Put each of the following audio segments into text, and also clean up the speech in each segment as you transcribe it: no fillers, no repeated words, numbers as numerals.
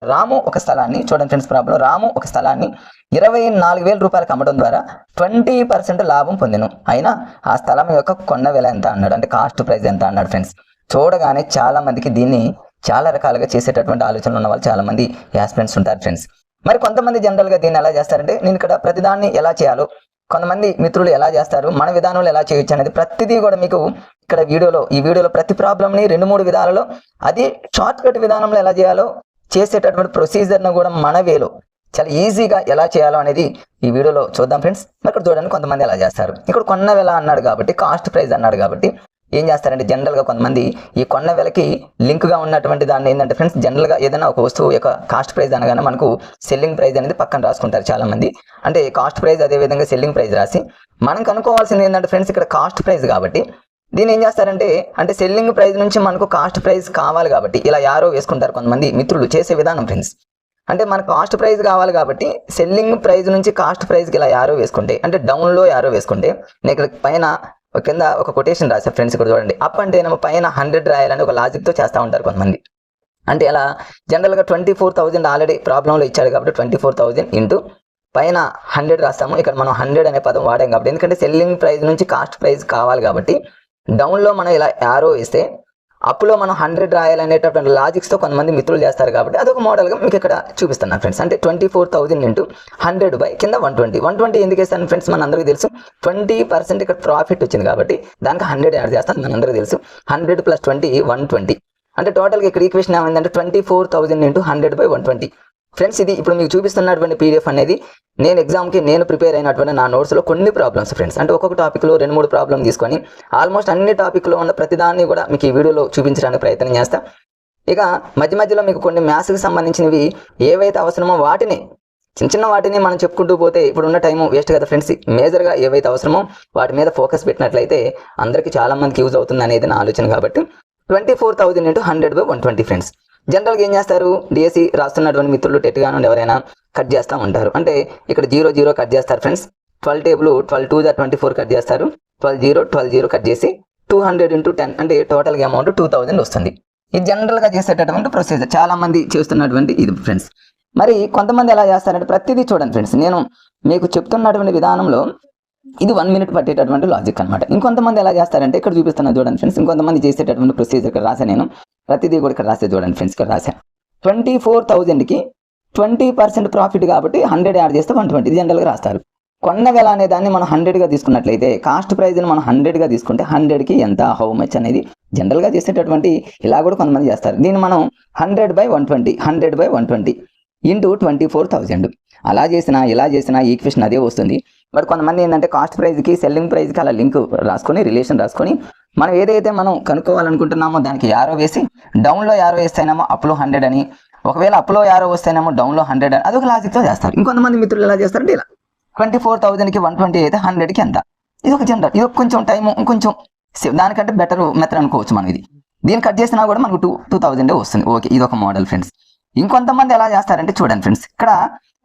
రాము ఒక స్థలాన్ని చూడండి ఫ్రెండ్స్, ప్రాబ్లం రాము ఒక స్థలాన్ని 24,000 రూపాయలకు అమ్మడం ద్వారా 20% లాభం పొందెను. అయినా ఆ స్థలం యొక్క కొన్న వెల ఎంత అన్నాడు, అంటే కాస్ట్ ప్రైస్ ఎంత అన్నాడు ఫ్రెండ్స్. చూడగానే చాలా మందికి దీన్ని చాలా రకాలుగా చేసేటటువంటి ఆలోచనలు ఉన్న వాళ్ళు చాలా మంది యాస్పిరెంట్స్ ఉంటారు ఫ్రెండ్స్. మరి కొంతమంది జనరల్గా దీన్ని ఎలా చేస్తారంటే, నేను ఇక్కడ ప్రతిదాన్ని ఎలా చేయాలో, కొంతమంది మిత్రులు ఎలా చేస్తారు, మన విధానంలో ఎలా చేయొచ్చు అనేది ప్రతిదీ కూడా మీకు ఇక్కడ ఈ వీడియోలో ప్రతి ప్రాబ్లమ్ని 2-3 విధాలలో, అది షార్ట్ కట్ విధానంలో ఎలా చేయాలో, చేసేటటువంటి ప్రొసీజర్ను కూడా మన వేలో చాలా ఈజీగా ఎలా చేయాలో అనేది ఈ వీడియోలో చూద్దాం ఫ్రెండ్స్. ఇక్కడ చూడండి, కొంతమంది ఎలా చేస్తారు. ఇక్కడ కొన్న వెల అన్నాడు కాబట్టి, కాస్ట్ ప్రైస్ అన్నాడు కాబట్టి ఏం చేస్తారంటే, జనరల్గా కొంతమంది ఈ కొన్న వెలకి లింక్గా ఉన్నటువంటి దాన్ని ఏంటంటే ఫ్రెండ్స్, జనరల్గా ఏదైనా ఒక వస్తువు యొక్క కాస్ట్ ప్రైస్ అనగానే మనకు సెల్లింగ్ ప్రైస్ అనేది పక్కన రాసుకుంటారు చాలా మంది. అంటే కాస్ట్ ప్రైస్ అదేవిధంగా సెల్లింగ్ ప్రైస్ రాసి, మనం కనుక్కోవాల్సింది ఏంటంటే ఫ్రెండ్స్, ఇక్కడ కాస్ట్ ప్రైస్ కాబట్టి దీన్ని ఏం చేస్తారంటే, అంటే సెల్లింగ్ ప్రైస్ నుంచి మనకు కాస్ట్ ప్రైస్ కావాలి కాబట్టి ఇలా యారో వేసుకుంటారు కొంతమంది మిత్రులు చేసే విధానం ఫ్రెండ్స్. అంటే మనకు కాస్ట్ ప్రైస్ కావాలి కాబట్టి సెల్లింగ్ ప్రైస్ నుంచి కాస్ట్ ప్రైస్కి ఇలా యారో వేసుకుంటే, అంటే డౌన్లో యారో వేసుకుంటే, నేను ఇక్కడ పైన కింద ఒక కొటేషన్ రాసా ఫ్రెండ్స్. ఇక్కడ చూడండి, అప్ అంటే ఏమో పైన 100 రాయాలని ఒక లాజిక్తో చేస్తూ ఉంటారు కొంతమంది. అంటే అలా జనరల్గా 24,000 ఆల్రెడీ ప్రాబ్లంలో ఇచ్చాడు కాబట్టి 24,000 ఇంటూ పైన 100 రాస్తాము. ఇక్కడ మనం 100 అనే పదం వాడాం కాబట్టి, ఎందుకంటే సెల్లింగ్ ప్రైస్ నుంచి కాస్ట్ ప్రైస్ కావాలి కాబట్టి డౌన్లో మనం ఇలా యారో వేస్తే, అప్లో మనం 100 రాయాలనేటటువంటి లాజిక్స్తో కొంతమంది మిత్రులు చేస్తారు కాబట్టి అదొక మోడల్గా మీకు ఇక్కడ చూపిస్తున్నాను ఫ్రెండ్స్. అంటే 24,000 ఇంటూ 100 బై కింద 120 ఎందుకు వేస్తాను ఫ్రెండ్స్, మన అందరికీ తెలుసు 20% ఇక్కడ ప్రాఫిట్ వచ్చింది కాబట్టి దానికి 100 యాడ్ చేస్తాను. మన అందరికీ తెలుసు 100 + 20 120. అంటే టోటల్గా ఇక్కడ ఈక్వేషన్ ఏమైందంటే 24,000 ఇంటూ 100 బై 120 ఫ్రెండ్స్. ఇది ఇప్పుడు మీకు చూపిస్తున్నటువంటి పీడిఎఫ్ అనేది నేను ఎగ్జామ్కి ప్రిపేర్ అయినటువంటి నా నోట్స్లో కొన్ని ప్రాబ్లమ్స్ ఫ్రెండ్స్. అంటే ఒక్కొక్క టాపిక్లో 2-3 ప్రాబ్లమ్ తీసుకొని ఆల్మోస్ట్ అన్ని టాపిక్లో ఉన్న ప్రతిదాన్ని కూడా మీకు ఈ వీడియోలో చూపించడానికి ప్రయత్నం చేస్తా. ఇక మధ్యలో మీకు కొన్ని మ్యాథ్స్కి సంబంధించినవి ఏవైతే అవసరమో వాటిని చిన్న వాటిని మనం చెప్పుకుంటూ పోతే ఇప్పుడున్న టైం వేస్ట్ కదా ఫ్రెండ్స్. మేజర్గా ఏవైతే అవసరమో వాటి మీద ఫోకస్ పెట్టినట్లయితే అందరికీ చాలా మందికి యూజ్ అవుతుంది అనేది నా ఆలోచన. కాబట్టి 24,000 ఇంటూ 100 బై 120 ఫ్రెండ్స్. జనరల్గా ఏం చేస్తారు, డిఎస్సి రాస్తున్నటువంటి మిత్రులు టెట్గా నుండి ఎవరైనా కట్ చేస్తూ ఉంటారు. అంటే ఇక్కడ 0 కట్ చేస్తారు ఫ్రెండ్స్. 12 టేబుల్ 12 2 24 కట్ చేస్తారు. 12 కట్ చేసి 200 ఇంటూ 10 అంటే టోటల్గా అమౌంట్ 2,000 వస్తుంది. ఇది జనరల్గా చేసేటటువంటి ప్రొసీజర్, చాలా మంది చేస్తున్నటువంటి ఇది ఫ్రెండ్స్. మరి కొంతమంది ఎలా చేస్తారంటే, ప్రతిదీ చూడండి ఫ్రెండ్స్, నేను మీకు చెప్తున్నటువంటి విధానంలో ఇది 1 మినిట్ పట్టేటటువంటి లాజిక్ అనమాట. ఇంకొంతమంది ఎలా చేస్తారంటే, ఇక్కడ చూపిస్తున్నా చూడండి ఫ్రెండ్స్, ఇంకొంతమంది చేసేటటువంటి ప్రొసీజర్ ఇక్కడ రాసా నేను, ప్రతిదీ కూడా ఇక్కడ రాసే చూడండి ఫ్రెండ్స్. ఇక్కడ రాసా 24,000కి 20% ప్రాఫిట్ కాబట్టి 100 యాడ్ చేస్తే 120 ఇది జనరల్గా రాస్తారు. కొన్న వెల అనే దాన్ని మనం 100గా తీసుకున్నట్లయితే, కాస్ట్ ప్రైజ్ని మనం 100గా తీసుకుంటే 100కి ఎంత, హౌ మచ్ అనేది జనరల్గా చేసేటటువంటి ఇలా కూడా కొంతమంది చేస్తారు. దీన్ని మనం 100 బై 120 ఇంటూ 24,000 అలా చేసినా ఇలా చేసినా ఈక్వేషన్ అదే వస్తుంది. బట్ కొంతమంది ఏంటంటే కాస్ట్ ప్రైస్కి సెల్లింగ్ ప్రైస్కి అలా లింక్ రాసుకొని రిలేషన్ రాసుకొని మనం ఏదైతే మనం కనుక్కోవాలనుకుంటున్నామో దానికి యారో వేసి, డౌన్లో యారో వేస్తేనేమో అప్లో 100 అని, ఒకవేళ అప్లో యారో వస్తేనేమో డౌన్లో 100 అని అదొక లాజిక్తో చేస్తారు. ఇంకొంతమంది మిత్రులు ఎలా చేస్తారంటే ఇలా 24,000కి 120 అయితే 100కి ఎంత, ఇది ఒక జనరల్, ఇది కొంచెం టైము ఇంకొంచెం దానికంటే బెటర్ మెథడ్ అనుకోవచ్చు మనం. ఇది దీన్ని కట్ చేసినా కూడా మనకు 2,000 వస్తుంది. ఓకే, ఇది ఒక మోడల్ ఫ్రెండ్స్. ఇంకొంతమంది ఎలా చేస్తారంటే చూడండి ఫ్రెండ్స్, ఇక్కడ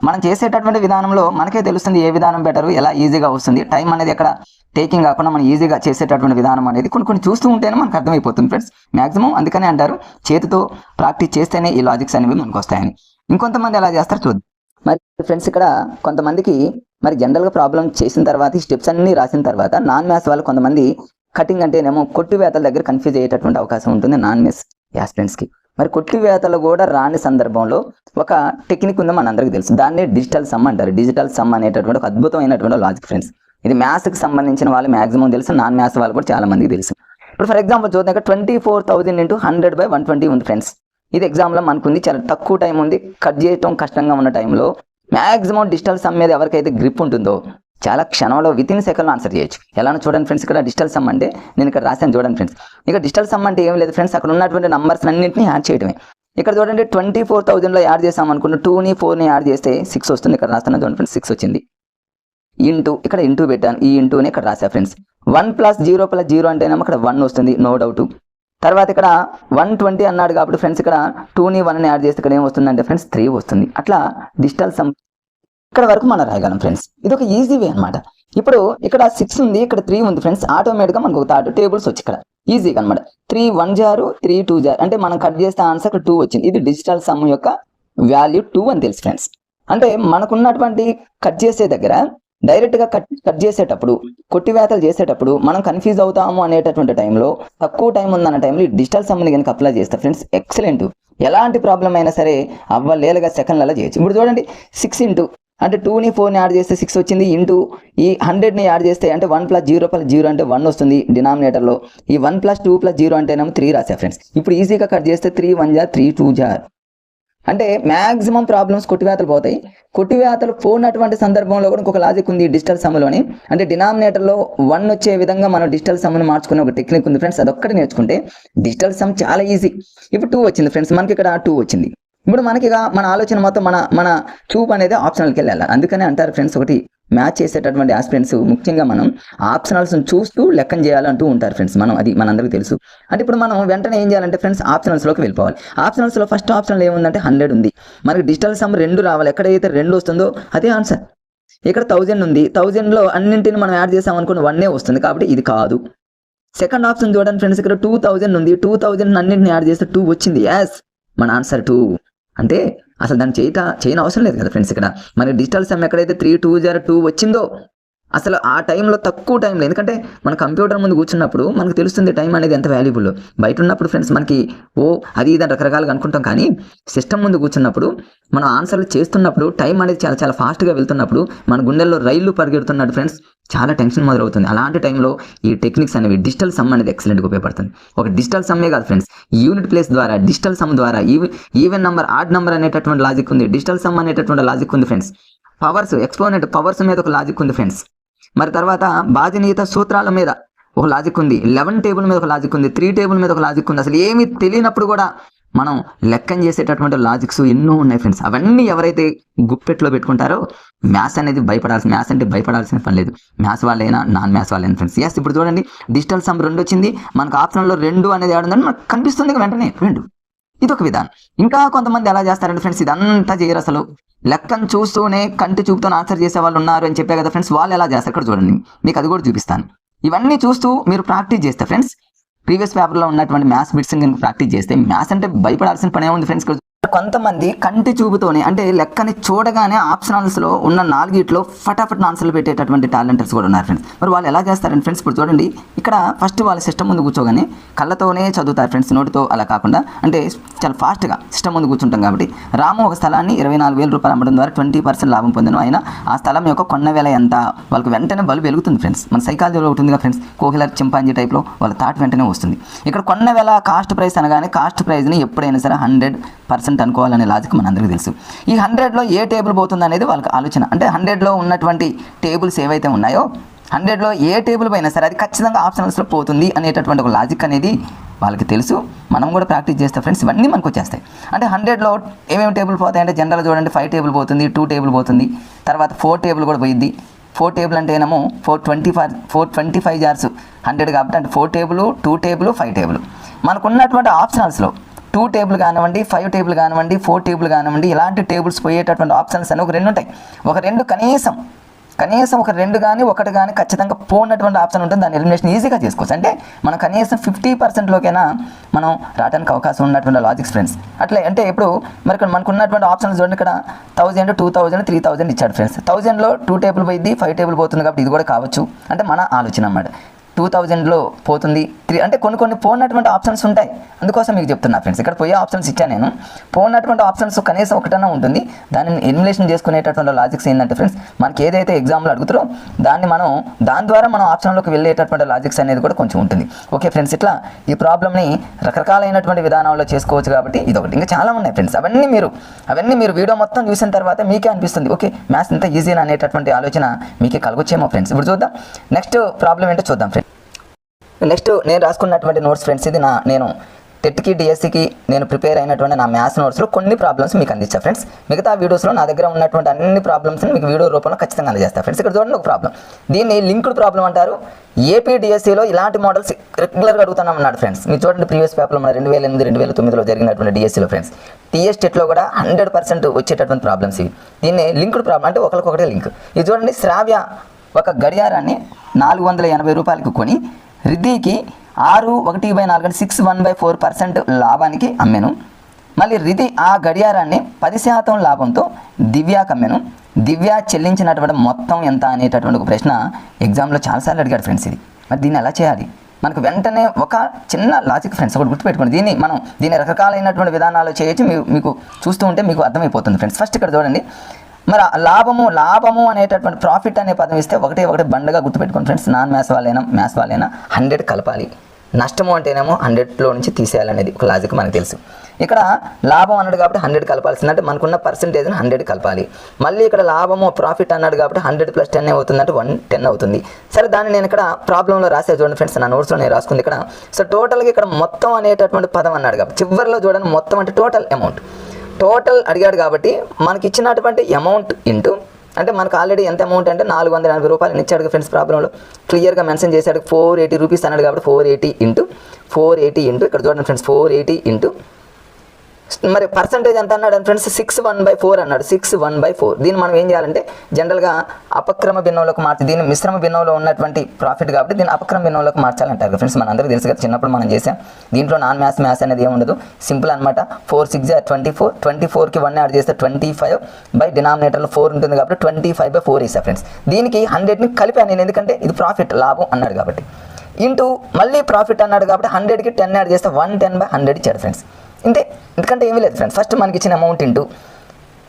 మనం చేసేటటువంటి విధానంలో మనకే తెలుస్తుంది ఏ విధానం బెటర్, ఎలా ఈజీగా వస్తుంది. టైం అనేది ఎక్కడ టేకింగ్ కాకుండా మనం ఈజీగా చేసేటటువంటి విధానం అనేది కొన్ని చూస్తూ ఉంటేనే మనకు అర్థమైపోతుంది ఫ్రెండ్స్ మ్యాక్సిమం. అందుకనే అంటారు చేతితో ప్రాక్టీస్ చేస్తేనే ఈ లాజిక్స్ అనేవి మనకు వస్తాయని. ఇంకొంతమంది ఎలా చేస్తారు చూద్దాం. మరి ఫ్రెండ్స్ ఇక్కడ కొంతమందికి మరి జనరల్గా ప్రాబ్లం చేసిన తర్వాత ఈ స్టెప్స్ అన్ని రాసిన తర్వాత నాన్ మ్యాథ్స్ వాళ్ళు కొంతమంది కటింగ్ అంటేనేమో కొట్టివేతల దగ్గర కన్ఫ్యూజ్ అయ్యేటటువంటి అవకాశం ఉంటుంది నాన్ మ్యాథ్స్ యాస్పిరెంట్స్కి. మరి కొట్టివేతలు కూడా రాని సందర్భంలో ఒక టెక్నిక్ ఉందో మన అందరికీ తెలుసు, దాన్ని డిజిటల్ సమ్ అంటారు. డిజిటల్ సమ్ అనేటటువంటి ఒక అద్భుతమైనటువంటి లాజిక్ ఫ్రెండ్స్. ఇది మ్యాథ్స్కి సంబంధించిన వాళ్ళు మ్యాక్సిమం తెలుసు, నాన్ మ్యాథ్స్ వాళ్ళు కూడా చాలా మందికి తెలుసు. ఇప్పుడు ఫర్ ఎగ్జాంపుల్ చూద్దాం, 24,000 ఇంటూ 100 బై 120 ఉంది ఫ్రెండ్స్. ఇది ఎగ్జామ్లో మనకుంది, చాలా తక్కువ టైం ఉంది, కట్ చేయటం కష్టంగా ఉన్న టైంలో మ్యాక్సిమం డిజిటల్ సమ్ మీద ఎవరికైతే గ్రిప్ ఉంటుందో చాలా క్షణంలో వితిన్ సెకండ్లో ఆన్సర్ చేయొచ్చు. ఎలా చూడండి ఫ్రెండ్స్, ఇక్కడ డిజిటల్ సమ్ అంటే నేను ఇక్కడ రాశాను చూడండి ఫ్రెండ్స్. ఇక డిజిటల్ సమ్ అంటే ఏం లేదు ఫ్రెండ్స్, అక్కడ ఉన్నటువంటి నంబర్స్ అన్నింటినీ యాడ్ చేయడమే. ఇక్కడ చూడండి 24,000లో యాడ్ చేసాం అనుకున్న 2ని 4ని యాడ్ చేస్తే 6 వస్తుంది. ఇక్కడ రాస్తాను చూడండి ఫ్రెండ్స్, 6 వచ్చింది. ఇంటూ ఇక్కడ ఇంటూ పెట్టాను, ఈ ఇంటూని ఇక్కడ రాసా ఫ్రెండ్స్. 1 + 0 + 0 అంటేనేమో ఇక్కడ 1 వస్తుంది, నో డౌట్. తర్వాత ఇక్కడ 120 అన్నాడు కాబట్టి ఫ్రెండ్స్ ఇక్కడ 2ని 1ని యాడ్ చేస్తే ఇక్కడ ఏం వస్తుందంటే ఫ్రెండ్స్ 3 వస్తుంది. అట్లా డిజిటల్ సమ్ ఇక్కడ వరకు మనం రాయగలం ఫ్రెండ్స్. ఇది ఒక ఈజీ వే అనమాట. ఇప్పుడు ఇక్కడ 6 ఉంది, ఇక్కడ 3 ఉంది ఫ్రెండ్స్. ఆటోమేటిక్గా మనకు ఒక థర్డ్ టేబుల్స్ వచ్చి ఇక్కడ ఈజీగా అనమాట. 3 1 జారు 3 2 జారు అంటే మనం కట్ చేస్తే ఆన్సర్ ఇక్కడ 2 వచ్చింది. ఇది డిజిటల్ సమ్ యొక్క వాల్యూ 2 అని తెలుసు ఫ్రెండ్స్. అంటే మనకున్నటువంటి కట్ చేసే దగ్గర డైరెక్ట్గా కట్ చేసేటప్పుడు కొట్టివేతలు చేసేటప్పుడు మనం కన్ఫ్యూజ్ అవుతాము అనేటటువంటి టైంలో, తక్కువ టైం ఉందన్న టైంలో ఈ డిజిటల్ సమ్ని కనుక అప్లై చేస్తే ఫ్రెండ్స్ ఎక్సలెంట్. ఎలాంటి ప్రాబ్లం అయినా సరే అవ్వలేలుగా సెకండ్లలో చేయొచ్చు. ఇప్పుడు చూడండి 6 ఇంటూ అంటే 2ని 4ని యాడ్ చేస్తే 6 వచ్చింది, ఇంటూ ఈ 100ని యాడ్ చేస్తే అంటే 1 + 0 + 0 అంటే 1 వస్తుంది డినామినేటర్లో. ఈ 1 + 2 + 0 అంటేనేమో 3 రాసా ఫ్రెండ్స్. ఇప్పుడు ఈజీగా కట్ చేస్తే 3 × 1 = 3 × 2 = అంటే మ్యాక్సిమం ప్రాబ్లమ్స్ కొట్టివేతలు పోతాయి. కొట్టివేతలు పోనటువంటి సందర్భంలో కూడా ఇంకొక లాజిక్ ఉంది డిజిటల్ సమ్లోని. అంటే డినామినేటర్లో 1 వచ్చే విధంగా మనం డిజిటల్ సమ్ని మార్చుకునే ఒక టెక్నిక్ ఉంది ఫ్రెండ్స్. అదొక్కటి నేర్చుకుంటే డిజిటల్ సమ్ చాలా ఈజీ. ఇప్పుడు 2 వచ్చింది ఫ్రెండ్స్, మనకి ఇక్కడ 2 వచ్చింది. ఇప్పుడు మనకి మన ఆలోచన మొత్తం మన చూపు అనేది ఆప్షనల్కి వెళ్ళాలి. అందుకనే అంటారు ఫ్రెండ్స్, ఒకటి మ్యాచ్ చేసేటటువంటి ఆస్పిరెంట్స్ ముఖ్యంగా మనం ఆప్షనల్స్ని చూస్తూ లెక్కన చేయాలంటూ ఉంటారు ఫ్రెండ్స్. అది మనందరికీ తెలుసు. అంటే ఇప్పుడు మనం వెంటనే ఏం చేయాలంటే ఫ్రెండ్స్ ఆప్షనల్స్లోకి వెళ్ళిపోవాలి. ఆప్షనల్స్లో ఫస్ట్ ఆప్షన్లో ఏముందంటే 100 ఉంది. మనకి డిజిటల్ సమ్ 2 రావాలి. ఎక్కడైతే 2 వస్తుందో అదే ఆన్సర్. ఇక్కడ 1000 ఉంది. 1000లో అన్నింటిని మనం యాడ్ చేసాం అనుకుని 1 వస్తుంది, కాబట్టి ఇది కాదు. సెకండ్ ఆప్షన్ చూడండి ఫ్రెండ్స్, ఇక్కడ 2000 ఉంది. 2000 అన్నింటిని యాడ్ చేస్తే 2 వచ్చింది. యాస్ మన ఆన్సర్ 2. అంటే అసలు దాన్ని చేయని అవసరం లేదు కదా ఫ్రెండ్స్. ఇక్కడ మనకి డిజిటల్ సమ్ ఎక్కడైతే 3 × 2 = 2 వచ్చిందో అసలు ఆ టైంలో తక్కువ టైంలో, ఎందుకంటే మన కంప్యూటర్ ముందు కూర్చున్నప్పుడు మనకు తెలుస్తుంది టైం అనేది ఎంత వాల్యుబుల్. బయట ఉన్నప్పుడు ఫ్రెండ్స్ మనకి అది ఇది రకరకాలుగా అనుకుంటాం, కానీ సిస్టమ్ ముందు కూర్చున్నప్పుడు మనం ఆన్సర్లు చేస్తున్నప్పుడు టైం అనేది చాలా చాలా ఫాస్ట్గా వెళ్తున్నప్పుడు మన గుండెల్లో రైళ్లు పరిగెడుతున్నట్టు ఫ్రెండ్స్ చాలా టెన్షన్ మొదలవుతుంది. అలాంటి టైంలో ఈ టెక్నిక్స్ అనేవి డిజిటల్ సమ్ అనేది ఎక్సలెంట్గా ఉపయోగపడుతుంది. ఒక డిజిటల్ సమ్మే కాదు ఫ్రెండ్స్, యూనిట్ ప్లేస్ ద్వారా డిజిటల్ సమ్ ద్వారా ఈవెన్ నెంబర్ ఆడ్ నెంబర్ అనేటటువంటి లాజిక్ ఉంది. డిజిటల్ సమ్ అనేటటువంటి లాజిక్ ఉంది ఫ్రెండ్స్. పవర్స్ ఎక్స్పోనెంట్ పవర్స్ మీద ఒక లాజిక్ ఉంది ఫ్రెండ్స్. మరి తర్వాత బాధ్యనీయత సూత్రాల మీద ఒక లాజిక్ ఉంది. 11 టేబుల్ మీద ఒక లాజిక్ ఉంది. 3 టేబుల్ మీద ఒక లాజిక్ ఉంది. అసలు ఏమీ తెలియనప్పుడు కూడా మనం లెక్కన చేసేటటువంటి లాజిక్స్ ఎన్నో ఉన్నాయి ఫ్రెండ్స్. అవన్నీ ఎవరైతే గుప్పెట్లో పెట్టుకుంటారో మ్యాథ్స్ అనేది మ్యాథ్స్ అంటే భయపడాల్సిన పని లేదు. మ్యాథ్స్ వాళ్ళైనా నాన్ మ్యాథ్స్ వాళ్ళైనా ఫ్రెండ్స్. ఎస్, ఇప్పుడు చూడండి డిజిటల్ సమ్ 2 వచ్చింది. మనకు ఆప్షన్లో 2 అనేది ఆడుందని మనకు కనిపిస్తుంది వెంటనే 2. ఇదొక విధానం. ఇంకా కొంతమంది ఎలా చేస్తారంటే ఫ్రెండ్స్, ఇదంతా చేయరు. అసలు లెక్కను చూస్తూనే కంటి చూపుతో ఆన్సర్ చేసే వాళ్ళు ఉన్నారు అని చెప్పే కదా ఫ్రెండ్స్. వాళ్ళు ఎలా చేస్తారు ఇక్కడ చూడండి, మీకు అది కూడా చూపిస్తాను. ఇవన్నీ చూస్తూ మీరు ప్రాక్టీస్ చేస్తే ఫ్రెండ్స్, ప్రీవియస్ పేపర్లో ఉన్నటువంటి మ్యాథ్స్ బిట్స్ ప్రాక్టీస్ చేస్తే మ్యాథ్స్ అంటే భయపడాల్సిన పని ఏముంది ఫ్రెండ్స్. కొంతమంది కంటి చూపుతోనే అంటే లెక్కని చూడగానే ఆప్షనల్స్లో ఉన్న 4 ఫటాఫట్ ఆన్సర్లు పెట్టేటటువంటి టాలెంటర్స్ కూడా ఉన్నారు ఫ్రెండ్స్. మరి వాళ్ళు ఎలా చేస్తారంటే ఫ్రెండ్స్, ఇప్పుడు చూడండి ఇక్కడ ఫస్ట్ వాళ్ళ సిస్టమ్ ముందు కూర్చోగానే కళ్ళతోనే చదువుతారు ఫ్రెండ్స్, నోటితో అలా కాకుండా. అంటే చాలా ఫాస్ట్గా సిస్టమ్ ముందు కూర్చుంటాం కాబట్టి. రాము ఒక స్థలాన్ని 24,000 రూపాయలు అమ్మడం ద్వారా 20% లాభం పొందాను. అయినా ఆ స్థలం యొక్క కొన్న వేల ఎంత, వాళ్ళకి వెంటనే బల్బు వెలుగుతుంది ఫ్రెండ్స్. మన సైకాలజీలో ఉంటుందిగా ఫ్రెండ్స్, కోకిలర్ చింపాంజీ టైప్లో వాళ్ళ థాట్ వెంటనే వస్తుంది. ఇక్కడ కొన్న వేల కాస్ట్ ప్రైస్ అనగానే కాస్ట్ ప్రైస్ని ఎప్పుడైనా సరే 100% అనుకోవాలనే లాజిక్ మనందరికీ తెలుసు. ఈ 100లో ఏ టేబుల్ పోతుంది అనేది వాళ్ళకి ఆలోచన. అంటే 100లో ఉన్నటువంటి టేబుల్స్ ఏవైతే ఉన్నాయో 100లో ఏ టేబుల్ పైనా సరే అది ఖచ్చితంగా ఆప్షనల్స్లో పోతుంది అనేటటువంటి ఒక లాజిక్ అనేది వాళ్ళకి తెలుసు. మనం కూడా ప్రాక్టీస్ చేస్తే ఫ్రెండ్స్ ఇవన్నీ మనకు వచ్చేస్తాయి. అంటే 100లో ఏమేమి టేబుల్ పోతాయి అంటే జనరల్ చూడండి 5 టేబుల్ పోతుంది, 2 టేబుల్ పోతుంది, తర్వాత 4 టేబుల్ కూడా పోయిద్ది. 4 టేబుల్ అంటే ఏమో 425 జార్స్ 100 కాబట్టి అంటే 4 టేబుల్, 2 టేబుల్, 5 టేబుల్. మనకు ఉన్నటువంటి ఆప్షనల్స్లో 2 టేబుల్ కానివ్వండి, 5 టేబుల్ కానివ్వండి, 4 టేబుల్ కానివ్వండి, ఇలాంటి టేబుల్స్ పోయేటటువంటి ఆప్షన్స్ అని ఒక 2 ఉంటాయి. ఒక 2 కనీసం ఒక 2 కానీ 1 కానీ ఖచ్చితంగా పోనటువంటి ఆప్షన్ ఉంటుంది. దాని ఎలిమినేషన్ ఈజీగా చేసుకోవచ్చు. అంటే మనం కనీసం 50%లోకైనా మనం రావడానికి అవకాశం ఉన్నటువంటి లాజిక్స్ ఫ్రెండ్స్. అట్లే అంటే ఇప్పుడు మరి మనకు ఉన్నటువంటి ఆప్షన్స్ చూడండి, ఇక్కడ 1000, 2000, 3000 ఇచ్చాడు ఫ్రెండ్స్. 1000లో 2 టేబుల్ పోయింది, 5 టేబుల్ పోతుంది కాబట్టి ఇది కూడా కావచ్చు. అంటే మన ఆలోచన అన్నమాట. 2000లో పోతుంది 3 అంటే కొన్ని పోనటువంటి ఆప్షన్స్ ఉంటాయి. అందుకోసం మీకు చెప్తున్నా ఫ్రెండ్స్, ఇక్కడ పోయే ఆప్షన్స్ ఇచ్చాను నేను. పోనటువంటి ఆప్షన్స్ కనీసం ఒకటన్నా ఉంటుంది. దానిని ఎలిమినేషన్ చేసుకునేటటువంటి లాజిక్స్ ఏంటంటే ఫ్రెండ్స్, మనకి ఏదైతే ఎగ్జామ్లో అడుగుతారో దాని ద్వారా మనం ఆప్షన్లోకి వెళ్ళేటటువంటి లాజిక్స్ అనేది కూడా కొంచెం ఉంటుంది. ఓకే ఫ్రెండ్స్, ఇట్లా ఈ ప్రాబ్లమ్ని రకరకాలైనటువంటి విధానంలో చేసుకోవచ్చు కాబట్టి ఇదొకటి. ఇంకా చాలా ఉన్నాయి ఫ్రెండ్స్. అవన్నీ మీరు వీడియో మొత్తం చూసిన తర్వాత మీకే అనిపిస్తుంది ఓకే మ్యాథ్స్ ఇంత ఈజీ అనేటటువంటి ఆలోచన మీకే కలగొచ్చేమో ఫ్రెండ్స్. ఇప్పుడు చూద్దాం నెక్స్ట్ ప్రాబ్లం ఏంటో చూద్దాం ఫ్రెండ్స్. నెక్స్ట్ నేను రాసుకున్నటువంటి నోట్స్ ఫ్రెండ్స్, ఇది నేను టెట్కి డిఎస్సికి నేను ప్రిపేర్ అయినటువంటి నా మ్యాథ్స్ నోట్స్లో కొన్ని ప్రాబ్లమ్స్ మీకు అందించా ఫ్రెండ్స్. మిగతా వీడియోస్లో నా దగ్గర ఉన్నటువంటి అన్ని ప్రాబ్లమ్స్ని మీకు వీడియో రూపంలో ఖచ్చితంగా అందజేస్తా ఫ్రెండ్స్. ఇక్కడ చూడండి ఒక ప్రాబ్లం, దీన్ని లింక్డ్ ప్రాబ్లం అంటారు. ఏపీ డిఎస్సిలో ఇలాంటి మోడల్స్ రెగ్యులర్గా అడుగుతున్నామన్నాడు ఫ్రెండ్స్. మీరు చూడండి ప్రీవియస్ పేపర్లో మన 2008, 2009లో జరిగినటువంటి డిఎస్సిలో ఫ్రెండ్స్, టీఎస్ టెట్లో కూడా 100% వచ్చేటటువంటి ప్రాబ్లమ్స్ ఇవి. దీన్ని లింక్డ్ ప్రాబ్లం అంటే ఒకరికొకటే లింక్. ఇది చూడండి, శ్రావ్య ఒక గడియారాన్ని 480 రూపాయలకు కొని రిద్దికి 6 1/4 6 1/4% లాభానికి అమ్మాను. మళ్ళీ రిధి ఆ గడియారాన్ని 10% లాభంతో దివ్య కమ్మెను. దివ్య చెల్లించినటువంటి మొత్తం ఎంత అనేటటువంటి ఒక ప్రశ్న ఎగ్జామ్లో చాలాసార్లు అడిగాడు ఫ్రెండ్స్. ఇది మరి దీన్ని ఎలా చేయాలి? మనకు వెంటనే ఒక చిన్న లాజిక్ ఫ్రెండ్స్ ఒకటి గుర్తుపెట్టుకోండి. దీన్ని రకరకాలైనటువంటి విధానాలు చేయొచ్చు. మీకు చూస్తూ ఉంటే మీకు అర్థమైపోతుంది ఫ్రెండ్స్. ఫస్ట్ ఇక్కడ చూడండి, మరి లాభము అనేటటువంటి ప్రాఫిట్ అనే పదం ఇస్తే ఒకటి బండగా గుర్తుపెట్టుకోండి ఫ్రెండ్స్. నాన్ మ్యాథ్స్ వాళ్ళైనా 100 కలపాలి. నష్టము అంటేనేమో 100లో నుంచి తీసేయాలనేది ఒక లాజిక్ మనకు తెలుసు. ఇక్కడ లాభం అన్నాడు కాబట్టి 100 కలపాల్సింది, అంటే మనకున్న పర్సెంటేజ్ని 100 కలపాలి. మళ్ళీ ఇక్కడ లాభము ప్రాఫిట్ అన్నాడు కాబట్టి 100 + 10 అవుతుందంటే 110 అవుతుంది. సరే, దాన్ని నేను ఇక్కడ ప్రాబ్లంలో రాసే చూడండి ఫ్రెండ్స్, నా నోట్స్లో నేను రాసుకుంది ఇక్కడ. సో టోటల్గా ఇక్కడ మొత్తం అనేటటువంటి పదం అన్నాడు కాబట్టి చివరిలో చూడండి మొత్తం అంటే టోటల్ అమౌంట్. టోటల్ అడిగాడు కాబట్టి మనకి ఇచ్చినటువంటి అమౌంట్ ఇంటూ, అంటే మనకు ఆల్రెడీ ఎంత అమౌంట్ అంటే 480 రూపాయలు ఇచ్చాడు ఫ్రెండ్స్. ప్రాబ్లంలో క్లియర్గా మెన్షన్ చేశాడు. 480 రూపీస్ అన్నాడు కాబట్టి 480 ఇంటూ ఇక్కడ చూడండి ఫ్రెండ్స్, 480 ఇంటూ మరి పర్సంటేజ్ ఎంత అన్నాడు ఫ్రెండ్స్, 6/1/4 అన్నాడు. 6/1/4. దీన్ని మనం ఏం చేయాలంటే జనరల్గా అపక్రమ భిన్నంలోకి మార్చి, దీన్ని మిశ్రమ భిన్నంలో ఉన్నటువంటి ప్రాఫిట్ కాబట్టి దీన్ని అపక్రమ భిన్నంలోకి మార్చాలంటారు ఫ్రెండ్స్. మన అందరికీ తెలుసు కదా, చిన్నప్పుడు మనం చేసాం. దీంట్లో నాన్ మ్యాథ్స్ అనేది ఏముండదు, సింపుల్ అనమాట. 4 6 24, 24కి 1 యాడ్ చేస్తే 25 బై డినామినేటర్లో 4 ఉంటుంది కాబట్టి 25/4 వేసా ఫ్రెండ్స్. దీనికి 100ని కలిపాను నేను, ఎందుకంటే ఇది ప్రాఫిట్ లాభం అన్నాడు కాబట్టి. ఇంటూ మళ్ళీ ప్రాఫిట్ అన్నాడు కాబట్టి 100కి 10 యాడ్ చేస్తే 110/100 ఇచ్చాడు ఫ్రెండ్స్. ఎందుకంటే ఏమీ లేదు ఫ్రెండ్స్, ఫస్ట్ మనకి ఇచ్చిన అమౌంట్ ఇంటూ.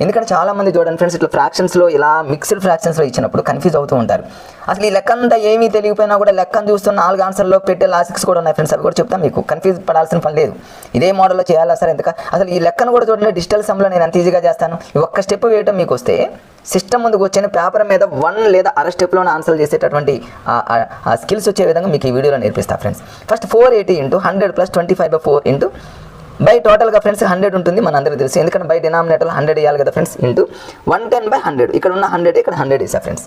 ఎందుకంటే చాలామంది చూడండి ఫ్రెండ్స్, ఇట్లా ఫ్రాక్షన్స్లో ఇలా మిక్స్డ్ ఫ్రాక్షన్స్లో ఇచ్చినప్పుడు కన్ఫ్యూజ్ అవుతూ ఉంటారు. అసలు ఈ లెక్క అంతా ఏమీ తెలియకపోయినా కూడా లెక్కను చూస్తున్న 4 ఆన్సర్లో పెట్టే లాజిక్స్ కూడా ఉన్నాయి ఫ్రెండ్స్. అవి కూడా చెప్తాను మీకు, కన్ఫ్యూజ్ పడాల్సిన పని లేదు. ఇదే మోడల్లో చేయాలా సార్ ఎందుకు? అసలు ఈ లెక్కను కూడా చూడండి, డిజిటల్ సమ్లో నేను ఎంత ఈజీగా చేస్తాను. ఈ ఒక్క స్టెప్ వేయటం మీకు వస్తే సిస్టమ్ ముందుకు వచ్చిన పేపర్ మీద 1 లేదా అర స్టెప్లోనే ఆన్సర్ చేసేటటువంటి ఆ స్కిల్స్ వచ్చే విధంగా మీకు ఈ వీడియోలో నేర్పిస్తా friends. First 480 into 100 + 25/4 into by టోటల్గా ఫ్రెండ్స్ 100 ఉంటుంది, మన అందరికీ తెలుసు. ఎందుకంటే బై డినామినేటర్లో 100 వేయాలి కదా ఫ్రెండ్స్. ఇంటూ 110/100. ఇక్కడ ఉన్న 100 ఇక్కడ 100 వేసా ఫ్రెండ్స్.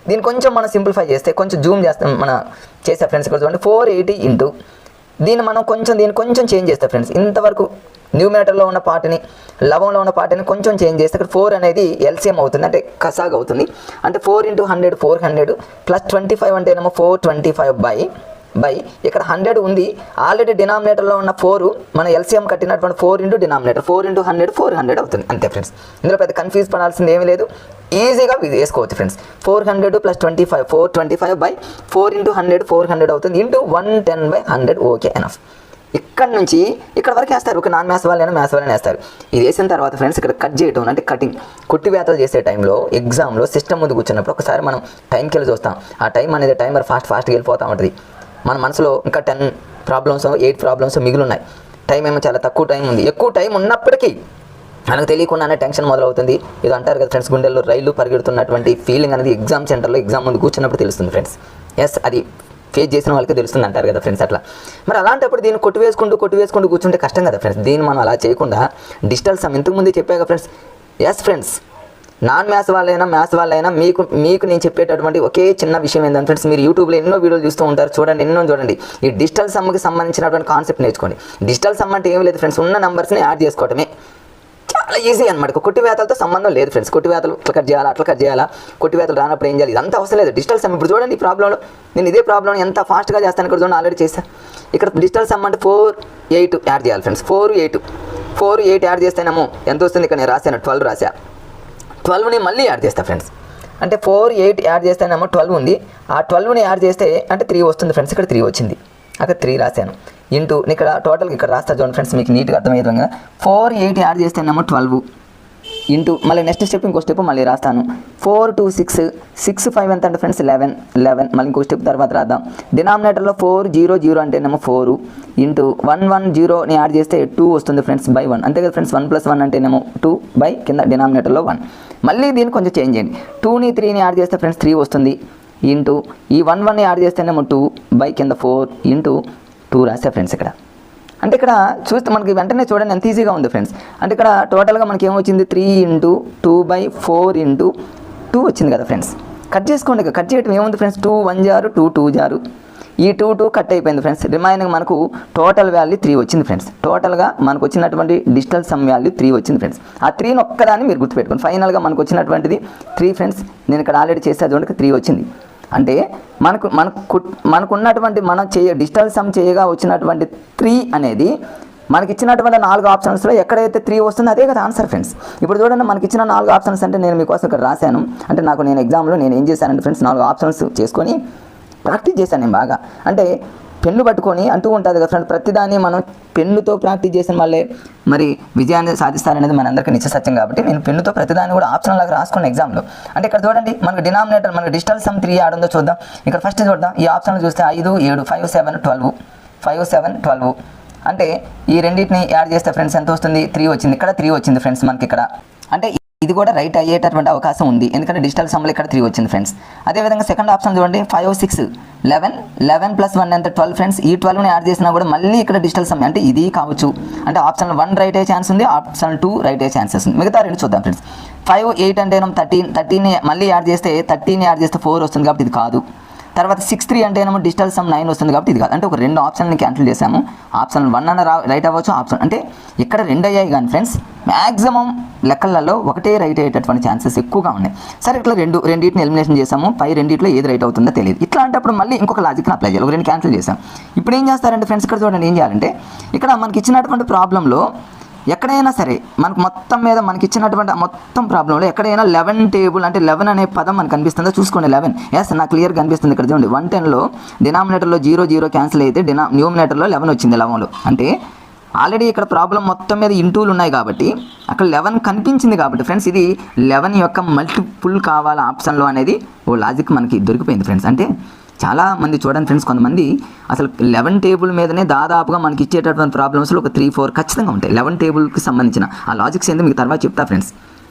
దీన్ని కొంచెం మనం సింప్లిఫై చేస్తే, కొంచెం జూమ్ చేస్తాం మన చేసా ఫ్రెండ్స్. ఇక్కడ చూడండి 480 ఇంటూ దీన్ని మనం కొంచెం చేంజ్ చేస్తాం ఫ్రెండ్స్. ఇంతవరకు న్యూమినేటర్లో ఉన్న పార్ట్ని, లవంలో ఉన్న పార్ట్ని కొంచెం చేంజ్ చేస్తే ఇక్కడ 4 అనేది ఎల్సిఎం అవుతుంది, అంటే కసాగ్ అవుతుంది. అంటే 4 × 100 400 + 25 అంటేనేమో 425 బై ఇక్కడ 100 ఉంది ఆల్రెడీ డినామినేటర్లో ఉన్న 4 మన ఎల్సిఎం కట్టినటువంటి 4 × డినామినేటర్ 4 × 100 400 అవుతుంది, అంతే ఫ్రెండ్స్. ఇందులో పెద్ద కన్ఫ్యూజ్ పడాల్సింది ఏమీ లేదు, ఈజీగా వేసుకోవచ్చు ఫ్రెండ్స్. 400 + 25 425 బై 4 × 100 400 అవుతుంది ఇంటూ 110/100. Okay enough. ఇక్కడ నుంచి ఇక్కడ వరకు వేస్తారు. ఒక నాన్ మ్యాథ్స్ వాళ్ళైనా వేస్తారు. ఇది వేసిన తర్వాత ఫ్రెండ్స్ ఇక్కడ కట్ చేయటం అంటే కటింగ్, కొట్టివేతలు చేసే టైంలో ఎగ్జామ్లో సిస్టమ్ ముందు కూర్చున్నప్పుడు ఒకసారి మనం టైంకి వెళ్ళి చూస్తాం. ఆ టైం అనేది టైమర్ ఫాస్ట్గా వెళ్ళిపోతూ ఉంటుంది. మన మనసులో ఇంకా 10 ప్రాబ్లమ్స్ 8 ప్రాబ్లమ్స్ మిగిలి ఉన్నాయి. టైం ఏమో చాలా తక్కువ టైం ఉంది. ఎక్కువ టైం ఉన్నప్పటికీ మనకు తెలియకుండానే టెన్షన్ మొదలవుతుంది. ఇది అంటారు కదా ఫ్రెండ్స్, గుండెల్లో రైలు పరిగెడుతున్నటువంటి ఫీలింగ్ అనేది ఎగ్జామ్ సెంటర్లో ఎగ్జామ్ ముందు కూర్చున్నప్పుడు తెలుస్తుంది ఫ్రెండ్స్. ఎస్, అది ఫేస్ చేసిన వాళ్ళకి తెలుస్తుంది అంటారు కదా ఫ్రెండ్స్. అట్లా మరి అలాంటప్పుడు దీన్ని కొట్టివేసుకుంటూ కూర్చుంటే కష్టం కదా ఫ్రెండ్స్. దీన్ని మనం అలా చేయకుండా డిజిటల్ సమ్ ఇంతకుముందే చెప్పాక friends. Yes friends, non maths వాళ్ళైనా మీకు నేను చెప్పేటటువంటి ఒకే చిన్న విషయం ఏంటంటే ఫ్రెండ్స్, మీరు యూట్యూబ్లో ఎన్నో వీడియోలు చూస్తూ ఉంటారు, చూడండి. ఈ డిజిటల్ సమ్కి సంబంధించినటువంటి కాన్సెప్ట్ నేర్చుకోండి. డిజిటల్ సమ్ అంటే ఏం లేదు ఫ్రెండ్స్, ఉన్న నెంబర్స్ని యాడ్ చేసుకోవటమే, చాలా ఈజీ అనమాట. కొట్టివేతలతో సంబంధం లేదు ఫ్రెండ్స్. కొట్టివేతలు అట్లా కట్ చేయాలా, కొట్టివేతలు రానప్పుడు ఏం చేయాలి, ఇదంతా అవసరం లేదు. డిజిటల్ సమ్ ఇప్పుడు చూడండి, ఈ ప్రాబ్లంలో నేను ఇదే ప్రాబ్లం ఎంత ఫాస్ట్గా చేస్తాను. ఇక్కడ చూడండి ఆల్రెడీ చేస్తాను. ఇక్కడ డిజిటల్ సమ్ అంటే 4 8 యాడ్ చేయాలి ఫ్రెండ్స్. 4 8 యాడ్ చేస్తేనేమో ఎంత వస్తుంది, ఇక్కడ నేను రాశాను 12 రాశా. 12ని మళ్ళీ యాడ్ చేస్తా ఫ్రెండ్స్. అంటే 4 8 యాడ్ చేస్తేనేమో 12 ఉంది. ఆ 12ని యాడ్ చేస్తే అంటే 3 వస్తుంది ఫ్రెండ్స్. ఇక్కడ 3 వచ్చింది, అక్కడ 3 రాశాను. ఇంటూ ఇక్కడ టోటల్గా ఇక్కడ రాస్తా చూడండి ఫ్రెండ్స్, మీకు నీట్గా అర్థమయ్యే విధంగా 4 8 యాడ్ చేస్తేనేమో 12 ఇంటూ మళ్ళీ నెక్స్ట్ స్టెప్ ఇంకో స్టెప్ మళ్ళీ రాస్తాను. 4 2 6 6 5 ఎంత అంటే ఫ్రెండ్స్ 11 మళ్ళీ ఇంకో స్టెప్ తర్వాత రాద్దాం. డినామినేటర్లో 4 0 0 అంటేనేమో 4 ఇంటూ 1 1 0ని యాడ్ చేస్తే 2 వస్తుంది ఫ్రెండ్స్ బై 1, అంతే కదా ఫ్రెండ్స్. 1 + 1 అంటేనేమో 2 బై కింద డినామినేటర్లో 1. మళ్ళీ దీన్ని కొంచెం చేంజ్ చేయండి. 2ని 3ని యాడ్ చేస్తే ఫ్రెండ్స్ 3 వస్తుంది ఇంటూ ఈ 1 1ని యాడ్ చేస్తేనేమో 2 బై కింద 4 ఇంటూ 2 రాస్తే ఫ్రెండ్స్. ఇక్కడ అంటే ఇక్కడ చూస్తే మనకి వెంటనే చూడండి ఎంత ఈజీగా ఉంది ఫ్రెండ్స్. అంటే ఇక్కడ టోటల్గా మనకి ఏమొచ్చింది 3 × 2/4 × 2 వచ్చింది కదా ఫ్రెండ్స్. కట్ చేసుకోండి, కట్ చేయడం ఏముంది ఫ్రెండ్స్. 2 1 జారు 2 2 జారు, ఈ 2 కట్ అయిపోయింది ఫ్రెండ్స్. రిమైనింగ్ మనకు టోటల్ వాల్యూ 3 వచ్చింది ఫ్రెండ్స్. టోటల్గా మనకు వచ్చినటువంటి డిజిటల్ సమ్ వాల్యూ 3 వచ్చింది ఫ్రెండ్స్. ఆ 3ని ఒక్కదాన్ని మీరు గుర్తుపెట్టుకోండి. ఫైనల్గా మనకు వచ్చినటువంటిది 3 ఫ్రెండ్స్. నేను ఇక్కడ ఆల్రెడీ చేస్తే చూడండి 3 వచ్చింది. అంటే మనకున్నటువంటి డిజిటల్ సమ్ చేయగా వచ్చినటువంటి 3 అనేది మనకి ఇచ్చినటువంటి 4 ఆప్షన్స్లో ఎక్కడైతే 3 వస్తుందో అదే కదా ఆన్సర్ ఫ్రెండ్స్. ఇప్పుడు చూడండి, మనకి ఇచ్చిన 4 ఆప్షన్స్ అంటే నేను మీకోసం ఇక్కడ రాశాను. అంటే నేను ఎగ్జామ్లో నేను ఏం చేశానంటే ఫ్రెండ్స్, 4 ఆప్షన్స్ చేసుకొని ప్రాక్టీస్ చేశాను నేను బాగా. అంటే పెన్ను పట్టుకొని అంటూ ఉంటుంది కదా ఫ్రెండ్, ప్రతిదాన్ని మనం పెన్నుతో ప్రాక్టీస్ చేసిన వాళ్ళే మరి విజయాన్ని సాధిస్తారనేది మనందరికీ నిత్య సత్యం. కాబట్టి నేను పెన్నుతో ప్రతిదాన్ని కూడా ఆప్షన్ లాగా రాసుకున్న ఎగ్జామ్లో. అంటే ఇక్కడ చూడండి, మనకి డినామినేటర్ మనకి డిజిటల్ సమ్ 3 ఆడుందో చూద్దాం. ఇక్కడ ఫస్ట్ చూద్దాం, ఈ ఆప్షన్లు చూస్తే 5, 7, 5, 7, 12, 5, 7, 12. అంటే ఈ రెండింటిని యాడ్ చేస్తే ఫ్రెండ్స్ ఎంత వస్తుంది? 3 వచ్చింది. ఇక్కడ 3 వచ్చింది ఫ్రెండ్స్ మనకి ఇక్కడ. అంటే ఇది కూడా రైట్ అయ్యేటటువంటి అవకాశం ఉంది, ఎందుకంటే డిజిటల్ సమ్లో ఇక్కడ 3 వచ్చింది ఫ్రెండ్స్. అదేవిధంగా సెకండ్ ఆప్షన్ చూడండి, 5, 6, 11, 11 + 1 ఎంత? 12 ఫ్రెండ్స్. ఈ 12ని యాడ్ చేసినా కూడా మళ్ళీ ఇక్కడ డిజిటల్ సమ్, అంటే ఇది కావచ్చు. అంటే ఆప్షన్ 1 రైట్ అయ్యే ఛాన్స్ ఉంది, ఆప్షన్ 2 రైట్ అయ్యే ఛాన్సెస్ ఉంది. మిగతా 2 చూద్దాం ఫ్రెండ్స్. 5, 8 అంటే 13ని మళ్ళీ యాడ్ చేస్తే 13ని యాడ్ చేస్తే 4 వస్తుంది కాబట్టి ఇది కాదు. తర్వాత 6, 3 అంటే డిజిటల్ సమ్ 9 వస్తుంది కాబట్టి ఇది కాదు. అంటే ఒక 2 ఆప్షన్ని క్యాన్సిల్ చేసాము. ఆప్షన్ 1 అన్న రైట్ అవ్వచ్చు, ఆప్షన్ అంటే ఇక్కడ 2 అయ్యాయి కానీ ఫ్రెండ్స్, మ్యాక్సిమం లెక్కలలో ఒకటే రైట్ అయ్యేటటువంటి ఛాన్సెస్ ఎక్కువగా ఉన్నాయి. సరే, ఇట్లా రెండింటిని ఎలిమినేషన్ చేసాము. పై రెండింటిలో ఏది రైట్ అవుతుందో తెలియదు. ఇట్లాంటప్పుడు మళ్ళీ ఇంకొక లాజిక్ని అప్లై చేయాలి. ఒక 2 క్యాన్సిల్ చేసాం. ఇప్పుడు ఏం చేస్తారంటే ఫ్రెండ్స్, ఇక్కడ చూడండి ఏం చేయాలంటే, ఇక్కడ మనకి ఇచ్చినటువంటి ప్రాబ్లంలో ఎక్కడైనా సరే మనకు మొత్తం మీద మనకి ఇచ్చినటువంటి మొత్తం ప్రాబ్లంలో ఎక్కడైనా 11 టేబుల్ అంటే 11 అనే పదం మనకు కనిపిస్తుందో చూసుకోండి. 11 ఎస్ నాకు క్లియర్ కనిపిస్తుంది. ఇక్కడ చూడండి 110లో డినామినేటర్లో 0, 0 క్యాన్సిల్ అయితే న్యూమినేటర్లో 11 వచ్చింది. 11లో అంటే ఆల్రెడీ ఇక్కడ ప్రాబ్లం మొత్తం మీద ఇంటూలు ఉన్నాయి కాబట్టి అక్కడ 11 కనిపించింది కాబట్టి ఫ్రెండ్స్, ఇది 11 యొక్క మల్టిపుల్ కావాలా ఆప్షన్లో అనేది ఓ లాజిక్ మనకి దొరికిపోయింది ఫ్రెండ్స్. అంటే చాలా మంది చూడండి ఫ్రెండ్స్, కొంతమంది అసలు 11 టేబుల్ మీదనే దాదాపుగా మనకి ఇచ్చేటటువంటి ప్రాబ్లమ్స్లో ఒక 3, 4 ఖచ్చితంగా ఉంటాయి. 11 టేబుల్కి సంబంధించిన ఆ లాజిక్స్ ఏందో మీకు తర్వాత చెప్తా ఫ్రెండ్స్.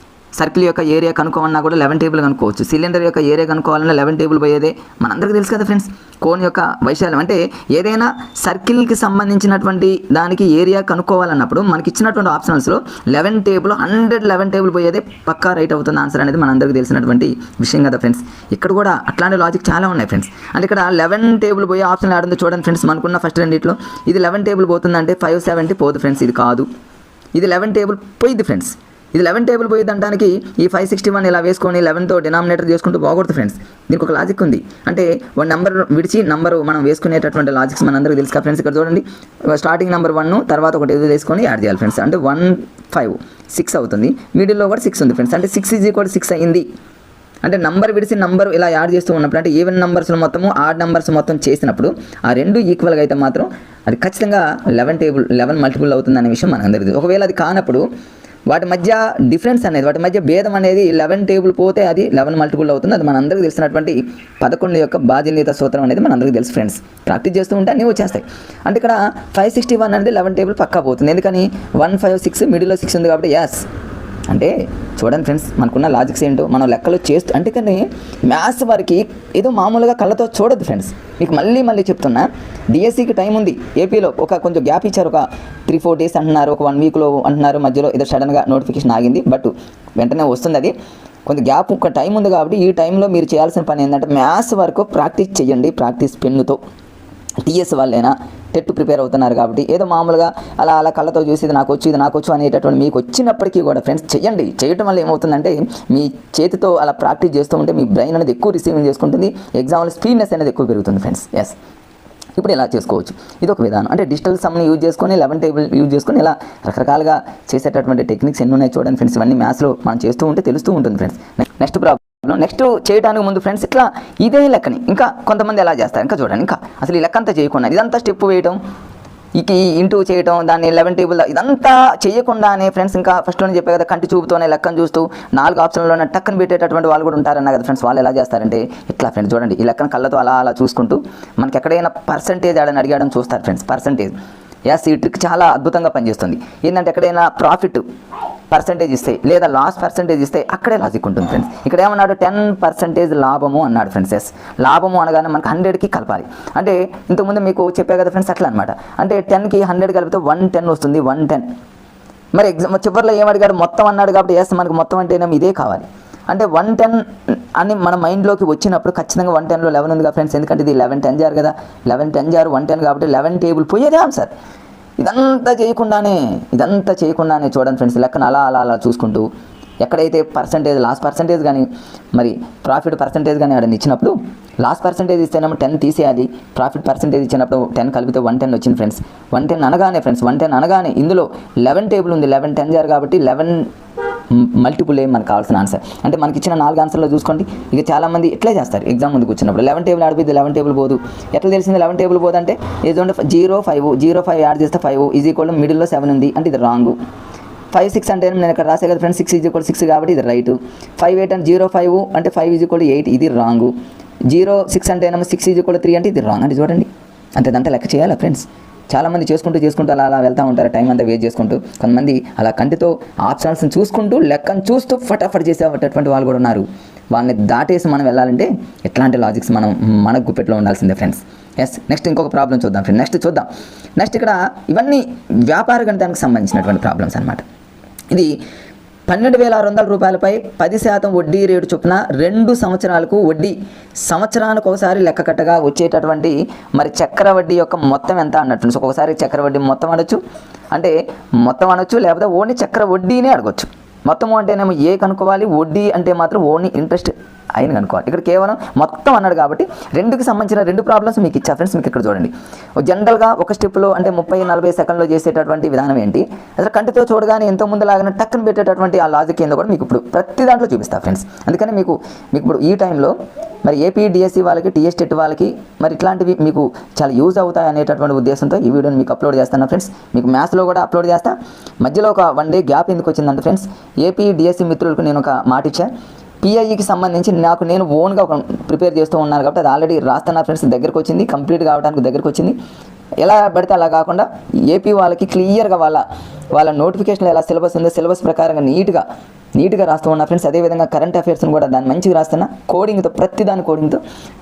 సర్కిల్ యొక్క ఏరియా కనుక్కోమన్నా కూడా 11 టేబుల్ కనుక్కోవచ్చు. సిలిండర్ యొక్క ఏరియా కనుక్కోవాలన్నా 11 టేబుల్ పోయేదే మనందరికీ తెలుసు కదా ఫ్రెండ్స్. కోన్ యొక్క వైశాల్యం అంటే ఏదైనా సర్కిల్కి సంబంధించినటువంటి దానికి ఏరియా కనుక్కోవాలన్నప్పుడు మనకి ఇచ్చినటువంటి ఆప్షన్స్లో 11 టేబుల్ 11 టేబుల్ పోయేదే పక్కా రైట్ అవుతుంది ఆన్సర్ అనేది మనందరికీ తెలిసినటువంటి విషయం కదా ఫ్రెండ్స్. ఇక్కడ కూడా అట్లాంటి లాజిక్ చాలా ఉన్నాయి ఫ్రెండ్స్. అంటే ఇక్కడ 11 టేబుల్ పోయే ఆప్షన్ ఆడుందో చూడండి ఫ్రెండ్స్. మనకున్న ఫస్ట్ రెండిట్లో ఇది 11 టేబుల్ పోతుందంటే 570 పోదు ఫ్రెండ్స్, ఇది కాదు. ఇది 11 టేబుల్ పోయింది ఫ్రెండ్స్. ఇది 11 టేబుల్ పోయింది అనడానికి ఈ 561 ఇలా వేసుకొని 11తో డినామినేటర్ చేసుకుంటూ బాగొడుతుంది ఫ్రెండ్స్. దీనికి ఒక లాజిక్ ఉంది. అంటే ఒక నెంబర్ విడిచి నెంబరు మనం వేసుకునేటటువంటి లాజిక్స్ మనందరికీ తెలుసు కదా ఫ్రెండ్స్. ఇక్కడ చూడండి, స్టార్టింగ్ నెంబర్ 1 తర్వాత ఒకటి ఏదో వేసుకొని యాడ్ చేయాలి ఫ్రెండ్స్. అంటే 1, 5, 6 అవుతుంది. మిడిల్లో కూడా 6 ఉంది ఫ్రెండ్స్. అంటే 6 = 6 అయింది. అంటే నంబర్ విడిచి నంబర్ ఇలా యాడ్ చేస్తూ ఉన్నప్పుడు, అంటే ఈవెన్ నెంబర్స్ మొత్తము ఆడ్ నెంబర్స్ మొత్తం చేసినప్పుడు ఆ 2 ఈక్వల్గా అయితే మాత్రం అది ఖచ్చితంగా 11 మల్టిపుల్ అవుతుంది అనే విషయం మనందరికీ తెలుసు. ఒకవేళ అది కానప్పుడు వాటి మధ్య డిఫరెన్స్ అనేది, వాటి మధ్య భేదం అనేది 11 టేబుల్ పోతే అది 11 మల్టిపుల్ అవుతుంది. అది మనందరికీ తెలిసినటువంటి 11 యొక్క బాధ్యత సూత్రం అనేది మనందరికీ తెలుసు ఫ్రెండ్స్. ప్రాక్టీస్ చేస్తూ ఉంటే అన్నీ వచ్చేస్తాయి. అంటే ఇక్కడ 561 అనేది 11 టేబుల్ పక్కా పోతుంది. ఎందుకని 1, 5, 6 మిడిల్లో 6 ఉంది కాబట్టి ఎస్. అంటే చూడండి ఫ్రెండ్స్, మనకున్న లాజిక్స్ ఏంటో మనం లెక్కలు చేస్తూ, అంటే కానీ మ్యాథ్స్ వారికి ఏదో మామూలుగా కళ్ళతో చూడద్దు ఫ్రెండ్స్. మీకు మళ్ళీ చెప్తున్నా, డిఎస్సికి టైం ఉంది. ఏపీలో కొంచెం గ్యాప్ ఇచ్చారు, ఒక 3-4 డేస్ అంటున్నారు, ఒక 1 వీక్లో అంటున్నారు. మధ్యలో ఏదో సడన్గా నోటిఫికేషన్ ఆగింది, బట్ వెంటనే వస్తుంది. అది కొంత గ్యాప్, ఒక టైం ఉంది కాబట్టి ఈ టైంలో మీరు చేయాల్సిన పని ఏంటంటే మ్యాథ్స్ వరకు ప్రాక్టీస్ చేయండి. ప్రాక్టీస్ పెన్నుతో. టీఎస్ వాళ్ళైనా టెట్ ప్రిపేర్ అవుతున్నారు కాబట్టి ఏదో మామూలుగా అలా కళ్ళతో చూసి ఇది నాకు వచ్చు అనేటటువంటి మీకు వచ్చినప్పటికీ కూడా ఫ్రెండ్స్ చేయండి. చేయటం వల్ల ఏమవుతుందంటే మీ చేతితో అలా ప్రాక్టీస్ చేస్తూ ఉంటే మీ బ్రెయిన్ అనేది ఎక్కువ రిసీవింగ్ చేసుకుంటుంది. ఎగ్జామ్లో స్పీడ్నెస్ అనేది ఎక్కువ పెరుగుతుంది ఫ్రెండ్స్. ఎస్, ఇప్పుడు ఇలా చేసుకోవచ్చు. ఇది ఒక విధానం. అంటే డిజిటల్ సమ్ని యూజ్ చేసుకొని 11 టేబుల్ యూజ్ చేసుకొని ఇలా రకరకాలుగా చేసేటటువంటి టెక్నిక్స్ ఎన్ని ఉన్నాయి చూడండి ఫ్రెండ్స్. ఇవన్నీ మ్యాథ్స్లో మనం చేస్తూ ఉంటే తెలుస్తూ ఉంటుంది ఫ్రెండ్స్. నెక్స్ట్ చేయడానికి ముందు ఫ్రెండ్స్ ఇట్లా ఇదే లెక్కని ఇంకా కొంతమంది ఎలా చేస్తారు ఇంకా చూడండి. ఇంకా అసలు ఈ లెక్క అంతా చేయకుండా ఇదంతా స్టెప్ వేయటం, ఇంటూ చేయటం, దాన్ని 11 టేబుల్ ఇదంతా చేయకుండానే ఫ్రెండ్స్, ఇంకా ఫస్ట్లోనే చెప్పే కదా కంటి చూపుతోనే లెక్కను చూస్తూ 4 ఆప్షన్లోనే టక్కన పెట్టేటటువంటి వాళ్ళు కూడా ఉంటారన్న కదా ఫ్రెండ్స్. వాళ్ళు ఎలా చేస్తారంటే ఇట్లా ఫ్రెండ్స్ చూడండి, ఈ లెక్కను కళ్ళతో అలా చూసుకుంటూ మనకి ఎక్కడైనా పర్సంటేజ్ ఆడని అడిగాడని చూస్తారు ఫ్రెండ్స్. పర్సంటేజ్ ఎస్, ఈ ట్రిక్ చాలా అద్భుతంగా పనిచేస్తుంది. ఏంటంటే ఎక్కడైనా ప్రాఫిట్ పర్సంటేజ్ ఇస్తే లేదా లాస్ పర్సంటేజ్ ఇస్తే అక్కడే లాజిక్ ఉంటుంది ఫ్రెండ్స్. ఇక్కడ ఏమన్నాడు 10% లాభము అన్నాడు ఫ్రెండ్స్. ఎస్, లాభము అనగానే మనకు 100కి కలపాలి. అంటే ఇంతకుముందు మీకు చెప్పే కదా ఫ్రెండ్స్ అట్లా అనమాట. అంటే 10కి 100 కలిపితే 110 వస్తుంది. 110 మరి ఎగ్జామ్ చివరిలో ఏమడిగాడు మొత్తం అన్నాడు కాబట్టి ఎస్, మనకు మొత్తం అంటేనేమో ఇదే కావాలి. అంటే 110 అని మన మైండ్లోకి వచ్చినప్పుడు ఖచ్చితంగా 110లో 11 ఉందిగా ఫ్రెండ్స్. ఎందుకంటే ఇది 11 10 కదా, 11 10 110 కాబట్టి 11 టేబుల్ పోయేదే ఆన్సర్. ఇదంతా చేయకుండానే చూడండి ఫ్రెండ్స్, లెక్కను అలా చూసుకుంటూ ఎక్కడైతే పర్సంటేజ్ లాస్ పర్సంటేజ్ కానీ మరి ప్రాఫిట్ పర్సంటేజ్ కానీ ఆడ ఇచ్చినప్పుడు లాస్ పర్సంటేజ్ ఇస్తేనేమో 10 తీసేయాలి, ప్రాఫిట్ పర్సంటేజ్ ఇచ్చినప్పుడు 10 కలిపితే 110 వచ్చింది ఫ్రెండ్స్. 110 అనగానే ఫ్రెండ్స్ 110 అనగానే ఇందులో 11 టేబుల్ ఉంది, 11 10 జార్ కాబట్టి 11 మల్టిపుల్ ఏ మనకు కావాల్సిన ఆన్సర్. అంటే మనకి ఇచ్చిన 4 ఆన్సర్లో చూసుకోండి. ఇక చాలామంది ఇట్లే చేస్తారు ఎగ్జామ్ ముందుకు వచ్చినప్పుడు 11 టేబుల్ ఆడిపోయింది, 11 టేబుల్ పోదు. ఎట్లా తెలిసింది 11 టేబుల్ పోదు అంటే ఏదంటే 0 5 యాడ్ చేస్తే 5 ఈజ్ ఈక్వల్ మిడిల్లో 7 ఉంది అంటే ఇది రాంగ్. 5 6 అంటే నేను ఇక్కడ రాసే కదా ఫ్రెండ్స్ 6 ఈజ్ ఈక్వల్ 6 కాబట్టి ఇది రైట్. 5 8 అంటే 0 5 అంటే 5 ఈజ్ ఈక్వల్ 8 ఇది రాంగ్. 0 6 అంటే 6 ఈజ్ ఈక్వల్ 3 అంటే ఇది రాంగ్. అంటే చూడండి అంతేదంటే లెక్క చేయాలా ఫ్రెండ్స్. చాలామంది చేసుకుంటూ అలా వెళ్తూ ఉంటారు, టైం అంతా వేస్ట్ చేసుకుంటూ. కొంతమంది అలా కంటితో ఆప్షన్స్ని చూసుకుంటూ లెక్కను చూస్తూ ఫటాఫట్ చేసేటటువంటి వాళ్ళు కూడా ఉన్నారు. వాళ్ళని దాటేసి మనం వెళ్ళాలంటే ఎట్లాంటి లాజిక్స్ మన గుప్పెట్లో ఉండాల్సిందే ఫ్రెండ్స్. ఎస్, నెక్స్ట్ ఇంకొక ప్రాబ్లం చూద్దాం ఫ్రెండ్. నెక్స్ట్ ఇక్కడ ఇవన్నీ వ్యాపార గణితానికి సంబంధించినటువంటి ప్రాబ్లమ్స్ అనమాట. ఇది 12,600 రూపాయలపై 10% వడ్డీ రేటు చొప్పున 2 సంవత్సరాలకు వడ్డీ సంవత్సరానికి ఒకసారి లెక్క కట్టగా వచ్చేటటువంటి మరి చక్ర వడ్డీ యొక్క మొత్తం ఎంత అన్నట్టు. సో ఒకసారి చక్ర వడ్డీ మొత్తం అనొచ్చు లేకపోతే ఓన్లీ చక్ర వడ్డీనే అడగొచ్చు. మొత్తము అంటేనేమో ఏ కనుక్కోవాలి, వడ్డీ అంటే మాత్రం ఓన్లీ ఇంట్రెస్ట్ అయిన కనుక్కోవాలి. ఇక్కడ కేవలం మొత్తం అన్నాడు కాబట్టి 2కి సంబంధించిన 2 ప్రాబ్లమ్స్ మీకు ఇచ్చా ఫ్రెండ్స్. మీకు ఇక్కడ చూడండి, జనరల్గా ఒక స్టెప్లో అంటే 30-40 సెకండ్లో చేసేటటువంటి విధానం ఏంటి, అసలు కంటితో చూడగానే ఎంతో ముందు లాగానే టక్కున పెట్టేటటువంటి ఆ లాజిక్ ఏందో కూడా మీకు ఇప్పుడు ప్రతి దాంట్లో చూపిస్తా ఫ్రెండ్స్. అందుకని మీకు ఇప్పుడు ఈ టైంలో మరి ఏపీ డిఎస్సి వాళ్ళకి, టీఎస్ టెట్ వాళ్ళకి మరి ఇట్లాంటివి మీకు చాలా యూజ్ అవుతాయి అనేటటువంటి ఉద్దేశంతో ఈ వీడియోని మీకు అప్లోడ్ చేస్తాను ఫ్రెండ్స్. మీకు మ్యాథ్స్లో కూడా అప్లోడ్ చేస్తా. మధ్యలో ఒక 1 డే గ్యాప్ ఎందుకు వచ్చిందంటే ఫ్రెండ్స్, ఏపీ డిఎస్సి మిత్రులకు నేను ఒక మాట ఇచ్చాను. పిఐఈకి సంబంధించి నేను ఓన్గా ఒక ప్రిపేర్ చేస్తూ ఉన్నాను కాబట్టి అది ఆల్రెడీ రాస్తున్నా ఫ్రెండ్స్. దగ్గరకు వచ్చింది, కంప్లీట్ కావడానికి దగ్గరకు వచ్చింది. ఎలా పడితే అలా కాకుండా ఏపీ వాళ్ళకి క్లియర్గా వాళ్ళ నోటిఫికేషన్లో ఎలా సిలబస్ ఉందో సిలబస్ ప్రకారంగా నీట్గా రాస్తూ ఉన్నా ఫ్రెండ్స్. అదేవిధంగా కరెంట్ అఫైర్స్ని కూడా దాన్ని మంచిగా రాస్తున్నా కోడింగ్తో, ప్రతిదాని కోడింగ్తో.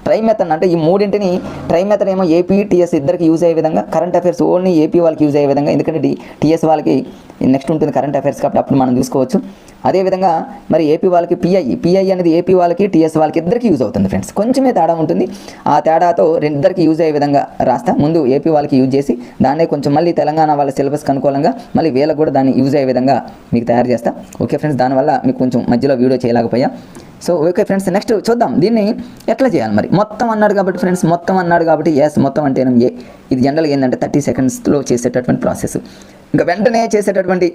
ట్రై మెథడ్ అంటే ఈ 3 ట్రై మెథడ్ ఏమో ఏపీ టీఎస్ ఇద్దరికి యూజ్ అయ్యే విధంగా, కరెంట్ అఫైర్స్ ఓన్లీ ఏపీ వాళ్ళకి యూజ్ అయ్యే విధంగా, ఎందుకంటే టీఎస్ వాళ్ళకి నెక్స్ట్ ఉంటుంది కరెంట్ అఫైర్స్ కాబట్టి అప్పుడు మనం చూసుకోవచ్చు. అదేవిధంగా మరి ఏపీ వాళ్ళకి పిఐ అనేది ఏపీ వాళ్ళకి టీఎస్ వాళ్ళకి ఇద్దరికి యూజ్ అవుతుంది ఫ్రెండ్స్. కొంచెమే తేడా ఉంటుంది. ఆ తేడాతో ఇద్దరికి యూజ్ అయ్యే విధంగా రాస్తా. ముందు ఏపీ వాళ్ళకి యూజ్ చేసి దాన్నే కొంచెం మళ్ళీ తెలంగాణ వాళ్ళ సిలబస్కి అనుకూలంగా మళ్ళీ వీళ్ళకి కూడా దాన్ని యూజ్ అయ్యే విధంగా మీకు తయారు చేస్తా. ఓకే ఫ్రెండ్స్, దానివల్ల మీకు కొంచెం మధ్యలో వీడియో చేయలేకపోయా. సో ఓకే ఫ్రెండ్స్, నెక్స్ట్ చూద్దాం దీన్ని ఎట్లా చేయాలి. మరి మొత్తం అన్నాడు కాబట్టి ఎస్, మొత్తం అంటే ఇది జనరల్గా ఏంటంటే 30 సెకండ్స్లో చేసేటటువంటి ప్రాసెస్. ఇంకా వెంటనే చేసేటటువంటి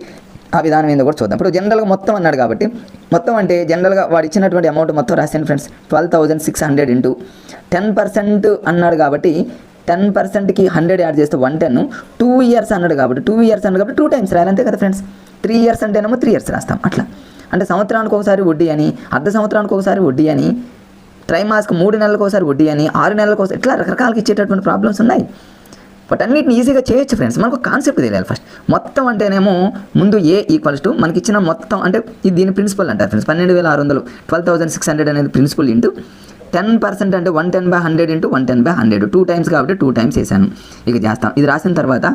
ఆ విధానం ఏందో కూడా చూద్దాం. ఇప్పుడు జనరల్గా మొత్తం అన్నాడు కాబట్టి మొత్తం అంటే జనరల్గా వాడు ఇచ్చినటువంటి అమౌంట్ మొత్తం రాశాను ఫ్రెండ్స్. 12,600 ఇంటూ 10% అన్నాడు కాబట్టి 10%కి 100 యాడ్ చేస్తే 110. 2 years అన్నాడు కాబట్టి 2 టైమ్స్ రాయాలి, అంతే కదా ఫ్రెండ్స్. 3 years అంటేనేమో 3 years రాస్తాం. అట్లా అంటే సంవత్సరానికి ఒకసారి వడ్డీ అని, అర్ధ సంవత్సరానికి ఒకసారి వడ్డీ అని, త్రైమాసిక 3 నెలలకు ఒకసారి వడ్డీ అని, 6 నెలలకు ఒకసారి, ఇట్లా రకరకాలుగా ఇచ్చేటటువంటి ప్రాబ్లమ్స్ ఉన్నాయి. బట్ అన్నిటిని ఈజీగా చేయొచ్చు ఫ్రెండ్స్. మనకు కాన్సెప్ట్ తెలియాలి ఫస్ట్. మొత్తం అంటేనేమో ముందు ఏ ఈక్వల్స్ టు మనకి ఇచ్చిన మొత్తం అంటే ఇది దీని ప్రిన్సిపల్ అంటారు ఫ్రెండ్స్. 12,600 12,600 అనేది ప్రిన్సిపల్ ఇంటూ 10% అంటే 110/100 ఇంటూ 110/100 2 టైమ్స్ కాబట్టి 2 టైమ్స్ వేసాను. ఇక చేస్తాం. ఇది రాసిన తర్వాత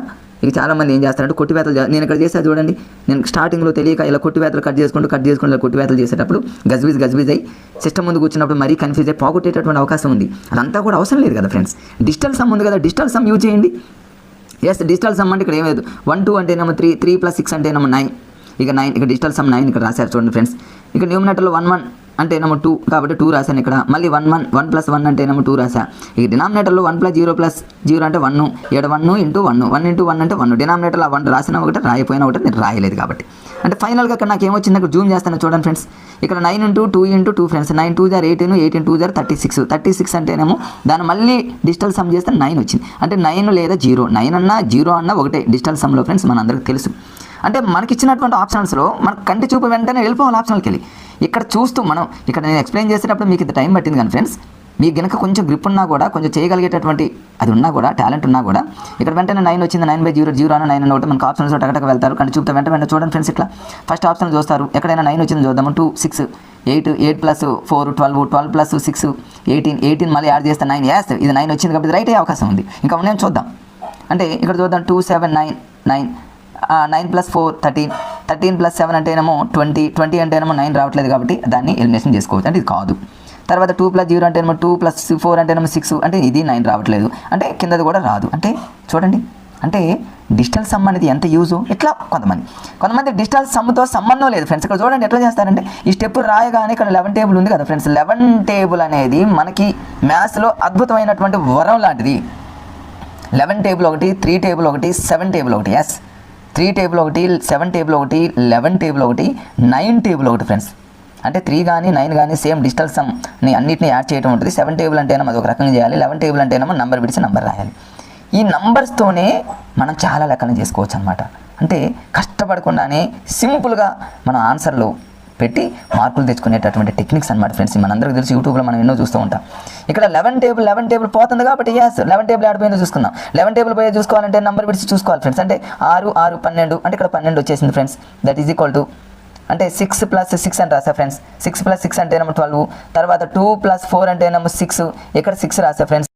ఇక చాలామంది ఏం చేస్తారంటే కొట్టివేతలు. నేను ఇక్కడ చేసా చూడండి, నేను స్టార్టింగ్లో తెలియక ఇలా కొట్టివేతలు కట్ చేసుకుంటూ ఇలా కొట్టివేతలు చేసేటప్పుడు గజ్బీజ్ అయ్యి సిస్టమ్ ముందు కూర్చున్నప్పుడు మరీ కన్ఫ్యూజ్ అయ్యి పోగొట్టేటటువంటి అవకాశం ఉంది. అదంతా కూడా అవసరం లేదు కదా ఫ్రెండ్స్. డిజిటల్ సమ్ ఉంది కదా, డిజిటల్ సమ్ యూజ్ చేయండి. ఎస్, డిజిటల్ సమ్ అంటే ఇక్కడ ఏం లేదు. 1 2 అంటేనేమో 3 3 + 6 అంటేనేమో 9. ఇక 9 ఇక్కడ డిజిటల్ సమ్ 9 ఇక్కడ రాశారు చూడండి ఫ్రెండ్స్. ఇక న్యూమినేటర్లో 1 1 అంటేనేమో 2 కాబట్టి 2 రాశాను ఇక్కడ. మళ్ళీ 1 1 1 + 1 అంటేనేమో 2 రాశా. ఇక డినామినేటర్లో 1 + 0 + 0 అంటే 1. ఇక్కడ 1 × 1 1 × 1 అంటే 1. డినామినేటర్లో 1 రాసిన ఒకటి, రాయిపోయిన ఒకటి, నేను రాయలేదు కాబట్టి. అంటే ఫైనల్గా ఇక్కడ నాకు ఏమొచ్చింది, అక్కడ జూమ్ చేస్తాను చూడండి ఫ్రెండ్స్. ఇక్కడ 9 × 2 × 2 ఫ్రెండ్స్. 9 2 = 18, 18 2 = 36. 36 అంటేనేమో దాన్ని మళ్ళీ డిజిటల్ సమ్ చేస్తే 9 వచ్చింది. అంటే 9 లేదా 0, 9 అన్నా 0 అన్నా ఒకటే డిజిటల్ సమ్లో ఫ్రెండ్స్, మనందరికీ తెలుసు. అంటే మనకి ఇచ్చినటువంటి ఆప్షన్స్లో మనకు కంటి చూపు వెంటనే వెళ్ళిపోవాలి ఆప్షన్కి వెళ్ళి. ఇక్కడ చూస్తూ మనం ఇక్కడ నేను ఎక్స్ప్లెయిన్ చేసేటప్పుడు మీకు ఇంత టైం పట్టింది కానీ ఫ్రెండ్స్, మీకు గనక కొంచెం గ్రిప్ ఉన్నా కూడా, కొంచెం చేయగలిగేటటువంటి అది ఉన్నా కూడా, టాలెంట్ ఉన్నా కూడా, ఇక్కడ వెంటనే 9 వచ్చింది. 9/0 0 అన్న 9 అన్న ఒకటి మనకు ఆప్షన్స్ టకటక వెళ్తారు. కంటి చూపుతా వెంటనే చూడండి ఫ్రెండ్స్. ఇట్లా ఫస్ట్ ఆప్షన్ చూస్తారు. ఎక్కడైనా 9 వచ్చింది చూద్దాము. 2 6 8 8 + 4 12 12 + 6 18 18 మళ్ళీ యాడ్ చేస్తే 9. ఎస్, ఇది 9 వచ్చింది కాబట్టి రైట్ అయ్యే అవకాశం ఉంది. ఇంకా ఉన్నాయని చూద్దాం. అంటే ఇక్కడ చూద్దాం 2 7 9 9 9 + 4 13 13 + 7 అంటేనేమో 20 20 అంటేనేమో 9 రావట్లేదు కాబట్టి దాన్ని ఎలిమినేషన్ చేసుకోవచ్చు. అంటే ఇది కాదు. తర్వాత 2 + 0 అంటేనేమో 2 + 4 అంటేనేమో 6 అంటే ఇది 9 రావట్లేదు, అంటే కిందది కూడా రాదు. అంటే చూడండి అంటే డిజిటల్ సమ్ అనేది ఎంత యూజు ఇట్లా కొంతమంది డిజిటల్ సమ్తో సంబంధం లేదు ఫ్రెండ్స్. ఇక్కడ చూడండి ఎట్లా చేస్తారంటే ఈ స్టెప్ రాయగానే ఇక్కడ 11 టేబుల్ ఉంది కదా ఫ్రెండ్స్. 11 టేబుల్ అనేది మనకి మ్యాథ్స్లో అద్భుతమైనటువంటి వరం లాంటిది. 11 టేబుల్ ఒకటి, 3 టేబుల్ ఒకటి, 7 టేబుల్ ఒకటి, 3 టేబుల్ ఒకటి, 7 టేబుల్ ఒకటి, 11 టేబుల్ ఒకటి, 9 టేబుల్ ఒకటి ఫ్రెండ్స్. అంటే 3 కానీ 9 కానీ సేమ్ డిజిటల్ సమ్ని అన్నింటినీ యాడ్ చేయడం ఉంటుంది. 7 టేబుల్ అంటేనేమో అది ఒక రకంగా చేయాలి, 11 టేబుల్ అంటేనేమో నంబర్ విడిచి నంబర్ రాయాలి. ఈ నంబర్స్తోనే మనం చాలా లెక్కలు చేసుకోవచ్చు అనమాట. అంటే కష్టపడకుండానే సింపుల్గా మనం ఆన్సర్లు పెట్టి మార్కులు తెచ్చుకునేటటువంటి టెక్నిక్స్ అనమాట ఫ్రెండ్స్. మనందరికీ తెలిసి యూట్యూబ్లో మనం ఎన్నో చూస్తూ ఉంటాం. ఇక్కడ 11 టేబుల్ పోతుంది కాబట్టి 11 టేబుల్ ఆడిపోయిందో చూసుకుందాం. 11 టేబుల్ పోయి చూసుకోవాలంటే నంబర్ విడిచి చూసుకోవాలి ఫ్రెండ్స్. అంటే 6, 6, 12 అంటే ఇక్కడ 12 వచ్చేసింది friends. That is equal to అంటే 6 + 6 అని రాసా ఫ్రెండ్స్. 6 + 6 అంటేనేమో 12. తర్వాత 2 + 4 అంటేనేమో 6. ఇక్కడ 6 రాసా ఫ్రెండ్స్.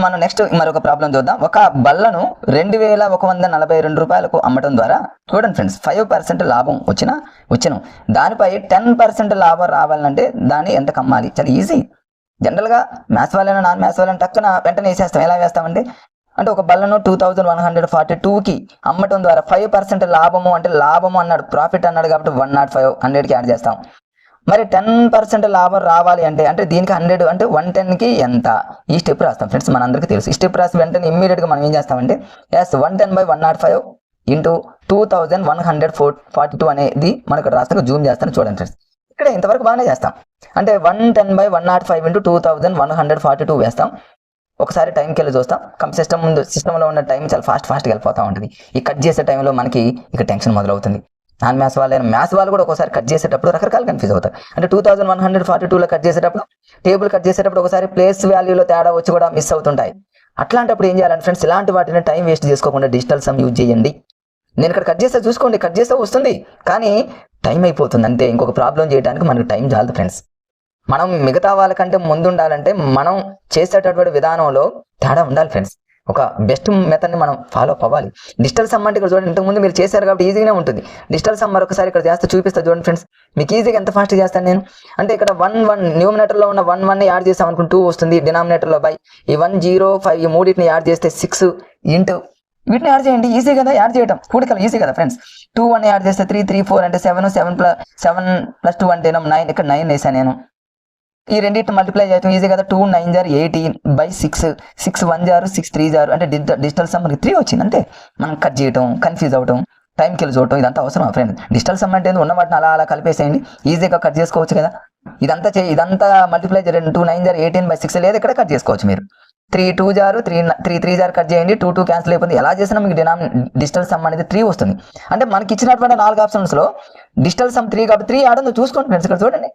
మనం నెక్స్ట్ మరొక ప్రాబ్లం చూద్దాం. ఒక బల్లను 2142 రూపాయలకు అమ్మటం ద్వారా చూడండి ఫ్రెండ్స్ 5% లాభం వచ్చను దానిపై 10% లాభం రావాలంటే దాన్ని ఎంత కమ్మాలి? చాలా ఈజీ. జనరల్గా మ్యాథ్స్ వాళ్ళైనా నాన్ మ్యాథ్స్ వాళ్ళని టక్కున వెంటనే వేసేస్తాం. ఎలా వేస్తామంటే అంటే ఒక బల్లను 2142కి అమ్మటం ద్వారా 5% లాభము అంటే లాభము అన్నాడు, ప్రాఫిట్ అన్నాడు కాబట్టి 105 100కి యాడ్ చేస్తాం. మరి 10% లాభం రావాలి అంటే దీనికి 100 అంటే 110కి ఎంత? ఈ స్టెప్ రాస్తాం ఫ్రెండ్స్. మనందరికీ తెలుసు. ఈ స్టెప్ రాసి వెంటనే ఇమ్మీడియట్గా మనం ఏం చేస్తామంటే 110/105 ఇంటూ 2142 అనేది మనకు రాస్తాను. జూమ్ చేస్తాను చూడండి ఫ్రెండ్స్. ఇక్కడ ఇంతవరకు బాగానే చేస్తాం. అంటే 110/105 ఇంటూ 2142 వేస్తాం. ఒకసారి టైంకి వెళ్ళి చూస్తాం. సిస్టంలో ఉన్న టైం చాలా ఫాస్ట్గా వెళ్ళిపోతూ ఉంటుంది. ఈ కట్ చేసే టైంలో మనకి ఇక టెన్షన్ మొదలవుతుంది. నాన్ మ్యాథ్స్ వాళ్ళు కూడా ఒకసారి కట్ చేసేటప్పుడు రకరకాలు కన్ఫ్యూజ్ అవుతారు. అంటే 2142లో కట్ చేసేటప్పుడు టేబుల్ కట్ చేసేటప్పుడు ఒకసారి ప్లేస్ వాల్యూలో తేడా వచ్చి కూడా మిస్ అవుతుంటాయి. అట్లాంటప్పుడు ఏం చేయాలంటే ఫ్రెండ్స్ ఇలాంటి వాటిని టైం వేస్ట్ చేసుకోకుండా డిజిటల్ సమ్ యూజ్ చేయండి. నేను ఇక్కడ కట్ చేస్తే చూసుకోండి, కట్ చేస్తే వస్తుంది కానీ టైం అయిపోతుంది అంతే. ఇంకొక ప్రాబ్లం చేయడానికి మనకు టైం చాలదు ఫ్రెండ్స్. మనం మిగతా వాళ్ళకంటే ముందు ఉండాలంటే మనం చేసేటటువంటి విధానంలో తేడా ఉండాలి ఫ్రెండ్స్. ఒక బెస్ట్ మెథడ్ని మనం ఫాలో అప్ అవ్వాలి. డిజిటల్ సమ్ అంటే ఇక్కడ చూడండి ఇంతకుముందు మీరు చేశారు కాబట్టి ఈజీగానే ఉంటుంది. డిజిటల్ సమ్ మరొకసారి ఇక్కడ చేస్తే చూపిస్తా చూడండి ఫ్రెండ్స్. మీకు ఈజీగా ఎంత ఫాస్ట్గా చేస్తాను నేను అంటే ఇక్కడ 1 న్యూమినేటర్లో ఉన్న 1 యాడ్ చేస్తాం అనుకుంటే 2 వస్తుంది. డినామినేటర్లో బై ఈ 105 ఈ మూడింటిని యాడ్ చేస్తే 6 ఇంటూ వీటిని యాడ్ చేయండి. ఈజీ కదా యాడ్ చేయడం, కూడికలు ఈజీ కదా ఫ్రెండ్స్. 2 1 యాడ్ చేస్తే 3 3 4 అంటే 7 7 + 2 అంటే 9. ఇక్కడ 9 వేసాను నేను. ఈ రెండింటిని మల్టిప్లై చేయడం ఈజీ కదా. 2 9 = 18/6 6 1 = 6 3 = అంటే డిజిటల్ సమ్ మనకి 3 వచ్చింది. అంటే మనం కట్ చేయటం, కన్ఫ్యూజ్ అవటం, టైంకి వెళ్ళి చూడటం ఇదంతా అవసరం ఫ్రెండ్. డిజిటల్ సమ్ అంటే ఉన్న వాటిని అలా కలిపేసేయండి, ఈజీగా కట్ చేసుకోవచ్చు కదా. ఇదంతా మల్టిప్లై చేయండి. 2 9 = 18/6 లేదా ఇక్కడ కట్ చేసుకోవచ్చు మీరు. 3 2 = 3 కట్ చేయండి. 2 2 క్యాన్సిల్ అయిపోతుంది. ఎలా చేసినా మీకు డిజిటల్ సమ్ అనేది 3 వస్తుంది. అంటే మనకి ఇచ్చినటువంటి 4 ఆప్షన్స్లో డిజిటల్ సమ్ 3 కాబట్టి 3 ఆడుందో చూసుకోండి ఫ్రెండ్స్. ఇక్కడ చూడండి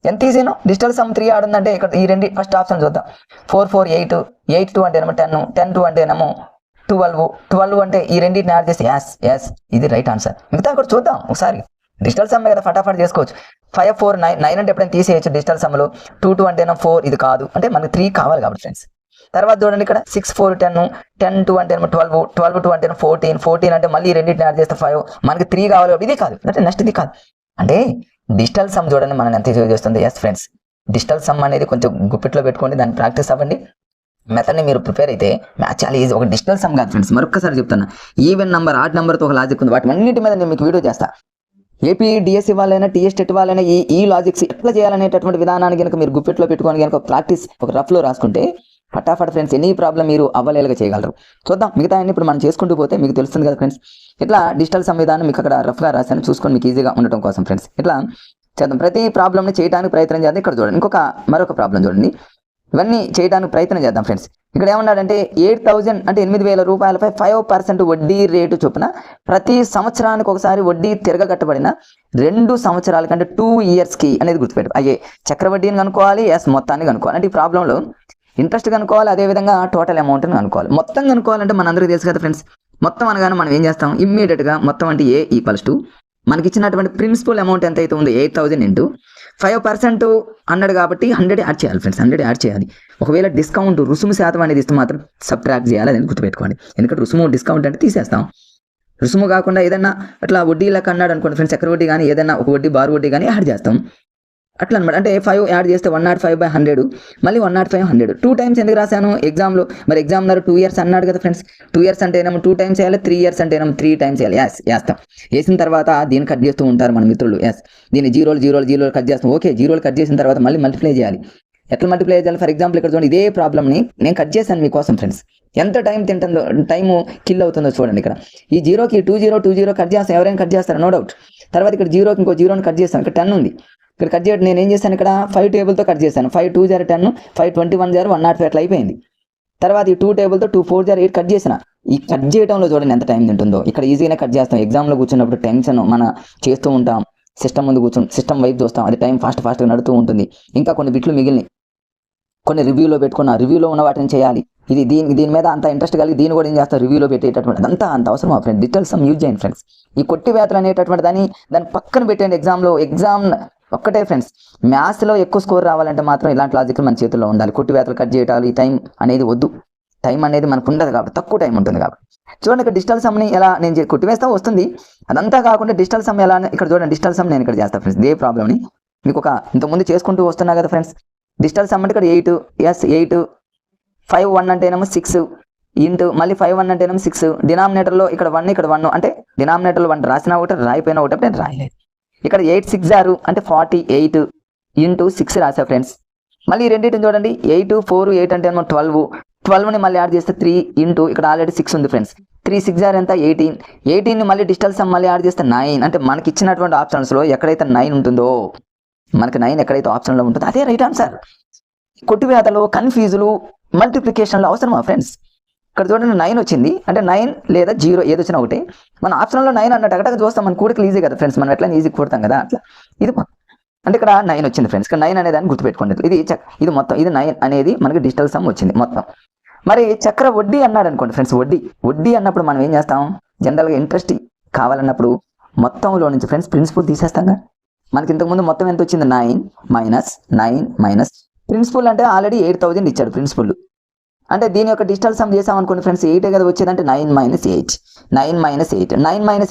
ఎంత ఈజీనో. డిజిటల్ సమ్ 3 ఆడుందంటే ఇక్కడ ఈ రెండు ఫస్ట్ ఆప్షన్ చూద్దాం. 4 4 8 8 2 అంటేనేమో 10 10 2 అంటేనేమో 12 12 అంటే ఈ రెండింటిని యాడ్ చేసి ఎస్ ఇది రైట్ ఆన్సర్. మిగతా కూడా చూద్దాం ఒకసారి. డిజిటల్ సమ్ కదా ఫటాఫట్ చేసుకోవచ్చు. 5 4 9 9 అంటే ఎప్పుడైనా తీసేయచ్చు డిజిటల్ సమ్లో. 2 2 అంటేనో 4 ఇది కాదు అంటే మనకి 3 కావాలి కాబట్టి ఫ్రెండ్స్. తర్వాత చూడండి ఇక్కడ 6 4 10 10 2 అంటేనేమో 12 12 2 అంటేనో 14 14 అంటే మళ్ళీ రెండింటిని యాడ్ చేస్తే 5 మనకి 3 కావాలి కాబట్టి ఇది కాదు అంటే నెక్స్ట్ ఇది కాదు. అంటే డిజిటల్ సమ్ చూడండి మనం ఎంత యూజ్ చేస్తుంది. ఎస్ ఫ్రెండ్స్ డిజిటల్ సమ్ అనేది కొంచెం గుప్పిట్లో పెట్టుకోండి, దాన్ని ప్రాక్టీస్ అవ్వండి. మెథడ్ని మీరు ప్రిపేర్ అయితే మ్యాథ్స్ చాలా ఈజీ. ఒక డిజిటల్ సమ్ కాదు ఫ్రెండ్స్, మరొకసారి చెప్తున్నా. ఈవెన్ నెంబర్ ఆడ్ నెంబర్తో ఒక లాజిక్ ఉంది, వాటి అన్నిటి మీద నేను మీకు వీడియో చేస్తా. ఏపీ డిఎస్సి వాళ్ళైనా టీఎస్ టెట్ వాళ్ళైనా ఈ లాజిక్స్ ఎట్లా చేయాలనేటటువంటి విధానాన్ని కనుక మీరు గుప్పిట్లో పెట్టుకొని కనుక ప్రాక్టీస్ ఒక రఫ్లో రాసుకుంటే ఫటాఫట్ ఫ్రెండ్స్ ఎనీ ప్రాబ్లం మీరు అవ్వలేలుగా చేయగలరు. చూద్దాం మిగతా అన్ని ఇప్పుడు మనం చేసుకుంటూ పోతే మీకు తెలుస్తుంది కదా ఫ్రెండ్స్. ఇట్లా డిజిటల్ సంవిధానం మీకు అక్కడ రఫ్గా రాశాను, చూసుకొని మీకు ఈజీగా ఉండటం కోసం ఫ్రెండ్స్. ఇట్లా చేద్దాం, ప్రతి ప్రాబ్లమ్ని చేయడానికి ప్రయత్నం చేద్దాం. ఇక్కడ చూడండి మరొక ప్రాబ్లం చూడండి. ఇవన్నీ చేయడానికి ప్రయత్నం చేద్దాం ఫ్రెండ్స్. ఇక్కడ ఏమన్నాడంటే 8,000 అంటే 8,000 రూపాయలపై 5% వడ్డీ రేటు చొప్పున ప్రతి సంవత్సరానికి ఒకసారి వడ్డీ తిరగకట్టబడిన 2 సంవత్సరాల కంటే 2 ఇయర్స్కి అనేది గుర్తుపెట్టు. అయ్యే చక్రవడ్డీని కనుక్కోవాలి, మొత్తాన్ని కనుక్కోవాలి. అంటే ఈ ప్రాబ్లంలో ఇంట్రెస్ట్ కనుక్కోవాలి, అదేవిధంగా టోటల్ అమౌంట్ని కనుక్కోవాలి. మొత్తం కనుక్కోవాలంటే మనందరికీ తెలుసు కదా ఫ్రెండ్స్. మొత్తం అనగానే మనం ఏం చేస్తాం, ఇమ్మీడియట్గా మొత్తం అంటే A = మనకి ఇచ్చినటువంటి ప్రిన్సిపల్ అమౌంట్ ఎంత అయితే ఉందో 8,000 ఇంటూ 5% అన్నాడు కాబట్టి 100 యాడ్ చేయాలి ఫ్రెండ్స్. 100 యాడ్ చేయాలి. ఒకవేళ డిస్కౌంట్ రుసుము శాతం అనేది ఇస్తే మాత్రం సబ్ట్రాక్ట్ చేయాలి, అని గుర్తుపెట్టుకోండి. ఎందుకంటే రుసుము డిస్కౌంట్ అంటే తీసేస్తాం. రుసుము కాకుండా ఏదన్నా అట్లా వడ్డీ లెక్క అన్నాడు అనుకోండి ఫ్రెండ్స్, చక్ర వడ్డీ కానీ ఏదైనా ఒక వడ్డీ బారు వడ్డీ కానీ యాడ్ చేస్తాం. అట్లా అనమాట. అంటే 5 యాడ్ చేస్తే 105/100, మళ్ళీ 105 100 2 టైమ్స్ ఎందుకు రాశాను ఎగ్జామ్లో? మరి ఎగ్జామినర్ 2 years అన్నాడు కదా ఫ్రెండ్స్. 2 years అంటే ఏమో 2 టైమ్స్ వేయాలి, 3 years అంటే ఏమో 3 టైమ్స్ వేయాలి. వేస్తాం. వేసిన తర్వాత దీన్ని కట్ చేస్తూ ఉంటారు మన మిత్రులు. దీన్ని జీరోలు కట్ చేస్తాం. ఓకే, జీరోలు కట్ చేసిన తర్వాత మళ్ళీ మల్టిప్లై చేయాలి. ఎట్లా మల్టిప్లై చేయాలి? ఫర్ ఎగ్జాంపుల్ ఇక్కడ చూడండి, ఇదే ప్రాబ్లమ్ని నేను కట్ చేశాను మీకోసం ఫ్రెండ్స్. ఎంత టైం తింటుందో, టైము కిల్ అవుతుందో చూడండి. ఇక్కడ ఈ జీరోకి 20 కట్ చేస్తాను. ఎవరైనా కట్ చేస్తారు, నో డౌట్. తర్వాత ఇక్కడ జీరోకి ఇంకో జీరోని కట్ చేస్తాను. ఇక్కడ 10 ఉంది. ఇక్కడ కట్ చేయడం నేను ఏం చేశాను, ఇక్కడ 5 టేబుల్తో కట్ చేశాను. 5 2 0 10, 5 21 0 105 అట్లా అయిపోయింది. తర్వాత ఈ 2 టేబుల్తో 2 4 0 8 కట్ చేసిన. ఈ కట్ చేయడంలో చూడండి ఎంత టైం తింటుందో. ఇక్కడ ఈజీగానే కట్ చేస్తాం. ఎగ్జామ్లో కూర్చున్నప్పుడు టెన్షన్ మన చేస్తూ ఉంటాం. సిస్టమ్ ముందు కూర్చొని సిస్టమ్ వైపు చూస్తాం. అది టైం ఫాస్ట్గా నడుతూ ఉంటుంది. ఇంకా కొన్ని బిట్లు మిగిలినాయి, కొన్ని రివ్యూలో పెట్టుకున్న, రివ్యూలో ఉన్న వాటిని చేయాలి. ఇది దీని మీద అంత ఇంట్రెస్ట్ కలిగి దీన్ని కూడా ఏం చేస్తారు, రివ్యూలో పెట్టేటటువంటి అంత అవసరం మా ఫ్రెండ్. డిజిటల్ సమ్ యూజ్ చేయండి ఫ్రెండ్స్. ఈ కొట్టివేతలు అనేటటువంటి దాన్ని పక్కన పెట్టండి. ఎగ్జామ్ ఒక్కటే ఫ్రెండ్స్, మ్యాథ్స్లో ఎక్కువ స్కోర్ రావాలంటే మాత్రం ఇలాంటి లాజిక్లు మన చేతుల్లో ఉండాలి. కొట్టివేతలు కట్ చేయటాలు, ఈ టైం అనేది వద్దు. టైం అనేది మనకు ఉండదు కాబట్టి, తక్కువ టైం ఉంటుంది కాబట్టి. చూడండి ఇక్కడ డిజిటల్ సమ్ని ఎలా నేను కొట్టివేస్తా వస్తుంది. అదంతా కాకుండా డిజిటల్ సమ్ ఎలా, ఇక్కడ చూడండి డిజిటల్ సమ్ నేను ఇక్కడ చేస్తాను ఫ్రెండ్స్. ఇదే ప్రాబ్లమ్ని మీకు ఇంతకుముందు చేసుకుంటూ వస్తున్నా కదా ఫ్రెండ్స్. డిజిటల్ సమ్ అంటే ఇక్కడ 8 5 1 అంటేనేమో 6 ఇంటూ మళ్ళీ 5 1 అంటేనేమో 6. డినామినేటర్లో ఇక్కడ 1 అంటే డినామినేటర్లో 1 రాసినా ఒకటి, రాయిపోయినా ఒకటి, నేను రాయలేదు. ఇక్కడ 8 6 6 అంటే 48 ఇంటూ 6 రాసా ఫ్రెండ్స్. మళ్ళీ ఈ రెండింటిని చూడండి, 8 4 8 అంటే ఏమో 12ని మళ్ళీ యాడ్ చేస్తే 3 ఇంటూ ఇక్కడ ఆల్రెడీ 6 ఉంది ఫ్రెండ్స్. 3 6 6 ఎంత 18ని మళ్ళీ డిజిటల్ సమ్ మళ్ళీ యాడ్ చేస్తే 9. అంటే మనకి ఇచ్చినటువంటి ఆప్షన్స్లో ఎక్కడైతే 9 ఉంటుందో, మనకి 9 ఎక్కడైతే ఆప్షన్లో ఉంటుందో అదే రైట్ ఆన్సర్. కొట్టివేతలు, కన్ఫ్యూజులు, మల్టిప్లికేషన్లు అవసరమా ఫ్రెండ్స్? ఇక్కడ చూడండి 9 వచ్చింది అంటే 9 లేదా 0 ఏది వచ్చినా ఒకటి. మన ఆప్షన్లో 9 అన్నట్టు అక్కడికి చూస్తాం. మన కూడికలు ఈజీ కదా ఫ్రెండ్స్, మనం ఎట్లా ఈజీ కొడతాం కదా అట్లా. ఇది అంటే ఇక్కడ 9 వచ్చింది ఫ్రెండ్స్. ఇక్కడ 9 అనేదాన్ని గుర్తుపెట్టుకోండి. ఇది మొత్తం ఇది 9 అనేది మనకి డిజిటల్ సమ్ వచ్చింది మొత్తం. మరి చక్ర వడ్డీ అన్నాడు అనుకోండి ఫ్రెండ్స్. వడ్డీ అన్నప్పుడు మనం ఏం చేస్తాం, జనరల్గా ఇంట్రెస్ట్ కావాలన్నప్పుడు మొత్తంలో నుంచి ఫ్రెండ్స్ ప్రిన్సిపల్ తీసేస్తాం. మనకి ఇంతకుముందు మొత్తం ఎంత వచ్చింది, 9 మైనస్ ప్రిన్సిపల్ అంటే ఆల్రెడీ 8000 ఇచ్చాడు ప్రిన్సిపల్. అంటే దీని యొక్క డిజిటల్ సమ్ చేసాం అనుకోండి ఫ్రెండ్స్, 8 కదా వచ్చేదంటే 9 మైనస్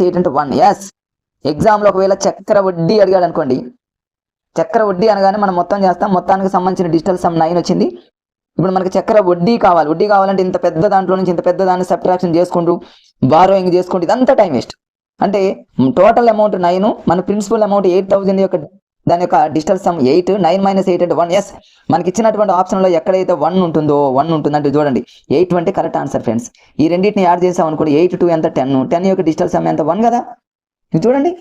8 అంటే 1. ఎస్, ఎగ్జామ్లో ఒకవేళ చక్ర వడ్డీ అడిగాడు అనుకోండి, చక్ర వడ్డీ అనగానే మనం మొత్తం చేస్తాం. మొత్తానికి సంబంధించిన డిజిటల్ సమ్ 9 వచ్చింది. ఇప్పుడు మనకి చక్ర వడ్డీ కావాలంటే ఇంత పెద్ద దాంట్లో నుంచి ఇంత పెద్ద దాన్ని సబ్ట్రాక్షన్ చేసుకుంటూ బారోయింగ్ చేసుకుంటూ ఇదంతా టైం వేస్ట్. అంటే టోటల్ అమౌంట్ 9, మన ప్రిన్సిపల్ అమౌంట్ 8000 యొక్క దాని యొక్క డిజిటల్ సమ్ 8. 9 మైనస్ 8 అంటే 1. ఎస్, మనకి ఇచ్చినటువంటి ఆప్షన్లో ఎక్కడైతే 1 ఉంటుందో, 1 ఉంటుందంటే చూడండి 8 అంటే కరెక్ట్ ఆన్సర్ ఫ్రెండ్స్. ఈ రెండింటిని యాడ్ చేసాం అనుకోండి, 8 2 ఎంత 10 యొక్క డిజిటల్ సమ్ ఎంత 1 కదా. ఇది చూడండి,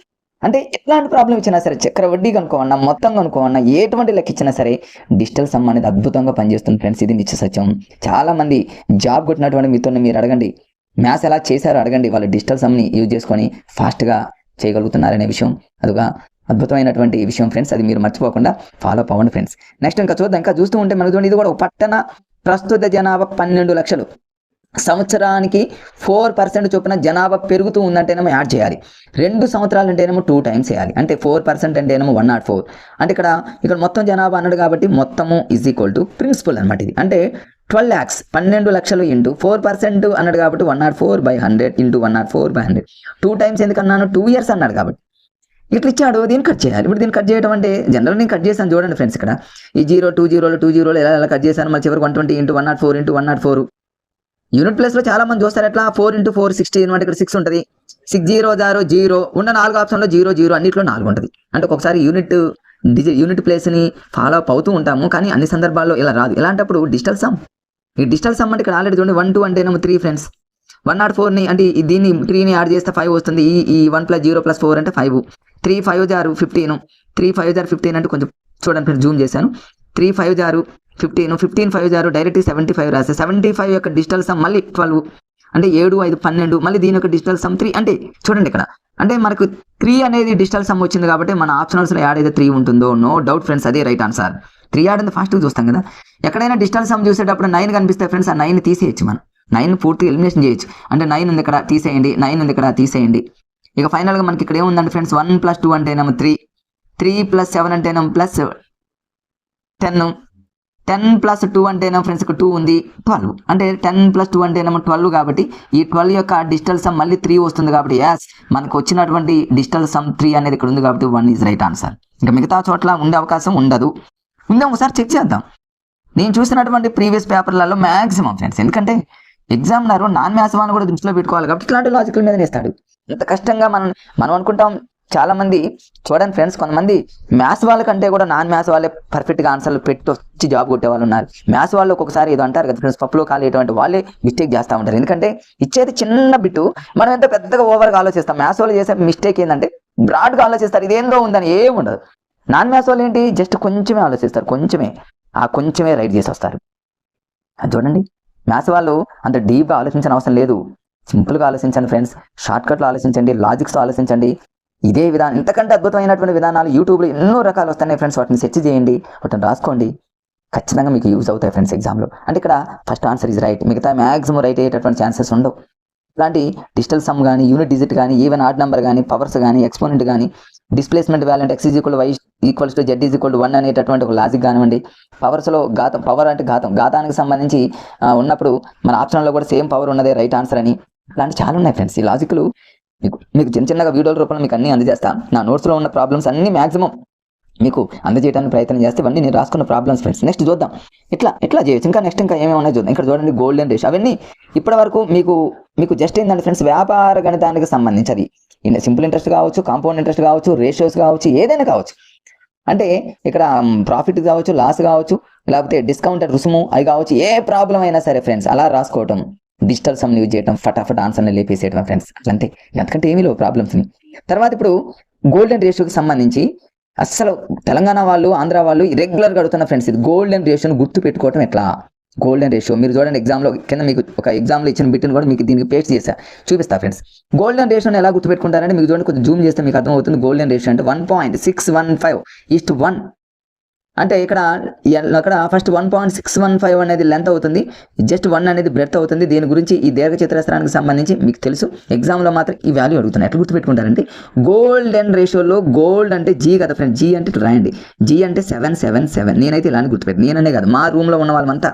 అంటే ఎట్లాంటి ప్రాబ్లం ఇచ్చినా సరే, చక్ర వడ్డీ కనుక్కోమన్నా, మొత్తం కనుక్కోమన్నా, ఎటువంటి లెక్క ఇచ్చినా సరే డిజిటల్ సమ్ అనేది అద్భుతంగా పనిచేస్తుంది ఫ్రెండ్స్. ఇది నిత్య సత్యం. చాలా మంది జాబ్ కొట్టినటువంటి మీతో మీరు అడగండి, మ్యాథ్స్ ఎలా చేశారో అడగండి, వాళ్ళు డిజిటల్ సమ్ని యూజ్ చేసుకొని ఫాస్ట్గా చేయగలుగుతున్నారనే విషయం అదిగా అద్భుతమైనటువంటి విషయం ఫ్రెండ్స్. అది మీరు మర్చిపోకుండా ఫాలో అప్ అవ్వండి ఫ్రెండ్స్. నెక్స్ట్ ఇంకా చూద్దాం. ఇంకా చూస్తూ ఉంటే మనకు చూడండి, ఇది కూడా పట్టణ ప్రస్తుత జనాభా 12 లక్షలు. సంవత్సరానికి 4% చొప్పున జనాభా పెరుగుతూ ఉందంటేనేమో యాడ్ చేయాలి. 2 సంవత్సరాలు అంటేనేమో 2 టైమ్స్ చేయాలి. అంటే 4% అంటేనేమో 104. అంటే ఇక్కడ మొత్తం జనాభా అన్నాడు కాబట్టి మొత్తము ఈజ్ ఈక్వల్ టు ప్రిన్సిపల్ అనమాట. ఇది అంటే 12 lakhs 12 లక్షలు ఇంటూ 4% అన్నాడు కాబట్టి 104/100 ఇంటూ 104/100. 2 టైమ్స్ ఎందుకన్నాను, 2 years అన్నాడు కాబట్టి ఇట్లా ఇచ్చాడు. దీన్ని కట్ చేయాలి. ఇప్పుడు దీన్ని కట్ చేయడం అంటే జనరల్ నేను కట్ చేశాను చూడండి ఫ్రెండ్స్. ఇక్కడ ఈ 0 2 0 ఎలా కట్ చేశాను. మళ్ళీ చివరికి 120 ఇంటూ 104 ఇంటూ 104. యూనిట్ ప్లేస్లో చాలా మంది చూస్తారు ఎట్లా, 4 ఇంటూ 4 16 అంటే ఇక్కడ 6 ఉంటుంది. 6 0 0 0 ఉన్న 4 ఆప్షన్లో 0 0 అన్నింటిలో 4 ఉంటుంది. అంటే ఒక్కొక్కసారి యూనిట్ ప్లేస్ని ఫాలో అప్ అవుతూ ఉంటాము, కానీ అన్ని సందర్భాల్లో ఇలా రాదు. ఇలాంటప్పుడు డిజిటల్ సమ్, ఈ డిజిటల్ సమ్ అంటే ఇక్కడ ఆల్రెడీ చూడండి 1 2 అంటేనేమో 3 ఫ్రెండ్స్. 104ని అంటే దీన్ని 3ని యాడ్ చేస్తే 5 వస్తుంది. ఈ 1 + 0 + 4 అంటే 5. 3 5 6 15. 3 5 6 15 అంటే కొంచెం చూడండి ఫ్రెండ్స్, జూమ్ చేశాను. 3 5 6 15. 15 5 6 డైరెక్ట్ 75 రాస్తే 75 యొక్క డిజిటల్ సమ్ మళ్ళీ 12 అంటే 7 5 12. మళ్ళీ దీని యొక్క డిజిటల్ సమ్ 3. అంటే చూడండి ఇక్కడ అంటే మనకు 3 అనేది డిజిటల్ సమ్ వచ్చింది కాబట్టి మన ఆప్షనల్స్లో యాడ్ అయితే 3 ఉంటుందో, నో డౌట్ ఫ్రెండ్స్, అదే రైట్ ఆన్సర్. 3 యాడ్ అనేది ఫాస్ట్గా చూస్తాం కదా. ఎక్కడైనా డిజిటల్ సమ్ చూసేటప్పుడు 9 కనిపిస్తే ఫ్రెండ్స్, ఆ 9 తీసేయచ్చు. మనం 9 పూర్తిగా ఎలిమినేషన్ చేయొచ్చు. అంటే 9 ఉంది ఇక్కడ తీసేయండి, 9 ఉంది ఇక్కడ తీసేయండి. ఇక ఫైనల్గా మనకి ఇక్కడ ఏముందండి ఫ్రెండ్స్, 1 + 2 అంటేనేమో 3 + 7 అంటేనేమో +10 10+2 అంటేనేమో ఫ్రెండ్స్ ఇక్కడ 2 ఉంది 12 అంటే 10+2 అంటేనేమో 12 కాబట్టి ఈ 12 యొక్క డిజిటల్ సమ్ మళ్ళీ 3 వస్తుంది కాబట్టి యాస్ మనకు వచ్చినటువంటి డిజిటల్ సమ్ 3 అనేది ఇక్కడ ఉంది కాబట్టి 1 ఈజ్ రైట్ ఆన్సర్. ఇంకా మిగతా చోట్ల ఉండే అవకాశం ఉండదు. ఉందా ఒకసారి చెక్ చేద్దాం. నేను చూసినటువంటి ప్రీవియస్ పేపర్లలో మ్యాక్సిమం ఫ్రెండ్స్, ఎందుకంటే ఎగ్జామినర్ నాన్ మ్యాథ్స్ వాళ్ళని కూడా దృష్టిలో పెట్టుకోవాలి కాబట్టి ఇట్లాంటి లాజికల్ మీద ఇస్తాడు. ఎంత కష్టంగా మనం అనుకుంటాం. చాలా మంది చూడండి ఫ్రెండ్స్, కొంతమంది మ్యాథ్స్ వాళ్ళకంటే కూడా నాన్ మ్యాథ్స్ వాళ్ళే పర్ఫెక్ట్గా ఆన్సర్లు పెట్టి వచ్చి జాబ్ కొట్టే వాళ్ళు ఉన్నారు. మ్యాథ్స్ వాళ్ళు ఒక్కొక్కసారి ఏదో అంటారు కదా ఫ్రెండ్స్, పప్పులో కాలేటువంటి వాళ్ళే మిస్టేక్ చేస్తూ ఉంటారు. ఎందుకంటే ఇచ్చేది చిన్న బిట్టు, మనం ఎంత పెద్దగా ఓవర్గా ఆలోచిస్తాం. మ్యాథ్స్ వాళ్ళు చేసే మిస్టేక్ ఏంటంటే బ్రాడ్గా ఆలోచిస్తారు, ఇదేందో ఉందని ఏముండదు. నాన్ మ్యాథ్స్ వాళ్ళు ఏంటి జస్ట్ కొంచెమే ఆలోచిస్తారు, కొంచెమే రైట్ చేసి వస్తారు. అది చూడండి, మ్యాథ్స్ వాళ్ళు అంత డీప్గా ఆలోచించిన అవసరం లేదు. సింపుల్గా ఆలోచించండి ఫ్రెండ్స్, షార్ట్కట్లో ఆలోచించండి, లాజిక్స్తో ఆలోచించండి. ఇదే విధానం, ఇంతకంటే అద్భుతమైనటువంటి విధానాలు యూట్యూబ్లో ఎన్నో రకాలు వస్తున్నాయి ఫ్రెండ్స్. వాటిని సెర్చ్ చేయండి, వాటిని రాసుకోండి, ఖచ్చితంగా మీకు యూజ్ అవుతాయి ఫ్రెండ్స్ ఎగ్జామ్లో. అంటే ఇక్కడ ఫస్ట్ ఆన్సర్ ఇస్ రైట్, మిగతా మ్యాక్సిమం రైట్ అయ్యేటటువంటి ఛాన్సెస్ ఉండవు. ఇలాంటి డిజిటల్ సమ్ కానీ, యూనిట్ డిజిట్ కానీ, ఈవెన్ ఆడ్ నెంబర్ కానీ, పవర్స్ కానీ, ఎక్స్పోనెంట్ కానీ, డిస్ప్లేస్మెంట్ వాల్యూంట్ x = y = z = 1 అనేటటువంటి ఒక లాజిక్ కానివ్వండి. పవర్స్లో ఘాతం, పవర్ అంటే ఘాతానికి సంబంధించి ఉన్నప్పుడు మన ఆప్షన్లో కూడా సేమ్ పవర్ ఉన్నదే రైట్ ఆన్సర్ అని, ఇలాంటి చాలా ఉన్నాయి ఫ్రెండ్స్. ఈ లాజిక్లు మీకు చిన్నగా వీడియోల రూపంలో మీకు అన్ని అందజేస్తాను. నా నోట్స్లో ఉన్న ప్రాబ్లమ్స్ అన్ని మ్యాక్సిమం మీకు అందజేయడానికి ప్రయత్నం చేస్తే ఇవన్నీ నేను రాసుకున్న ప్రాబ్లమ్స్ ఫ్రెండ్స్. నెక్స్ట్ చూద్దాం ఎట్లా చేయొచ్చు. ఇంకా ఏమేమి ఉన్నాయో చూద్దాం. ఇక్కడ చూడండి గోల్డెన్ రేషియో, అవన్నీ ఇప్పటి వరకు మీకు జస్ట్ ఏంటంటే ఫ్రెండ్స్ వ్యాపార గణితానికి సంబంధించి అది సింపుల్ ఇంట్రెస్ట్ కావచ్చు, కాంపౌండ్ ఇంట్రెస్ట్ కావచ్చు, రేషియోస్ కావచ్చు, ఏదైనా కావచ్చు. అంటే ఇక్కడ ప్రాఫిట్ కావచ్చు, లాస్ కావచ్చు, లేకపోతే డిస్కౌంటెడ్ రుసుము అవి కావచ్చు, ఏ ప్రాబ్లం అయినా సరే ఫ్రెండ్స్ అలా రాసుకోవటం, డిజిటల్ సమ్ యూజ్ చేయడం, ఫటాఫట్ ఆన్సర్ని లేపేసేయడం ఫ్రెండ్స్. అట్లంతే, ఎందుకంటే ఏమీ లేవు ప్రాబ్లమ్స్ని. తర్వాత ఇప్పుడు గోల్డెన్ రేషియోకి సంబంధించి అస్సలు తెలంగాణ వాళ్ళు, ఆంధ్ర వాళ్ళు రెగ్యులర్గా అడుగుతున్న ఫ్రెండ్స్, ఇది గోల్డెన్ రేషియోని గుర్తు పెట్టుకోవటం ఎట్లా. గోల్డెన్ రేషియో మీరు చూడండి, ఎగ్జామ్లో కింద మీకు ఒక ఎగ్జామ్లో ఇచ్చిన బిట్ని కూడా మీకు దీనికి పేస్ట్ చేసా చూపిస్తా ఫ్రెండ్స్. గోల్డెన్ రేషియోని ఎలా గుర్తుపెట్టుకుంటారంటే మీకు చూడండి, కొంచెం జూమ్ చేస్తే మీకు అర్థమవుతుంది. గోల్డెన్ రేషియో అంటే 1.615:1. అంటే ఇక్కడ ఫస్ట్ 1.615 అనేది లెంత్ అవుతుంది, జస్ట్ 1 అనేది బ్రెడ్త్ అవుతుంది. దీని గురించి ఈ దీర్ఘచతురస్రానికి సంబంధించి మీకు తెలుసు, ఎగ్జామ్లో మాత్రం ఈ వాల్యూ అడుగుతున్నాయి. ఎట్లా గుర్తుపెట్టుకుంటారంటే గోల్డెన్ రేషియోలో గోల్డ్ అంటే జీ కదా ఫ్రెండ్, జీ అంటే రాయండి, జీ అంటే 777. నేనైతే ఇలానే గుర్తుపెట్టి, నేననే కాదు మా రూమ్లో ఉన్న వాళ్ళమంతా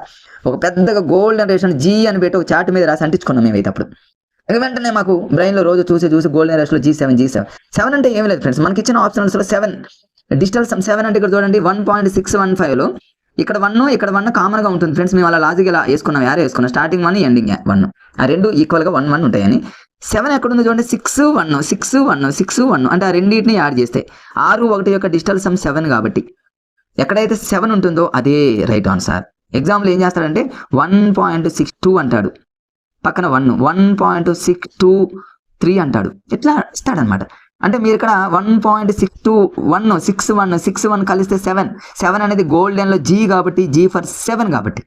ఒక పెద్దగా గోల్డెన్ రేషియో జీ అని పెట్టి ఒక చార్ట్ మీద రాసి అంటించుకున్నాం మేమైతే. అప్పుడు వెంటనే మాకు బ్రెయిన్లో రోజు చూసి గోల్డెన్ రేషియోలో G7 అంటే ఏమి లేదు ఫ్రెండ్స్, మనకి ఇచ్చిన ఆప్షన్స్లో 7 డిజిటల్ సమ్ 7 అంటే ఇక్కడ చూడండి 1.615లో ఇక్కడ 1 కామన్గా ఉంటుంది ఫ్రెండ్స్. మేము అలా లాజిక్ ఇలా వేసుకున్నాం, వేసుకున్నాం, స్టార్టింగ్ 1 ఎండింగ్ 1, ఆ రెండు ఈక్వల్గా 1 ఉంటాయని. 7 ఎక్కడ ఉంది చూడండి, 6 1 అంటే ఆ రెండింటిని యాడ్ చేస్తే 6 1 యొక్క డిజిటల్ సమ్ 7 కాబట్టి ఎక్కడైతే 7 ఉంటుందో అదే రైట్ ఆన్సర్. ఎగ్జాంపుల్ ఏం చేస్తాడంటే 1.62 అంటాడు, పక్కన 1.623 అంటాడు, ఇట్లా ఇస్తాడనమాట. అంటే మీరు ఇక్కడ 1.621 కలిస్తే 7 అనేది గోల్డెన్లో జీ కాబట్టి, జీ ఫర్ 7 కాబట్టి.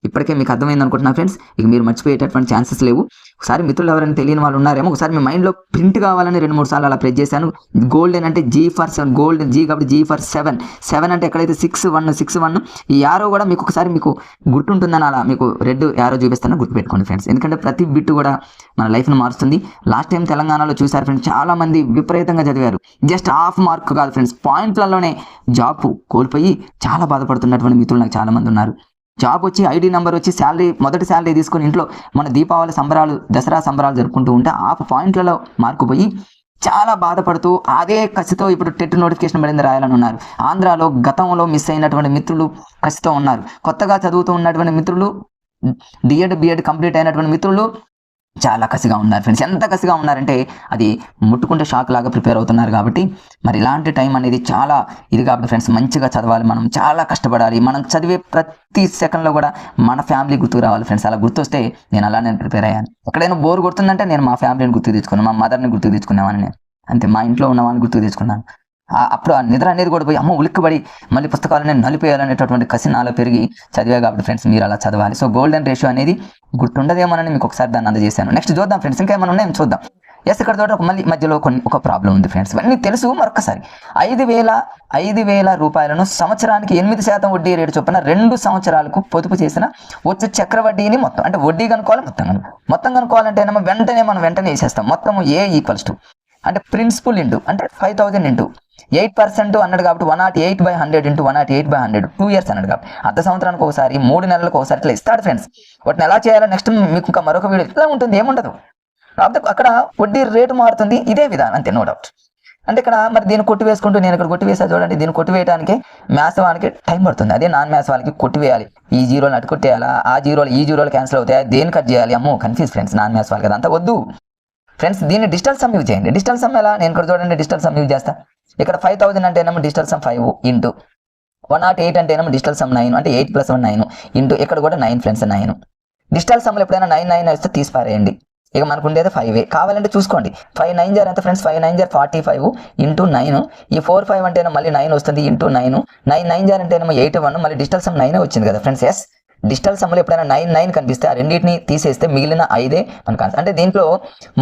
ఇప్పటికే మీకు అర్థమైంది అనుకుంటున్నా ఫ్రెండ్స్, ఇక మీరు మర్చిపోయేటటువంటి ఛాన్సెస్ లేవు. ఒకసారి మిత్రులు ఎవరైనా తెలియని వాళ్ళు ఉన్నారేమో, ఒకసారి మీ మైండ్లో ప్రింట్ కావాలని 2-3 సార్లు అలా ప్రెస్ చేశాను. గోల్డెన్ అంటే జీ ఫర్ 7, గోల్డెన్ జీ కాబట్టి జీ ఫర్ 7 అంటే ఎక్కడైతే 6 1 ఈ యారో కూడా మీకు ఒకసారి మీకు గుర్తుంటుందని అలా మీకు రెడ్ యారో చూపిస్తాను, గుర్తుపెట్టుకోండి ఫ్రెండ్స్. ఎందుకంటే ప్రతి బిట్ కూడా మన లైఫ్ను మారుస్తుంది. లాస్ట్ టైం తెలంగాణలో చూసారు ఫ్రెండ్స్, చాలా మంది విపరీతంగా చదివారు, జస్ట్ హాఫ్ మార్క్ కాదు ఫ్రెండ్స్, పాయింట్లలోనే జాబ్ కోల్పోయి చాలా బాధపడుతున్నటువంటి మిత్రులు నాకు చాలా మంది ఉన్నారు. జాబ్ వచ్చి, ఐడి నెంబర్ వచ్చి, మొదటి శాలరీ తీసుకొని ఇంట్లో మన దీపావళి సంబరాలు, దసరా సంబరాలు జరుపుకుంటూ ఉంటే హాఫ్ పాయింట్లలో మార్కు పోయి చాలా బాధపడుతూ అదే కసితో ఇప్పుడు టెట్ నోటిఫికేషన్ పడింది రాయాలని ఉన్నారు. ఆంధ్రాలో గతంలో మిస్ అయినటువంటి మిత్రులు కసితో ఉన్నారు. కొత్తగా చదువుతూ ఉన్నటువంటి మిత్రులు, బిఎడ్ కంప్లీట్ అయినటువంటి మిత్రులు చాలా కసిగా ఉన్నారు ఫ్రెండ్స్. ఎంత కసిగా ఉన్నారంటే అది ముట్టుకుంటే షాక్ లాగా ప్రిపేర్ అవుతున్నారు. కాబట్టి మరి ఇలాంటి టైం అనేది చాలా ఇది కాబట్టి ఫ్రెండ్స్, మంచిగా చదవాలి, మనం చాలా కష్టపడాలి. మనం చదివే ప్రతి సెకండ్లో కూడా మన ఫ్యామిలీ గుర్తుకు రావాలి ఫ్రెండ్స్. అలా గుర్తొస్తే నేను ప్రిపేర్ అయ్యాను. ఎక్కడైనా బోర్ కొడుతుందంటే నేను మా ఫ్యామిలీని గుర్తుకు తెచ్చుకున్నాను, మా మదర్ని గుర్తుకు తెచ్చుకున్నామని నేను అంతే, మా ఇంట్లో ఉన్న వాళ్ళని గుర్తుకు తెచ్చుకున్నాను. అప్పుడు ఆ నిద్ర అనేది కూడా పోయి ఉలిక్కిపడి మళ్ళీ పుస్తకాలను నలిపేయాలనేటటువంటి కసి నాలో పెరిగి చదివే కాబట్టి ఫ్రెండ్స్ మీరు అలా చదవాలి. సో గోల్డెన్ రేషియో అనేది గుర్తుండదేమోనని మీకు ఒకసారి దాన్ని అందజేశాను. నెక్స్ట్ చూద్దాం ఫ్రెండ్స్, ఇంకా ఏమైనా ఉన్నాయో చూద్దాం. ఇక్కడ చూడ మళ్ళీ మధ్యలో ఒక ప్రాబ్లం ఉంది ఫ్రెండ్స్, ఇవన్నీ తెలుసు. మరొకసారి 5,000 రూపాయలను సంవత్సరానికి 8% వడ్డీ రేటు చొప్పున 2 సంవత్సరాలకు పొదుపు చేసిన వచ్చే చక్రవడ్డీని మొత్తం, అంటే వడ్డీ కనుక్కోవాలి, మొత్తం కనుక్కోవాలంటే వెంటనే వేసేస్తాం. మొత్తం A = అంటే ప్రిన్సిపల్ ఇంటూ అంటే 5000 ఇంటూ 8% అన్నాడు కాబట్టి 108/100 ఇంటూ 108/100 2 ఇయర్స్ అన్నాడు కాబట్టి అర్ధ సంవత్సరానికి ఒకసారి 3 నెలలకు ఒకసారి ఇట్లా ఇస్తాడు ఫ్రెండ్స్. వాటిని ఎలా చేయాలో నెక్స్ట్ మీకు ఇంకా మరొక వీడియో ఇట్లా ఉంటుంది, ఏముండదు. కాకపోతే అక్కడ వడ్డీ రేటు మారుతుంది, ఇదే విధానం అంతే, నో డౌట్. అంటే ఇక్కడ మరి దీన్ని కొట్టి వేసుకుంటూ నేను ఇక్కడ కొట్టి వేసా చూడండి, దీన్ని కొట్టివేయడానికి మ్యాథ్స్ వాళ్ళకి టైం పడుతుంది, అదే నాన్ మ్యాథ్స్ వాళ్ళకి కొట్టివేయాలి. ఈ జీరోలు అటు కొట్టేయాలా, ఆ జీరోలు ఈ జీరోలు క్యాన్సిల్ అవుతాయి, దేని కట్ చేయాలి, అమ్మో కన్ఫ్యూజ్ ఫ్రెండ్స్. నాన్ మ్యాథ్స్ వాళ్ళకి అదంతా వద్దు ఫ్రెండ్స్. దీన్ని డిజిటల్ సమ్ యూజ్ చేయండి. డిజిటల్ సమ్ ఎలా, నేను ఇక్కడ చూడండి డిజిటల్ సమ్ యూజ్ చేస్తా. ఇక్కడ 5000 అంటేనేమో డిజిటల్ సమ్ 5 ఇంటూ 108 అంటేనేమో డిజిటల్ సమ్ 9 అంటే 8 + 1 9 ఇంటూ ఇక్కడ కూడా 9 ఫ్రెండ్స్ 9. డిజిటల్ సమ్లో ఎప్పుడైనా 9 9 వస్తే తీసి పారేయండి. ఇక మనకు ఉండేది 5 కావాలంటే చూసుకోండి. 5 9 జార్ ఎంత ఫ్రెండ్స్, 5 9 జార్ 45 ఇంటూ 9. ఈ 4 5 అంటేనే మళ్ళీ 9 వస్తుంది ఇంటూ 9. 9 9 జార్ అంటేనేమో 81, మళ్ళీ డిజిటల్ సమ్ 9 వచ్చింది కదా ఫ్రెండ్స్. ఎస్, డిజిటల్ సమ్లో ఎప్పుడైనా 9 9 కనిపిస్తే ఆ రెండింటిని తీసేస్తే మిగిలిన 5 మనకు ఆన్సర్. అంటే దీంట్లో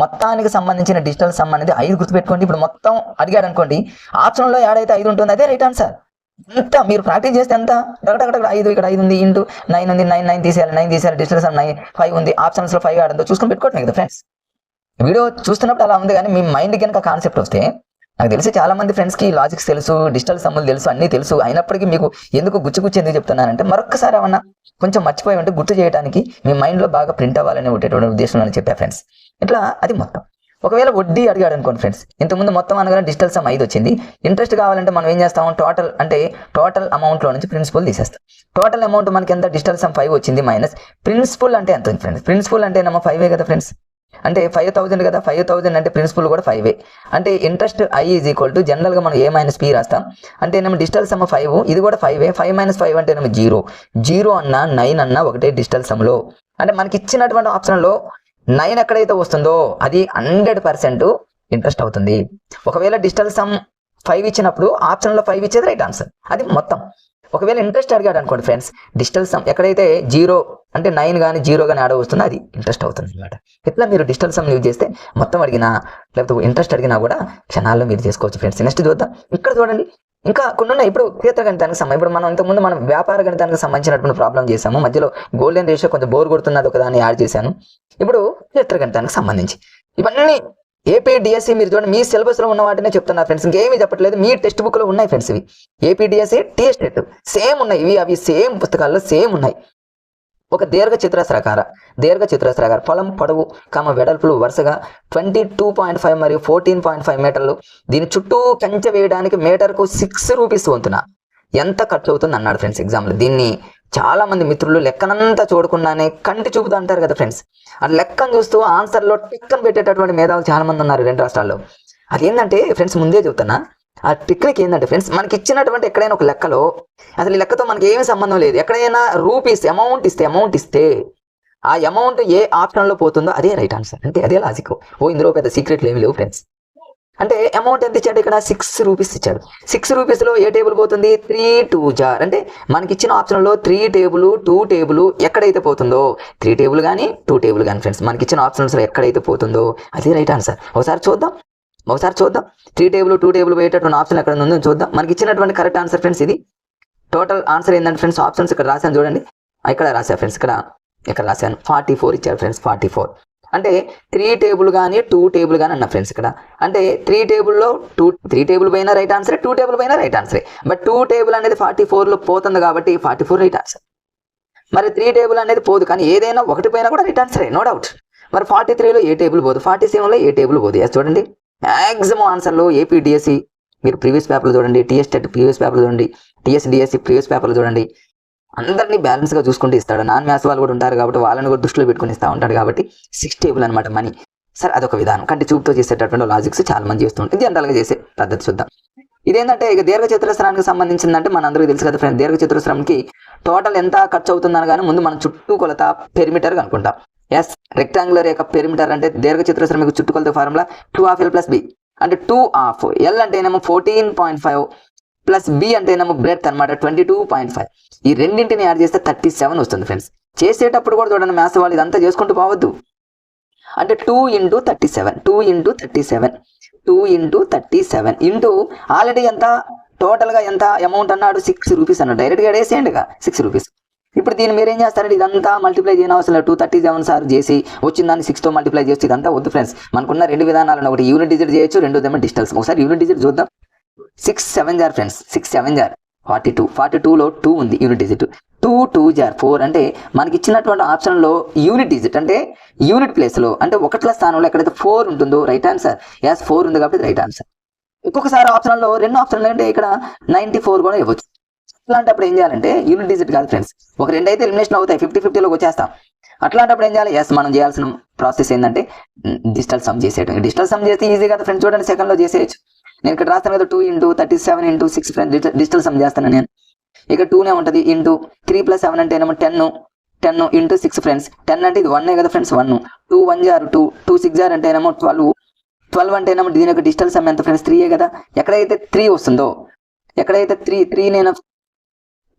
మొత్తానికి సంబంధించిన డిజిటల్ సమ్ అనేది 5 గుర్తుపెట్టుకోండి. ఇప్పుడు మొత్తం అడిగాడు అనుకోండి, ఆప్షన్లో ఏడైతే 5 ఉంటుంది అదే రైట్ ఆన్సర్. ఎంత మీరు ప్రాక్టీస్ చేస్తే ఎంత డగడగడ 5 ఇక్కడ 5 ఉంది ఇంటూ 9 ఉంది, 9 9 తీసేయాలి, 9 తీసేయాలి, డిజిటల్ సమ్ 9 5 ఉంది, ఆప్షన్స్లో 5 ఆడంతో చూసుకొని పెట్టుకోవటం కదా ఫ్రెండ్స్. వీడియో చూస్తున్నప్పుడు అలా ఉంది, కానీ మీ మైండ్ కనుక కాన్సెప్ట్ వస్తే, నాకు తెలిసి చాలా మంది ఫ్రెండ్స్కి లాజిక్స్ తెలుసు, డిజిటల్ సమ్ములు తెలుసు, అన్నీ తెలుసు, అయినప్పటికీ మీకు ఎందుకు గుచ్చి ఎందుకు చెప్తున్నానంటే మరొకసారి ఏమన్నా కొంచెం మర్చిపోయి ఉంటే గుర్తు చేయడానికి మీ మైండ్లో బాగా ప్రింట్ అవ్వాలని ఉండేటువంటి ఉద్దేశంలో చెప్పా ఫ్రెండ్స్. ఇట్లా అది మొత్తం. ఒకవేళ వడ్డీ అడిగాడు అనుకోండి ఫ్రెండ్స్, ఇంతకుముందు మొత్తం అనగానే డిజిటల్ సమ్ 5 వచ్చింది. ఇంట్రెస్ట్ కావాలంటే మనం ఏం చేస్తాం, టోటల్ అంటే టోటల్ అమౌంట్లో నుంచి ప్రిన్సిపల్ తీసేస్తాం. టోటల్ అమౌంట్ మనకి ఎంత, డిజిటల్ సమ్ 5 వచ్చింది మైనస్ ప్రిన్సిపల్ అంటే ఎంత ఫ్రెండ్స్. ప్రిన్సిపల్ అంటే ఏమో 5 కదా ఫ్రెండ్స్. అంటే 5000 కదా, 5000 అంటే ప్రిన్సిపల్ కూడా 5. అంటే ఇంట్రెస్ట్ I = జనరల్గా మనం A - P రాస్తాం. అంటే ఏమో డిజిటల్ సమ్ 5, ఇది కూడా 5. 5 - 5 అంటే ఏమో 0. 0 అన్నా 9 అన్నా ఒకటే డిజిటల్ సమ్లో. అంటే మనకి ఇచ్చినటువంటి ఆప్షన్లో 9 ఎక్కడైతే వస్తుందో అది 100% ఇంట్రెస్ట్ అవుతుంది. ఒకవేళ డిజిటల్ సమ్ 5 ఇచ్చినప్పుడు ఆప్షన్లో 5 ఇచ్చేది రైట్ ఆన్సర్. అది మొత్తం. ఒకవేళ ఇంట్రెస్ట్ అడిగాడు అనుకోండి ఫ్రెండ్స్, డిజిటల్ సమ్ ఎక్కడైతే 0 అంటే 9 కానీ 0 కానీ యాడ్ వస్తుందో అది ఇంట్రెస్ట్ అవుతుంది అనమాట. ఇట్లా మీరు డిజిటల్ సమ్ యూజ్ చేస్తే మొత్తం అడిగినా లేకపోతే ఇంట్రెస్ట్ అడిగినా కూడా క్షణాల్లో మీరు చేసుకోవచ్చు ఫ్రెండ్స్. నెక్స్ట్ చూద్దాం. ఇక్కడ చూడండి ఇంకా కొన్ని ఉన్నాయి. ఇప్పుడు క్షేత్ర గణితానికి సంబంధించి ఇప్పుడు మనం ఇంతకుముందు మనం వ్యాపార గణితానికి సంబంధించినటువంటి ప్రాబ్లం చేసాము. మధ్యలో గోల్డెన్ రేషియో కొంచెం బోర్ కొడుతున్నది, ఒక దాన్ని యాడ్ చేశాను. ఇప్పుడు క్షేత్ర గణితానికి సంబంధించి ఇవన్నీ ఏపీడిఎస్సి మీరు చూడండి, మీ సిలబస్లో ఉన్న వాటినే చెప్తున్నా ఫ్రెండ్స్, ఇంకేమీ చెప్పట్లేదు. మీ టెక్స్ట్ బుక్లో ఉన్నాయి ఫ్రెండ్స్. ఇవి ఏపీడిఎస్సి టీఎస్టెట్ సేమ్ ఉన్నాయి. అవి సేమ్ పుస్తకాల్లో సేమ్ ఉన్నాయి. ఒక దీర్ఘ చతురస్రాకార పొలం పొడవు వెడల్పులు వరుసగా 22.5 మరియు 14.5 మీటర్లు. దీని చుట్టూ కంచె వేయడానికి మీటర్కు 6 రూపీస్ వంతున ఎంత ఖర్చు అవుతుంది అన్నాడు ఫ్రెండ్స్ ఎగ్జామ్లో. దీన్ని చాలా మంది మిత్రులు లెక్కనంతా చూడకుండానే కంటి చూపుతూ అంటారు కదా ఫ్రెండ్స్. ఆ లెక్కను చూస్తూ ఆన్సర్లో టిక్కను పెట్టేటటువంటి మేధావులు చాలా మంది ఉన్నారు 2 రాష్ట్రాల్లో. అదేంటంటే ఫ్రెండ్స్ ముందే చెబుతున్నా, ఆ టెక్నిక్ ఏంటంటే ఫ్రెండ్స్, మనకి ఇచ్చినటువంటి ఎక్కడైనా ఒక లెక్కలో అసలు ఈ లెక్కతో మనకి ఏమీ సంబంధం లేదు, ఎక్కడైనా రూపీస్ అమౌంట్ ఇస్తే ఆ అమౌంట్ ఏ ఆప్షన్లో పోతుందో అదే రైట్ ఆన్సర్. అంటే అదే లాజిక్. ఇందులో పెద్ద సీక్రెట్లు ఏమి లేవు ఫ్రెండ్స్. అంటే అమౌంట్ ఎంత ఇచ్చాడు, ఇక్కడ 6 రూపీస్ ఇచ్చాడు. 6 రూపీస్లో ఏ టేబుల్ పోతుంది, 3 2 జార్. అంటే మనకి ఇచ్చిన ఆప్షన్లో 3 టేబుల్ 2 టేబుల్ ఎక్కడైతే పోతుందో, 3 టేబుల్ కానీ 2 టేబుల్ కానీ ఫ్రెండ్స్, మనకి ఇచ్చిన ఆప్షన్స్లో ఎక్కడైతే పోతుందో అది రైట్ ఆన్సర్. ఒకసారి చూద్దాం. 3 టేబుల్ 2 టేబుల్ పోయేటటువంటి ఆప్షన్ ఎక్కడ ఉందో చూద్దాం. మనకి ఇచ్చినటువంటి కరెక్ట్ ఆన్సర్ ఫ్రెండ్స్ ఇది. టోటల్ ఆన్సర్ ఏంటంటే ఫ్రెండ్స్, ఆప్షన్స్ ఇక్కడ రాశాను చూడండి, ఇక్కడ రాశా ఫ్రెండ్స్, ఇక్కడ రాశాను 44 ఇచ్చారు ఫ్రెండ్స్. 44 అంటే 3 టేబుల్ కానీ 2 టేబుల్ కానీ అన్న ఫ్రెండ్స్ ఇక్కడ. అంటే 3 టేబుల్లో 3 టేబుల్ పైన రైట్ ఆన్సరే, 2 టేబుల్ పైన రైట్ ఆన్సరే. బట్ 2 టేబుల్ అనేది 44లో పోతుంది కాబట్టి 44 రైట్ ఆన్సర్. మరి 3 టేబుల్ అనేది పోదు, కానీ ఏదైనా ఒకటి పైన కూడా రైట్ ఆన్సరే, నో డౌట్. మరి 43లో ఏ టేబుల్ పోదు, 47లో ఏ టేబుల్ పోదు. చూడండి మ్యాక్సిమం ఆన్సర్లో ఏపీడిఎస్సి మీరు ప్రీవియస్ పేపర్లు చూడండి, టీఎస్టెట్ ప్రీవియస్ పేపర్లు చూడండి, టీఎస్డిఎస్సి ప్రీవియస్ పేపర్లు చూడండి, అందరినీ బ్యాలెన్స్గా చూసుకుంటూ ఇస్తాడు. నాన్ మ్యాథ్స్ వాళ్ళు కూడా ఉంటారు కాబట్టి వాళ్ళని కూడా దృష్టిలో పెట్టుకుని ఇస్తూ ఉంటాడు కాబట్టి 6 టేబుల్ అనమాట మనీ. సరే, అదొక విధానం. కంటి చూపుతో చేసేటటువంటి లాజిక్స్ చాలా మంది చేస్తుంటారు. జనరల్గా చేసే పద్ధతి చూద్దాం. ఇదేంటంటే ఇక దీర్ఘచతురస్రానికి సంబంధించిందంటే మన అందరికీ తెలుసు కదా ఫ్రెండ్స్. దీర్ఘచతురస్రానికి టోటల్ ఎంత ఖర్చు అవుతుందని కానీ ముందు మనం చుట్టుకొలత పెరిమీటర్ అనుకుంటాం. ఎస్, రెక్టాంగులర్ యొక్క పెరిమీటర్ అంటే దీర్ఘచతురస్రం చుట్టుకొలత ఫార్ములా 2/L + B. అంటే 2 L అంటేనేమో 14.5 ప్లస్ B అంటేనేమో బ్రెడ్త్ అనమాట 22.5. ఈ రెండింటిని యాడ్ చేస్తే 37 వస్తుంది ఫ్రెండ్స్. చేసేటప్పుడు కూడా చూడండి మ్యాథ్స్ వాళ్ళు ఇదంతా చేసుకుంటూ పోవద్దు. అంటే 2 × 37 ఇంటూ ఆల్రెడీ ఎంత టోటల్గా ఎంత అమౌంట్ అన్నాడు 6 రూపీస్ అన్నాడు. డైరెక్ట్గా వేసేయండి 6 రూపీస్. ఇప్పుడు దీన్ని మీరు ఏం చేస్తారంటే ఇదంతా మల్టిప్లై చేయని అవసరం లేదు. 237 సార్లు చేసి వచ్చిన దాన్ని 6తో మల్టిప్లై చేస్తే ఇదంతా వద్దు ఫ్రెండ్స్. మనకున్న రెండు విధానాలను, ఒకటి యూనిట్ డిజిట్ చేయొచ్చు, రెండోదేమో డిజిటల్ సమ్. ఒకసారి యూనిట్ డిజిట్ చూద్దాం. 6 7 జార్ ఫ్రెండ్స్, 6 7 జార్ 42. 42లో 2 ఉంది యూనిట్ డిజిట్. 2 2 జార్ 4 అంటే మనకి ఇచ్చినటువంటి ఆప్షన్లో యూనిట్ డిజిట్ అంటే యూనిట్ ప్లేస్లో అంటే ఒకట్ల స్థానంలో ఎక్కడైతే 4 ఉంటుందో రైట్ ఆన్సర్. ఎస్ 4 ఉంది కాబట్టి రైట్ ఆన్సర్. ఒక్కొక్కసారి ఆప్షన్లో రెండు ఆప్షన్లు అంటే ఇక్కడ 94 కూడా ఇవ్వచ్చు. అట్లాంటప్పుడు ఏం చేయాలంటే యూనిట్ డిజిట్ కాదు ఫ్రెండ్స్, ఒక రెండు అయితే ఎలిమినేషన్ అవుతాయి, 50-50లోకి వచ్చేస్తాం. అట్లాంటప్పుడు ఏం చేయాలి? ఎస్ మనం చేయాల్సిన ప్రాసెస్ ఏంటంటే డిజిటల్ సమ్ చేసేయడం. డిజిటల్ సమ్ చేస్తే ఈజీ కదా ఫ్రెండ్స్, చూడండి సెకండ్లో చేసేయచ్చు. నేను ఇక్కడ రాస్తాను కదా 2 × 37 × 6 ఫ్రెండ్స్, డిజిటల్ సమ్ చేస్తాను నేను. ఇక 2నే ఉంటుంది ఇంటూ 3 + 7 అంటే ఏమో 10 × 6 ఫ్రెండ్స్. 10 అంటే ఇది 1 కదా ఫ్రెండ్స్, 1. 2 1 జార్ 2, 2 6 జార్ అంటే ఏమో 12. 12 అంటే ఏమో దీని యొక్క డిజిటల్ సమ్ ఎంత ఫ్రెండ్స్? 3 కదా. ఎక్కడైతే 3 వస్తుందో, ఎక్కడైతే 3 నేను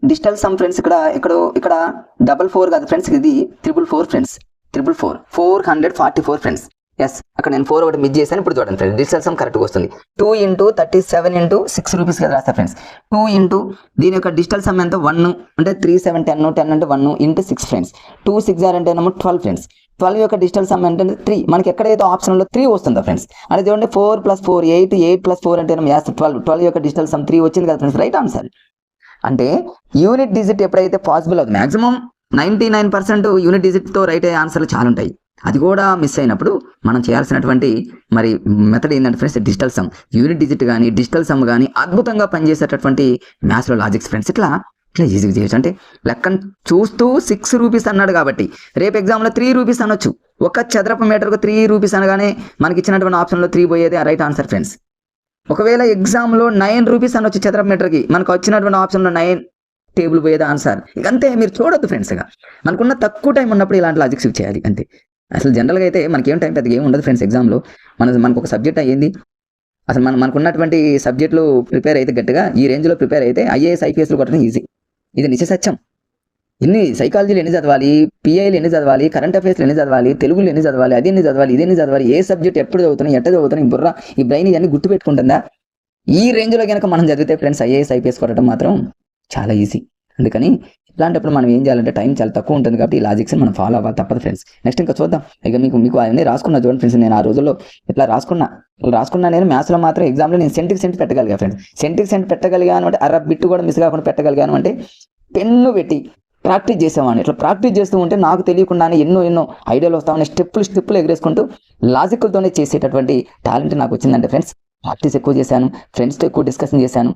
డిజిటల్ సమ్ ఫ్రెండ్స్ ఇక్కడ 444 కాదు ఫ్రెండ్స్, ఇది 444 ఫ్రెండ్స్, 444 444 ఫ్రెండ్స్. ఎస్ అక్కడ నేను 4 ఒకటి మిస్ చేశాను. ఇప్పుడు చూడండి ఫ్రెండ్స్ డిజిటల్ సమ్ కరెక్ట్గా వస్తుంది. 2 × 37 × 6 రూపీస్ కదా రాస్తా ఫ్రెండ్స్. 2 ఇంటూ దీని యొక్క డిజిటల్ సమ్ ఎంత 1 అంటే 3 7 10 10 అంటే 1 × 6 ఫ్రెండ్స్. 2 6 జార్ అంటే ఏమో 12 ఫ్రెండ్స్. 12 యొక్క డిజిటల్ సమ్ అంటే 3. మనకి ఎక్కడైతే ఆప్షన్లో 3 వస్తుందో ఫ్రెండ్స్, అంటే చూడండి 4 + 4 8, 8 + 4 అంటే ఏమో 12. 12 యొక్క డిజిటల్ సమ్ 3 వచ్చింది కదా ఫ్రెండ్స్, రైట్ ఆన్సర్. అంటే యూనిట్ డిజిట్ ఎప్పుడైతే పాసిబుల్ అవుతుంది, మాక్సిమం 99% యూనిట్ డిజిట్తో రైట్ అయ్యే ఆన్సర్లు చాలా ఉంటాయి. అది కూడా మిస్ అయినప్పుడు మనం చేయాల్సినటువంటి మరి మెథడ్ ఏంటంటే friends digital sum. Unit digit కానీ డిజిటల్ సమ్ కానీ అద్భుతంగా పనిచేసేటటువంటి మ్యాథ్స్లో లాజిక్స్ ఫ్రెండ్స్. ఇట్లా ఈజీగా చేయొచ్చు. అంటే లెక్కను చూస్తూ 6 రూపీస్ అన్నాడు కాబట్టి రేపు ఎగ్జామ్లో 3 రూపీస్ అనొచ్చు. ఒక చదరపు మీటర్కు 3 రూపీస్ అనగానే మనకి ఇచ్చినటువంటి ఆప్షన్లో 3 పోయేది రైట్ ఆన్సర్ ఫ్రెండ్స్. ఒకవేళ ఎగ్జామ్లో 9 రూపీస్ అనొచ్చు చదరపు మీటర్కి, మనకు వచ్చినటువంటి ఆప్షన్లో 9 టేబుల్ పోయేది ఆన్సర్. ఇకంతే, మీరు చూడొద్దు ఫ్రెండ్స్గా. మనకున్న తక్కువ టైం ఉన్నప్పుడు ఇలాంటి లాజిక్స్ చేయాలి అంతే. అసలు జనరల్గా అయితే మనకి ఏం టైం పెద్దగా ఏం ఉండదు ఫ్రెండ్స్ ఎగ్జామ్లో. మనకు ఒక సబ్జెక్ట్ అయ్యింది, అసలు మనకున్నటువంటి సబ్జెక్టులు ప్రిపేర్ అయితే గట్టిగా ఈ రేంజ్లో ప్రిపేర్ అయితే IAS IPSలు కొట్టడం ఈజీ. ఇది నిజ సత్యం. ఎన్ని సైకాలజీలు ఎన్ని చదవాలి, PIలు ఎన్ని చదవాలి, కరెంట్ అఫైర్స్లు ఎన్ని చదవాలి, తెలుగులు ఎన్ని చదవాలి, అది ఎన్ని చదవాలి, ఇది ఎన్ని చదవాలి, ఏ సబ్జెక్ట్ ఎప్పుడు చదువుతున్నాయి, ఎట్ట చదువుతున్నాయి, ఈ బుర్ర ఈ బ్రెయిన్ ఇవన్నీ గుర్తుపెట్టుకుంటుందా? ఈ రేంజ్లో కనుక మనం చదివితే ఫ్రెండ్స్ IAS IPS కొట్టడం మాత్రం చాలా ఈజీ. అందుకని ఇలాంటిప్పుడు మనం ఏం చేయాలంటే టైం చాలా తక్కువ ఉంటుంది కాబట్టి ఈ లాజిక్స్ని మనం ఫాలో అవ్వాలి, తప్పదు ఫ్రెండ్స్. నెక్స్ట్ ఇంకా చూద్దాం. ఇక మీకు అవన్నీ రాసుకున్నా చూడండి ఫ్రెండ్స్. నేను ఆ రోజుల్లో ఇట్లా రాసుకున్నా నేను మ్యాథ్స్లో మాత్రం ఎగ్జామ్లో నేను సెంటికి సెంట్ పెట్టగలిగా ఫ్రెండ్స్. సెంటికి సెంట్ పెట్టగలిగాను అంటే అర బిట్టు కూడా మిస్ కాకుండా పెట్టగలిగాను అంటే పెన్ను పెట్టి ప్రాక్టీస్ చేసేవాడిని. ఇట్లా ప్రాక్టీస్ చేస్తూ ఉంటే నాకు తెలియకుండానే ఎన్నో ఐడియాలు వస్తామని స్టెప్పులు ఎగరేసుకుంటూ లాజిక్లతోనే చేసేటటువంటి టాలెంట్ నాకు వచ్చిందంటే ఫ్రెండ్స్. ప్రాక్టీస్ ఎక్కువ చేశాను, ఫ్రెండ్స్తో ఎక్కువ డిస్కషన్ చేశాను.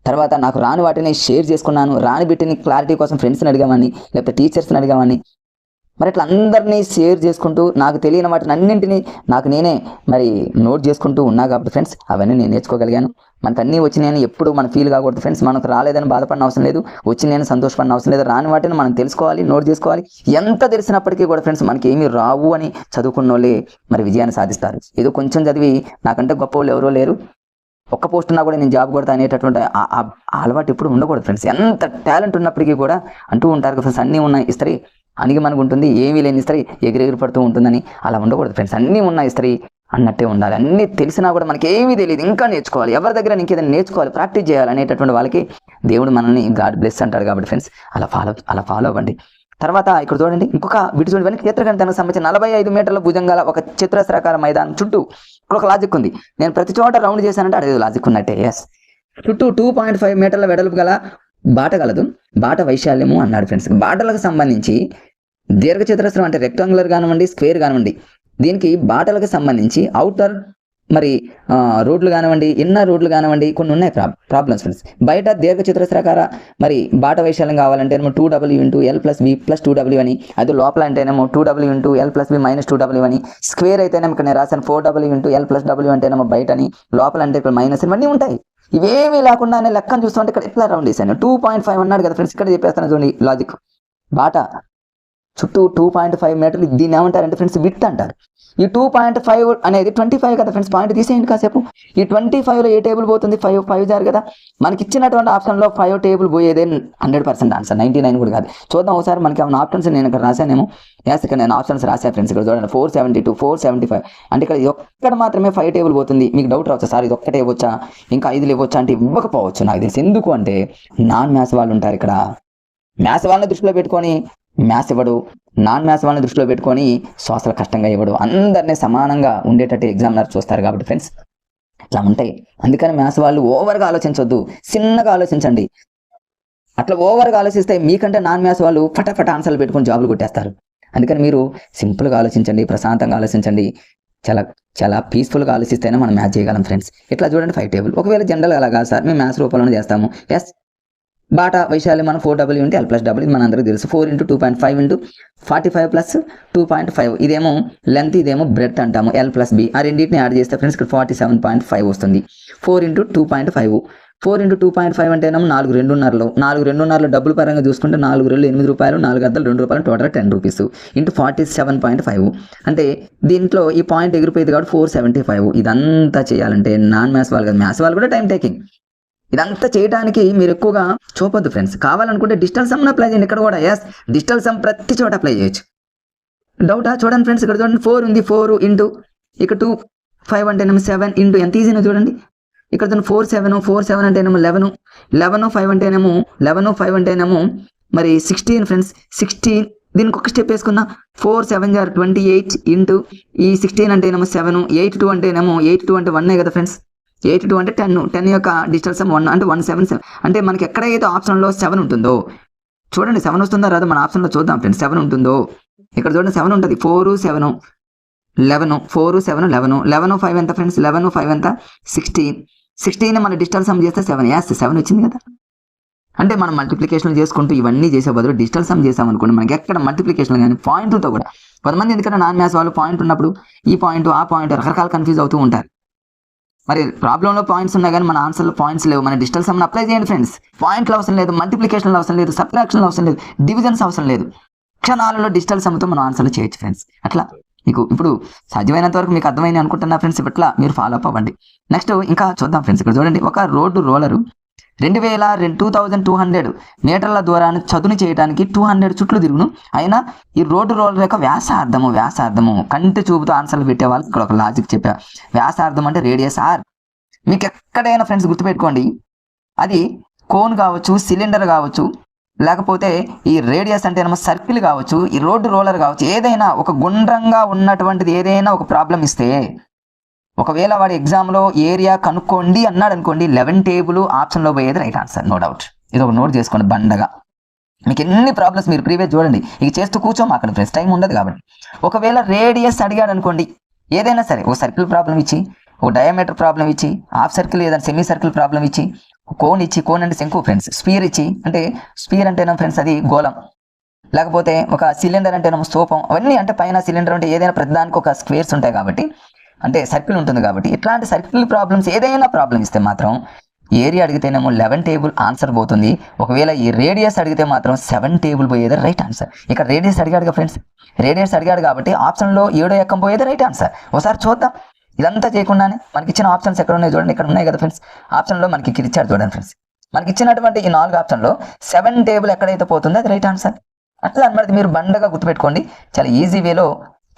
తర్వాత నాకు రాని వాటిని షేర్ చేసుకున్నాను, రాని బిట్టిని క్లారిటీ కోసం ఫ్రెండ్స్ని అడిగామని, లేకపోతే టీచర్స్ని అడిగామని. మరి ఇట్లా అందరినీ షేర్ చేసుకుంటూ నాకు తెలియని వాటిని అన్నింటినీ నాకు నేనే మరి నోట్ చేసుకుంటూ ఉన్నా కాబట్టి ఫ్రెండ్స్ అవన్నీ నేను నేర్చుకోగలిగాను. మనకు అన్నీ వచ్చి నేను ఎప్పుడు మనం ఫీల్ కాకూడదు ఫ్రెండ్స్. మనకు రాలేదని బాధపడిన అవసరం లేదు, వచ్చి నేను సంతోషపడిన అవసరం లేదు. రాని వాటిని మనం తెలుసుకోవాలి, నోట్ చేసుకోవాలి. ఎంత తెలిసినప్పటికీ కూడా ఫ్రెండ్స్ మనకి ఏమీ రావు అని చదువుకున్న వాళ్ళే మరి విజయాన్ని సాధిస్తారు. ఏదో కొంచెం చదివి నాకంటే గొప్ప వాళ్ళు ఎవరో లేరు, ఒక్క పోస్ట్ ఉన్నా కూడా నేను జాబ్ కొడతా అనేటటువంటి అలవాటు ఎప్పుడు ఉండకూడదు ఫ్రెండ్స్. ఎంత టాలెంట్ ఉన్నప్పటికీ కూడా అంటూ ఉంటారు కదా ఫ్రెండ్స్, అన్నీ ఉన్నాయి ఇస్త్రీ అనిగి మనకు ఉంటుంది, ఏమీ లేని ఇస్త్రీ ఎగిరెగిరి పడుతూ ఉంటుందని. అలా ఉండకూడదు ఫ్రెండ్స్. అన్నీ ఉన్న ఇస్త్రీ అన్నట్టే ఉండాలి. అన్నీ తెలిసినా కూడా మనకి ఏమీ తెలియదు, ఇంకా నేర్చుకోవాలి, ఎవరి దగ్గర ఇంకేదైనా నేర్చుకోవాలి, ప్రాక్టీస్ చేయాలి అనేటటువంటి వాళ్ళకి దేవుడు మనల్ని గాడ్ బ్లెస్ అంటాడు కాబట్టి ఫ్రెండ్స్ అలా ఫాలో అవ్వండి. తర్వాత ఇక్కడ చూడండి ఇంకొక వీటి చూడండి, క్షేత్రగణితానికి సంబంధించి 45 మీటర్ల భుజంగాల ఒక చతురస్రాకార మైదానం చుట్టూ ఒక లాజిక్ ఉంది. నేను ప్రతి చోట రౌండ్ చేశానంటే అదే లాజిక్ ఉన్నట్టే. ఎస్ చుట్టూ 2.5 మీటర్ల వెడల్పు గల బాట గలదు, బాట వైశాల్యము అన్నాడు ఫ్రెండ్స్. బాటలకు సంబంధించి దీర్ఘచతురస్రం అంటే రెక్టాంగులర్ కానివ్వండి, స్క్వేర్ కానివ్వండి, దీనికి బాటలకు సంబంధించి అవుటర్ మరి రోడ్లు కానివ్వండి, ఇన్నర్ రోడ్లు కానివ్వండి, కొన్ని ఉన్నాయి ప్రాబ్లమ్స్ ఫ్రెండ్స్. బయట దీర్ఘచతురస్రాకార మరి బాట వైశాల్యం కావాలంటే 2W × L + B + 2W అని, అది లోపల అంటేనేమో 2W × L + B - 2W అని, స్క్వేర్ అయితేనేమో ఇక్కడ నేను రాశాను 4W × L + W అంటేనేమో బయట అని, లోపల అంటే ఇక్కడ మైనస్ ఇవన్నీ ఉంటాయి. ఇవేమీ లేకుండానే లెక్కను చూస్తుంటే ఇక్కడ ఎట్లా రౌండ్ చేశాను. 2.5 అన్నాడు కదా ఫ్రెండ్స్, ఇక్కడ చెప్పేస్తాను చూడండి లాజిక్. బాట చుట్టూ 2.5 మీటర్లు, దీన్ని ఏమంటారంటే ఫ్రెండ్స్ విడ్త్ అంటారు. ఈ 2.5 అనేది 25 కదా ఫ్రెండ్స్. పాయింట్ తీసేయండి కాసేపు. ఈ 25లో ఏ టేబుల్ పోతుంది? 5 జారు కదా. మనకి ఇచ్చినటువంటి ఆప్షన్లో 5 టేబుల్ పోయేదే 100% ఆన్సర్, 99 కూడా కాదు. చూద్దాం ఒకసారి మనకి ఏమైనా ఆప్షన్స్ నేను ఇక్కడ రాశానేమో. ఇక్కడ నేను ఆప్షన్స్ రాశా ఫ్రెండ్స్. ఇక్కడ చూడండి 472, 475 అంటే ఇక్కడ ఒక్కడ మాత్రమే 5 టేబుల్ పోతుంది. మీకు డౌట్ రావచ్చు, సార్ ఇది ఒక్కటే ఇవ్వచ్చా, ఇంకా 5 ఇవ్వచ్చా అంటే ఇవ్వకపోవచ్చు నాకు తెలిసి. ఎందుకు అంటే నాన్ మ్యాథ్స్ వాళ్ళు ఉంటారు ఇక్కడ, మ్యాథ్స్ వాళ్ళని దృష్టిలో పెట్టుకొని మ్యాథ్స్ ఇవ్వడు, నాన్ మ్యాథ్స్ వాళ్ళని దృష్టిలో పెట్టుకొని సోషల్ కష్టంగా ఇవ్వడు. అందరినీ సమానంగా ఉండేటట్టు ఎగ్జామినర్ చూస్తారు కాబట్టి ఫ్రెండ్స్ అట్లా ఉంటాయి. అందుకని మ్యాథ్స్ వాళ్ళు ఓవర్గా ఆలోచించొద్దు, చిన్నగా ఆలోచించండి. అట్లా ఓవర్గా ఆలోచిస్తే మీకంటే నాన్ మ్యాథ్స్ వాళ్ళు ఫటాఫట్ ఆన్సర్లు పెట్టుకొని జాబులు కొట్టేస్తారు. అందుకని మీరు సింపుల్గా ఆలోచించండి, ప్రశాంతంగా ఆలోచించండి, చాలా చాలా పీస్ఫుల్గా ఆలోచిస్తేనే మనం మ్యాథ్స్ చేయగలం ఫ్రెండ్స్. ఇట్లా చూడండి 5 టేబుల్. ఒకవేళ జనరల్ అలా కాదు సార్, మేము మ్యాథ్స్ రూపంలోనే చేస్తాము. ఎస్, బాటా వైశాల్యం మనం 4W ఇంటూ L+W, ఇది మన అందరికీ తెలుసు. 4 × 2.5 × 45 + 2.5, ఇదేమో లెంత్, ఇదేమో బ్రెడ్త్ అంటాము, L+B. ఆ రెండింటిని యాడ్ చేస్తే ఫ్రెండ్స్ ఇక్కడ 47.5 వస్తుంది. 4 × 2.5, 4 × 2.5 అంటేనేమో 4 2.5లో, 4 2.5లో డబ్బుల పరంగా చూసుకుంటే 4 రెళ్ళు 8 రూపాయలు, 4 అద్దలు 2 రూపాయలు, టోటల్ 10 రూపీస్ ఇంటూ 47.5. అంటే దీంట్లో ఈ పాయింట్ ఎగిరిపోయింది కాబట్టి 475. ఇదంతా చేయాలంటే నాన్ మ్యాథ్స్ వాళ్ళు కదా, మ్యాథ్స్ వాళ్ళు కూడా టైం టేకింగ్. ఇదంతా చేయడానికి మీరు ఎక్కువగా చూపొద్దు ఫ్రెండ్స్. కావాలనుకుంటే డిజిటల్ సమ్ అప్లై చేయండి. ఇక్కడ కూడా ఎస్, డిజిటల్ సమ్ ప్రతి చోట అప్లై చేయొచ్చు. డౌటా? చూడండి ఫ్రెండ్స్, ఇక్కడ చూడండి 4 ఉంది, 4 ఇంటూ ఇక్కడ 2 5 అంటేనేమో 7 ఇంటూ ఎంత ఈజీనో చూడండి. ఇక్కడ 4 7 అంటేనేమో 11, 5 అంటేనేమో 11 5 అంటేనేమో మరి 16 ఫ్రెండ్స్. 16 దీనికి ఒక స్టెప్ వేసుకున్నా, 4 7 = 28 ఇంటూ ఈ 16 అంటేనేమో 7, 8 2 అంటేనేమో 8 2 అంటే 1 కదా ఫ్రెండ్స్. 8 2 అంటే 10, 10 యొక్క డిజిటల్ సమ్ 1 అంటే 177. అంటే మనకి ఎక్కడైతే ఆప్షన్లో 7 ఉంటుందో చూడండి, 7 వస్తుందో రాదో మన ఆప్షన్లో చూద్దాం ఫ్రెండ్స్. 7 ఉంటుందో ఇక్కడ చూడండి, 7 ఉంటుంది. 4 7 11, 4 7 11, 11 5 ఎంత ఫ్రెండ్స్, 11 5 ఎంత 16. 16 మన డిజిటల్ సమ్ చేస్తే 7, ఎస్ 7 వచ్చింది కదా. అంటే మనం మల్టిప్లికేషన్ చేసుకుంటూ ఇవన్నీ చేసే బదులు డిజిటల్ సమ్ చేసామనుకోండి, మనకి ఎక్కడ మల్టిప్లికేషన్ కానీ పాయింట్తో కూడా. కొంతమంది ఎందుకంటే నాన్ మ్యాథ్స్ వాళ్ళు పాయింట్ ఉన్నప్పుడు ఈ పాయింట్ ఆ పాయింట్ రకరకాల కన్ఫ్యూజ్ అవుతూ ఉంటారు. మరి ప్రాబ్లంలో పాయింట్స్ ఉన్నాయి కానీ మన ఆన్సర్లో పాయింట్స్ లేవు. మన డిజిటల్ సమ్ని అప్లై చేయండి ఫ్రెండ్స్. పాయింట్లు అవసరం లేదు, మల్టిప్లికేషన్లు అవసరం లేదు, సబ్ట్రాక్షన్లు అవసరం లేదు, డివిజన్స్ అవసరం లేదు. క్షణాలలో డిజిటల్ సమ్తో మనం ఆన్సర్లు చేయొచ్చు ఫ్రెండ్స్. అట్లా మీకు ఇప్పుడు సాధ్యమైనంత వరకు మీకు అర్థమైంది అనుకుంటున్నా ఫ్రెండ్స్. ఇట్లా మీరు ఫాలో అప్ అవ్వండి. నెక్స్ట్ ఇంకా చూద్దాం ఫ్రెండ్స్. ఇక్కడ చూడండి, ఒక రోడ్డు రోలరు 2200 మీటర్ల దూరాన్ని చదును చేయడానికి 200 చుట్లు తిరుగును. అయినా ఈ రోడ్డు రోలర్ యొక్క వ్యాసార్థము కంటి చూపుతో ఆన్సర్లు పెట్టే వాళ్ళకి ఇక్కడ ఒక లాజిక్ చెప్పా. వ్యాసార్థం అంటే రేడియస్ ఆర్. మీకు ఎక్కడైనా ఫ్రెండ్స్ గుర్తుపెట్టుకోండి, అది కోన్ కావచ్చు, సిలిండర్ కావచ్చు, లేకపోతే ఈ రేడియస్ అంటే ఏమో సర్కిల్ కావచ్చు, ఈ రోడ్డు రోలర్ కావచ్చు, ఏదైనా ఒక గుండ్రంగా ఉన్నటువంటిది ఏదైనా ఒక ప్రాబ్లం ఇస్తే, ఒకవేళ వాడి ఎగ్జామ్లో ఏరియా కనుక్కోండి అన్నాడు అనుకోండి, 11 టేబుల్ ఆప్షన్లో పోయేది రైట్ ఆన్సర్, నో డౌట్. ఇది ఒక నోట్ చేసుకోండి బండగా. మీకు ఎన్ని ప్రాబ్లమ్స్ మీరు ప్రీవియస్ చూడండి, ఇక చేస్తూ కూర్చోము అక్కడ ఫ్రెండ్స్, టైం ఉండదు కాబట్టి. ఒకవేళ రేడియస్ అడిగాడు అనుకోండి, ఏదైనా సరే, ఒక సర్కిల్ ప్రాబ్లం ఇచ్చి, ఒక డయామీటర్ ప్రాబ్లం ఇచ్చి, హాఫ్ సర్కిల్ ఏదైనా సెమీ సర్కిల్ ప్రాబ్లం ఇచ్చి, కోన్ ఇచ్చి, కోన్ అంటే శంకు ఫ్రెండ్స్, స్పీర్ ఇచ్చి, అంటే స్పీర్ అంటేనా ఫ్రెండ్స్ అది గోళం, లేకపోతే ఒక సిలిండర్ అంటేనేమో స్తూపం, అవన్నీ అంటే పైన సిలిండర్ అంటే ఏదైనా ప్రతిదానికి ఒక స్క్వేర్స్ ఉంటాయి కాబట్టి, అంటే సర్కిల్ ఉంటుంది కాబట్టి, ఇట్లాంటి సర్కిల్ ప్రాబ్లమ్స్ ఏదైనా ప్రాబ్లం ఇస్తే మాత్రం ఏరియా అడిగితేనేమో 11 టేబుల్ ఆన్సర్ పోతుంది. ఒకవేళ ఈ రేడియస్ అడిగితే మాత్రం 7 టేబుల్ పోయేది రైట్ ఆన్సర్. ఇక్కడ రేడియస్ అడిగాడు ఫ్రెండ్స్, రేడియస్ అడిగాడు కాబట్టి ఆప్షన్లో 7 ఎక్కం పోయేది రైట్ ఆన్సర్. ఒకసారి చూద్దాం. ఇదంతా చేయకుండానే మనకి ఇచ్చిన ఆప్షన్స్ ఎక్కడ ఉన్నాయి చూడండి, ఇక్కడ ఉన్నాయి కదా ఫ్రెండ్స్. ఆప్షన్లో మనకి ఇక్కడ ఇచ్చాడు చూడండి ఫ్రెండ్స్. మనకి ఇచ్చినటువంటి ఈ 4 ఆప్షన్లో 7 టేబుల్ ఎక్కడైతే పోతుందో అది రైట్ ఆన్సర్. అట్లా అన్నమాట మీరు బండగా గుర్తుపెట్టుకోండి. చాలా ఈజీ వేలో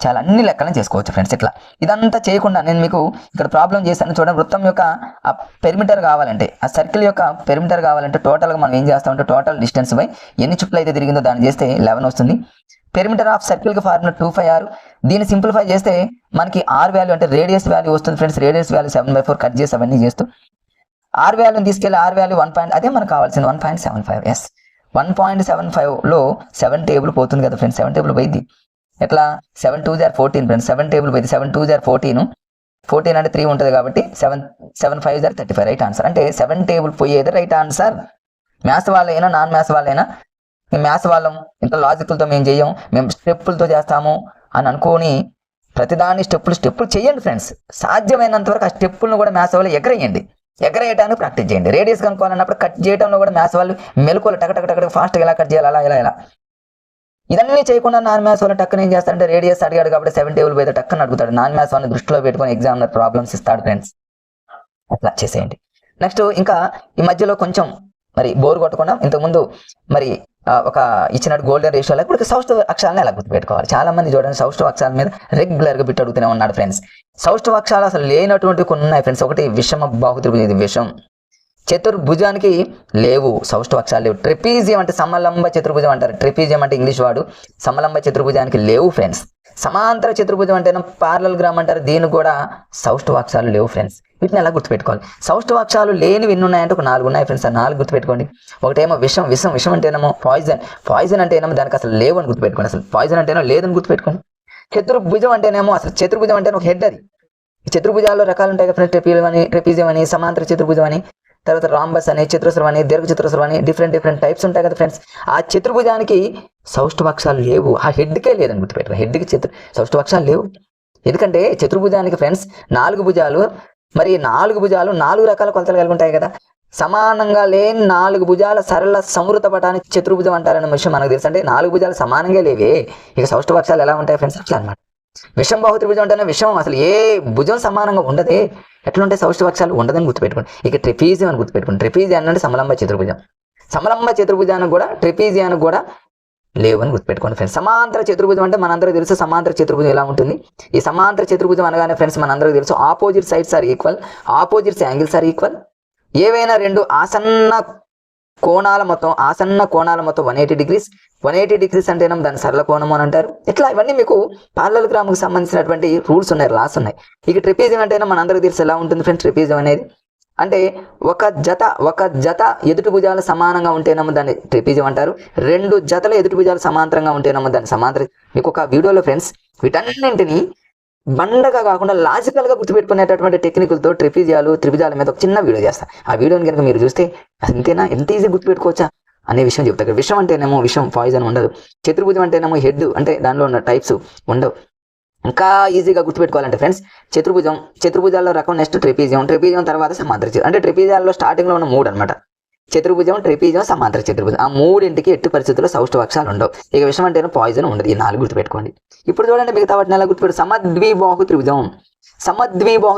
చాలా అన్ని లెక్కలను చేసుకోవచ్చు ఫ్రెండ్స్. ఇట్లా ఇదంతా చేయకుండా నేను మీకు ఇక్కడ ప్రాబ్లం చేశాను చూడండి. వృత్తం యొక్క ఆ పెరిమీటర్ కావాలంటే, ఆ సర్కిల్ యొక్క పెరిమీటర్ కావాలంటే టోటల్గా మనం ఏం చేస్తామంటే టోటల్ డిస్టెన్స్ బై ఎన్ని చుట్లు అయితే తిరిగిందో దాన్ని చేస్తే 11 వస్తుంది. పెరిమీటర్ ఆఫ్ సర్కిల్కి ఫార్ములా 2πr. దీన్ని సింప్లిఫై చేస్తే మనకి ఆర్ వాల్యూ అంటే రేడియస్ వాల్యూ వస్తుంది ఫ్రెండ్స్. రేడియస్ వాల్యూ 7/4 కట్ చేసి అవన్నీ చేస్తూ ఆర్ వాల్యూని తీసుకెళ్ళి ఆర్ వాల్యూ 1. అదే మనకు కావాల్సింది 1.75. ఎస్, 1.75లో 7 టేబుల్ పోతుంది కదా ఫ్రెండ్స్. 7 టేబుల్ పోయింది ఎట్లా, 7 2 = 14 ఫ్రెండ్స్. 7 టేబుల్ పోయింది. 7 2 = 14. 14 అంటే 3 ఉంటుంది కాబట్టి 7 5 = 35 రైట్ ఆన్సర్. అంటే 7 టేబుల్ పోయేది రైట్ ఆన్సర్. మ్యాథ్స్ వాళ్ళైనా నాన్ మ్యాథ్స్ వాళ్ళైనా, మేము మ్యాథ్స్ వాళ్ళం ఇంత లాజికల్తో మేము చెయ్యం, మేము స్టెప్పులతో చేస్తాము అని అనుకోని ప్రతిదాన్ని స్టెప్పులు చేయండి ఫ్రెండ్స్. సాధ్యమైనంత వరకు ఆ స్టెప్పులను కూడా మ్యాథ్స్ వాళ్ళు ఎగరేయడానికి ప్రాక్టీస్ చేయండి. రేడియస్ కనుక్కోవాలన్నప్పుడు కట్ చేయడంలో కూడా మ్యాథ్స్ వాళ్ళు మెలకువలు టక ఫాస్ట్గా ఎలా కట్ చేయాలి ఇలా ఇదన్నీ చేయకుండా నాన్ మ్యాథ్స్ వాళ్ళు టక్కన ఏం చేస్తారంటే రేడియస్ అడిగాడు కాబట్టి 7 టేబుల్ పోతే టక్కన అడుగుతాడు. నాన్ మ్యాథ్స్ వాళ్ళని దృష్టిలో పెట్టుకొని ఎగ్జామినర్ ప్రాబ్లమ్స్ ఇస్తాడు ఫ్రెండ్స్. అట్లా చేసేయండి. నెక్స్ట్ ఇంకా ఈ మధ్యలో కొంచెం మరి బోర్ కొట్టకుండా ఇంతకుముందు మరి ఒక ఇచ్చినట్టు గోల్డెన్ రేషియోలో ఇప్పుడు సౌష్ఠవ అక్షరాలను ఎలా గుర్తుపెట్టుకోవాలి. చాలా మంది చూడండి సౌష్ఠవ అక్షరాల మీద రెగ్యులర్గా బిట్ అడుగుతూనే ఉన్నాడు ఫ్రెండ్స్. సౌష్ఠవ అక్షరాలు అసలు లేనటువంటి కొన్ని ఉన్నాయి ఫ్రెండ్స్. ఒకటి విషమ బాహుత్రిభుజం, ఇది విషం. చతుర్భుజానికి లేవు, సౌష్ఠవక్షాలు లేవు. ట్రెపీజియం అంటే సమలంబ చతుర్భుజం అంటారు. ట్రెపీజియం అంటే ఇంగ్లీష్ వాడు. సమలంబ చతుర్భుజానికి లేవు ఫ్రెండ్స్. సమాంతర చతుర్భుజం అంటే పారలల్ గ్రామ్ అంటారు. దీనికి కూడా సౌష్ఠవక్షాలు లేవు ఫ్రెండ్స్. వీటిని ఎలా గుర్తుపెట్టుకోవాలి? సౌష్ఠవక్షాలు లేనివి ఎన్ని ఉన్నాయంటే ఒక 4 ఉన్నాయి ఫ్రెండ్స్. ఆ 4 గుర్తుపెట్టుకోండి. ఒకటేమో విషం. విషం అంటేనేమో పాయిజన్ అంటేనేమో దానికి అసలు లేవు అని గుర్తుపెట్టుకోండి. అసలు పాయిజన్ అంటేనో లేదని గుర్తుపెట్టుకోండి. చతుర్భుజం అంటేనేమో అసలు చతుర్భుజం అంటే ఒక హెడ్. అది చతుర్భుజాల్లో రకాలు ఉంటాయి కదా ఫ్రెండ్స్. ట్రెపీజియం అని, సమాంతర చతుర్భుజం అని, తర్వాత రాంబస్ అని, చతురస్రం అని, దీర్ఘ చతురస్రం అని, డిఫరెంట్ టైప్స్ ఉంటాయి కదా ఫ్రెండ్స్. ఆ చతుర్భుజానికి సౌష్ఠవక్షాలు లేవు. ఆ హెడ్కే లేదని గుర్తుపెట్టారు. హెడ్కి సౌష్ఠవక్షాలు లేవు. ఎందుకంటే చతుర్భుజానికి ఫ్రెండ్స్ 4 భుజాలు. మరి 4 భుజాలు 4 రకాల కొలతలు కలిగి ఉంటాయి కదా. సమానంగా లేని 4 భుజాల సరళ సంవృత పటానికి చతుర్భుజం అంటారన్న విషయం మనకు తెలుసు. అంటే 4 భుజాలు సమానంగా లేవే, ఇక సౌష్ఠవక్షాలు ఎలా ఉంటాయి ఫ్రెండ్స్? అట్లా అనమాట. విషం బాహు త్రిభుజం అంటేనే విషం అసలు ఏ భుజం సమానంగా ఉండదే. ఎట్లుంటే సౌష్ఠవక్షాలు ఉండదని గుర్తుపెట్టుకోండి. ఇక ట్రెపీజియం అని గుర్తుపెట్టుకోండి. ట్రెపీజియం అంటే సమలంబ చతుర్భుజం. సమలంబ చతుర్భుజానికి కూడా ట్రెపీజియానికి కూడా లేవని గుర్తుపెట్టుకోండి ఫ్రెండ్స్. సమాంతర చతుర్భుజం అంటే మనందరికీ తెలుసు సమాంతర చతుర్భుజం ఎలా ఉంటుంది. ఈ సమాంతర చతుర్భుజం అనగానే ఫ్రెండ్స్ మనందరికీ తెలుసు opposite sides are equal, opposites angles are equal. ఏవైనా 2 ఆసన్న కోణాల మొత్తం 180 డిగ్రీస్. 180 డిగ్రీస్ అంటేనే దాని సరళ కోణము అని అంటారు. ఇట్లా ఇవన్నీ మీకు పారలల్ గ్రామ్కి సంబంధించినటువంటి రూల్స్ ఉన్నాయి, లాస్ ఉన్నాయి. ఇక ట్రెపీజియం అంటేనే మనందరికీ తెలుసు ఎలా ఉంటుంది ఫ్రెండ్స్. ట్రెపీజియం అనేది అంటే ఒక జత ఎదుటి భుజాలు సమానంగా ఉంటేనేమో దాన్ని ట్రెపీజియం అంటారు. 2 జతల ఎదుటి భుజాలు సమాంతరంగా ఉంటేనేమో దాన్ని సమాంతర. మీకు ఒక వీడియోలో ఫ్రెండ్స్ వీటన్నింటినీ బండగా కాకుండా లాజికల్గా గుర్తుపెట్టుకునేటటువంటి టెక్నిక్లతో ట్రెపీజియాలు త్రిభుజాల మీద ఒక చిన్న వీడియో చేస్తా. ఆ వీడియోని కనుక మీరు చూస్తే అంతేనా, ఎంత ఈజీ గుర్తుపెట్టుకోవచ్చా అనే విషయం చెప్తారు. విషం అంటేనేమో విషం, పాయిజన్ ఉండదు. చతుర్భుజం అంటేనేమో హెడ్, అంటే దానిలో ఉన్న టైప్స్ ఉండవు. ఇంకా ఈజీగా గుర్తుపెట్టుకోవాలంటే ఫ్రెండ్స్ చతుర్భుజాల్లో రకం నెక్స్ట్ ట్రెపీజియం తర్వాత సమాంతర చతుర్భుజం. అంటే ట్రెపీజియాల్లో స్టార్టింగ్లో ఉన్న 3 అనమాట. చతుర్భుజం, ట్రెపీజియం, సమాంతర చతుర్భుజం. ఆ 3ంటికి ఎట్టి పరిస్థితుల్లో సౌష్ఠవక్షాలు ఉండవు. ఇక విషయం అంటేనే పాయిజన్ ఉండదు. ఈ 4 గుర్తుపెట్టుకోండి. ఇప్పుడు చూడండి మిగతా వాటిని ఎలా గుర్తుపెట్టు. సమద్విబాహు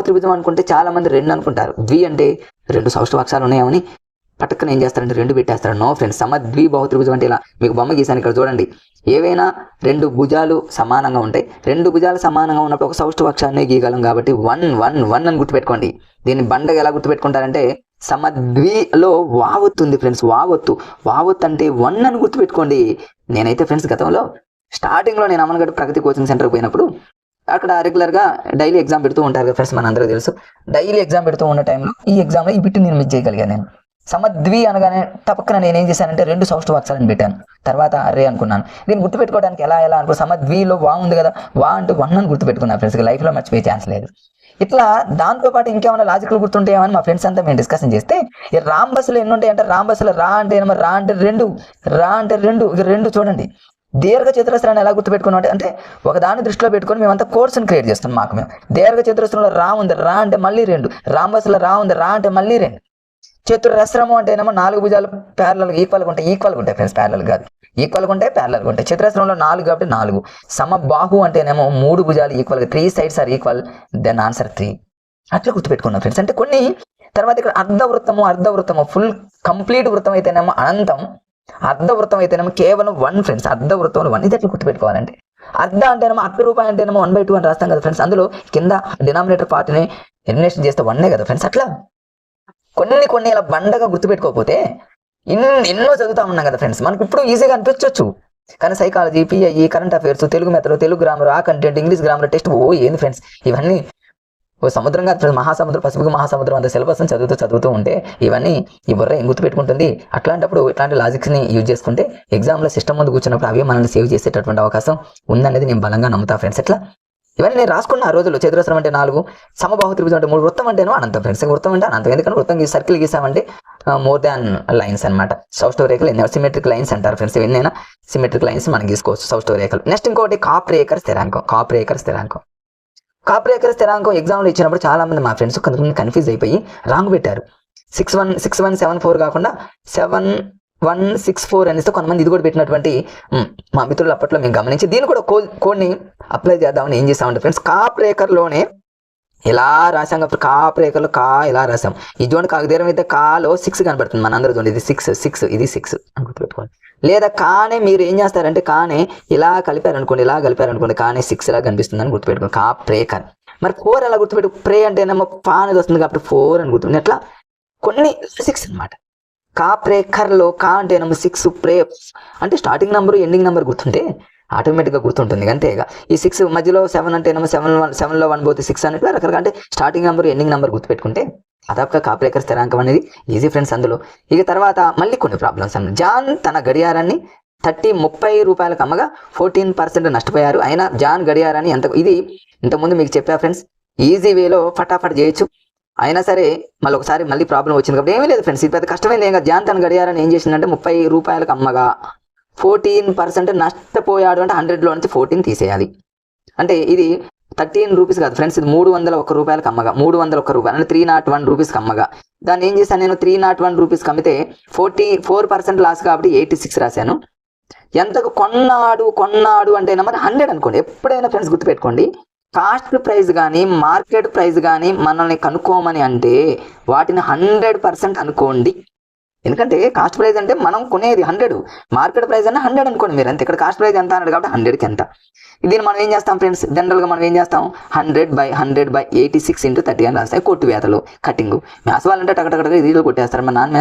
త్రిభుజం అనుకుంటే చాలా మంది 2 అనుకుంటారు. ద్వి అంటే 2 సౌష్ఠవక్షాలు ఉన్నాయని పట్టుకుని ఏం చేస్తారంటే 2 పెట్టేస్తారు. నో ఫ్రెండ్స్, సమద్విబాహు త్రిభుజం అంటే ఇలా మీకు బొమ్మ గీసాను ఇక్కడ చూడండి. ఏవైనా 2 భుజాలు సమానంగా ఉంటాయి. 2 భుజాలు సమానంగా ఉన్నప్పుడు ఒక సౌష్ఠవక్షాన్ని గీయగలం కాబట్టి 1 అని గుర్తుపెట్టుకోండి. దీన్ని బండగా ఎలా గుర్తుపెట్టుకుంటారంటే సమద్విలో వావొత్తుంది ఫ్రెండ్స్. వావొత్తు అంటే 1 అని గుర్తుపెట్టుకోండి. నేనైతే ఫ్రెండ్స్ గతంలో స్టార్టింగ్లో నేను అమనగడ్డ ప్రగతి కోచింగ్ సెంటర్కి పోయినప్పుడు అక్కడ రెగ్యులర్గా డైలీ ఎగ్జామ్ పెడుతూ ఉంటారు కదా ఫ్రెండ్స్, మనందరికీ తెలుసు. డైలీ ఎగ్జామ్ పెడుతూ ఉన్న టైంలో ఈ ఎగ్జామ్లో ఈ బిట్ నేను మిస్ చేయగలిగాను. నేను సమద్వి అనగానే తప్పకుండా నేను ఏం చేశానంటే 2 సౌష్ఠవక్షాలను పెట్టాను. తర్వాత అరే అనుకున్నాను. దీన్ని గుర్తుపెట్టుకోవడానికి ఎలా అనుకో, సమద్విలో వా ఉంది కదా, వా అంటే 1 అని గుర్తుపెట్టుకున్నాను ఫ్రెండ్స్. లైఫ్లో మర్చిపోయే ఛాన్స్ లేదు. ఇట్లా దాంతోపాటు ఇంకేమైనా లాజికల్ గుర్తుంటాయేమని మా ఫ్రెండ్స్ అంతా మేము డిస్కషన్ చేస్తే ఈ రాంబస్సులు ఎన్ని ఉంటాయి అంటే రాంబస్సులు రా అంటే 2, ఇక 2 చూడండి. దీర్ఘ చతురస్రాన్ని ఎలా గుర్తుపెట్టుకున్నాం అంటే ఒక దాన్ని దృష్టిలో పెట్టుకొని మేమంతా కోర్సును క్రియేట్ చేస్తున్నాం. మాకు మేము దీర్ఘ చతురస్రంలో రా ఉంది, రా అంటే మళ్ళీ 2, రాంబస్సులో రా ఉంది, రా అంటే మళ్ళీ 2. చతురస్రము అంటేనేమో 4 భుజాలు ప్యారలల్గా ఈక్వల్గా ఉంటాయి ఫ్రెండ్స్. ప్యారలల్ కాదు, ఈక్వల్గా ఉంటాయి. చతురస్రంలో 4 కాబట్టి 4. సమబాహు అంటేనేమో 3 భుజాలు ఈక్వల్గా, 3 sides are equal, then answer 3. అట్లా గుర్తుపెట్టుకున్నాం ఫ్రెండ్స్. అంటే కొన్ని తర్వాత ఇక్కడ అర్ధవృత్తము ఫుల్ కంప్లీట్ వృత్తం అయితేనేమో అనంతం, అర్ధవృత్తం అయితేనేమో కేవలం 1 ఫ్రెండ్స్. అర్ధవృత్తంలో 1. ఇది ఎట్లా గుర్తుపెట్టుకోవాలంటే అర్ధ అంటేనేమో ₹1 అంటేనేమో 1/2 అని రాస్తాం కదా ఫ్రెండ్స్. అందులో కింద డినామినేటర్ పార్ట్ని ఎలిమినేషన్ చేస్తే 1 కదా ఫ్రెండ్స్. అట్లా కొన్ని ఇలా బండగా గుర్తుపెట్టుకోకపోతే ఎన్నో చదువుతా ఉన్నాం కదా ఫ్రెండ్స్. మనకు ఇప్పుడు ఈజీగా అనిపించవచ్చు, కానీ psychology, PIE, current affairs, Telugu method, Telugu grammar, ఆ కంటెంట్, ఇంగ్లీష్ గ్రామర్ టెక్స్ట్ ఏంది ఫ్రెండ్స్ ఇవన్నీ ఓ సముద్రం కాదు ఫ్రెండ్స్. మహాసముద్రం, పసిఫిక్ మహాసముద్రం అంత సిలబస్ చదువుతూ ఉంటే ఇవన్నీ ఈ బుర్ర ఏం గుర్తుపెట్టుకుంటుంది. అట్లాంటప్పుడు ఇట్లాంటి లాజిక్స్ని యూజ్ చేసుకుంటే ఎగ్జామ్లో సిస్టమ్ ముందు కూర్చున్నప్పుడు అవే మనల్ని సేవ్ చేసేటటువంటి అవకాశం ఉందనేది నేను బలంగా నమ్ముతా ఫ్రెండ్స్. ఎట్లా ఇవన్నీ నేను రాసుకున్న ఆ రోజుల్లో. చతురస్రం అంటే 4, సమబాహు త్రిభుజం అంటే 3, వృత్తం అంటేనో అనంతం ఫ్రెండ్స్. వృత్తం అంటే అనంతం, ఎందుకంటే వృత్తం సర్కిల్ గీసామంటే మోర్ దాన్ లైన్స్ అనమాట. సౌష్ఠవ రేఖలు ఎన్నో సిమెట్రిక్ లైన్స్ అంటారు ఫ్రెండ్స్. ఎన్నైనా సిమెట్రిక్ లైన్స్ మనం గీసుకోవచ్చు సౌష్ఠవ రేఖలు. నెక్స్ట్ ఇంకోటి కాప్రేకర్ స్థిరాంకం. కాప్రేకర్ స్థిరాంకం ఎగ్జామ్లో ఇచ్చినప్పుడు చాలా మంది మా ఫ్రెండ్స్ కొంతమంది కన్ఫ్యూజ్ అయిపోయి రాంగ్ పెట్టారు. 6174 కాకుండా 7164 అనేసి కొంతమంది ఇది కూడా పెట్టినటువంటి మా మిత్రులు అప్పట్లో మేము గమనించి దీన్ని కూడా కోడ్ని అప్లై చేద్దామని ఏం చేస్తామంటే ఫ్రెండ్స్, కాప్రేకర్లోనే ఇలా రాసాం కాబట్టి కాప్రేకర్లో ఇలా రాసాం. ఈ జోన్ కాకదీరం అయితే కాలో 6 కనబడుతుంది. మనందరూ చూడండి, ఇది 6 ఇది 6 అని గుర్తుపెట్టుకోవాలి. లేదా కానే మీరు ఏం చేస్తారంటే కానే ఇలా కలిపారనుకోండి కానే 6 ఇలా కనిపిస్తుంది అని గుర్తుపెట్టుకోండి. కాప్రేకర్. మరి 4 ఎలా గుర్తుపెట్టు, ప్రే అంటే ఏమో పా అనేది వస్తుంది కాబట్టి 4 అని గుర్తుంది. ఎట్లా కొన్ని 6 అనమాట. కా ప్రేకర్లో కా అంటే ఏమో 6, ప్రే అంటే స్టార్టింగ్ నెంబర్ ఎండింగ్ నెంబర్ గుర్తుంటే ఆటోమేటిక్గా గుర్తుంటుంది అంతే. ఇక ఈ 6 మధ్యలో 7 అంటే ఏమో 7లో 1 పోతే 6 అన్నట్లు రకరకాల అంటే స్టార్టింగ్ నెంబర్ ఎండింగ్ నెంబర్ గుర్తుపెట్టుకుంటే అదాపుగా కాప్రేకర్ స్థిరాంకం అనేది ఈజీ ఫ్రెండ్స్ అందులో. ఇక తర్వాత మళ్ళీ కొన్ని ప్రాబ్లమ్స్ అన్న. జాన్ తన గడియారాన్ని 30 రూపాయలకు అమ్మగా 14% నష్టపోయారు. అయినా జాన్ గడియారాన్ని ఇది ఇంతకుముందు మీకు చెప్పా ఫ్రెండ్స్, ఈజీ వేలో ఫటాఫట్ చేయొచ్చు. అయినా సరే మళ్ళీ ప్రాబ్లం వచ్చింది కాబట్టి ఏమీ లేదు ఫ్రెండ్స్, ఇది పెద్ద కష్టమే లేదు. జాన్ తన గడియారాన్ని ఏం చేసిందంటే 30 రూపాయలకు అమ్మగా 14% నష్టపోయాడు అంటే 100లో నుంచి 14 తీసేయాలి. అంటే ఇది 13 రూపీస్ కాదు ఫ్రెండ్స్, ఇది 301 రూపాయలకు అమ్మగా 301 రూపాయలు అంటే 301 రూపీస్కి అమ్మగా దాన్ని ఏం చేశాను నేను 301 రూపీస్కి అమ్మితే 4% లాస్ కాబట్టి 86 రాశాను. ఎంతకు కొన్నాడు అంటే మరి 100 అనుకోండి. ఎప్పుడైనా ఫ్రెండ్స్ గుర్తుపెట్టుకోండి, కాస్ట్ ప్రైస్ కానీ మార్కెట్ ప్రైస్ కానీ మనల్ని కనుక్కోమని అంటే వాటిని 100% అనుకోండి. ఎందుకంటే కాస్ట్ ప్రైస్ అంటే మనం కొనేది 100, మార్కెట్ ప్రైస్ అన్న 100 అనుకోండి మీరు అంతే. ఇక్కడ కాస్ట్ ప్రైస్ ఎంత అన్నాడు కాబట్టి 100కి ఎంత. దీన్ని మనం ఏం చేస్తాం ఫ్రెండ్స్, జనరల్గా మనం ఏం చేస్తాం 100/100/86 × 30 అని రాస్తాయి. కొట్టు వేతలు కటింగ్. మ్యాథ్స్ వాళ్ళు అంటే టకటకగా ఇది కొట్టేస్తారు. మన నాన్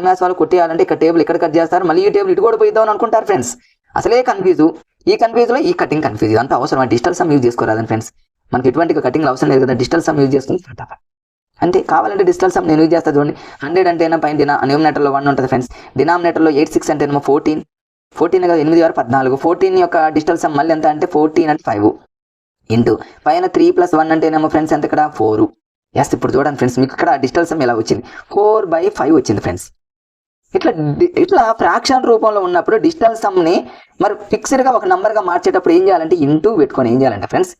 మ్యాథ్స్ వాళ్ళు కొట్టేయాలంటే ఇక్కడ టేబుల్ ఇక్కడ కట్ చేస్తారు, మళ్ళీ ఈ టేబుల్ ఇటు కూడా పోయిద్దాం అనుకుంటారు ఫ్రెండ్స్. అసలే కన్ఫ్యూజ్, ఈ కన్ఫ్యూజ్లో ఈ కటింగ్ కన్ఫ్యూజ్. ఇదంతా అవసరం. డిజిటల్ సమ్ యూజ్ చేసుకోరాదని ఫ్రెండ్స్, మనకి ఎటువంటి కటింగ్ అవసరం లేదు కదా. డిజిటల్ సమ్ యూజ్ చేసుకుని ఫటాఫట్ అంటే కావాలంటే డిజిటల్ సమ్ నేను యూజ్ చేస్తాను చూడండి. 100 అంటే పైన న్యూమినేటర్లో 1 ఉంటుంది ఫ్రెండ్స్, డినామినేటర్లో 86 అంటే 14 కదా 8 6 14. 14 యొక్క డిజిటల్ సమ్ మళ్ళీ ఎంత అంటే 14 అంటే 5 ఇంటూ పైన 3 + 1 అంటే ఫ్రెండ్స్ ఎంత ఇక్కడ 4. ఎస్ ఇప్పుడు చూడండి ఫ్రెండ్స్, మీకు ఇక్కడ డిజిటల్ సమ్ ఎలా వచ్చింది 4/5 వచ్చింది ఫ్రెండ్స్. ఇట్లా ఫ్రాక్షన్ రూపంలో ఉన్నప్పుడు డిజిటల్ సమ్ని మరి ఫిక్స్డ్గా ఒక నంబర్గా మార్చేటప్పుడు ఏం చేయాలంటే ఇంటూ పెట్టుకొని ఏం చేయాలంటే ఫ్రెండ్స్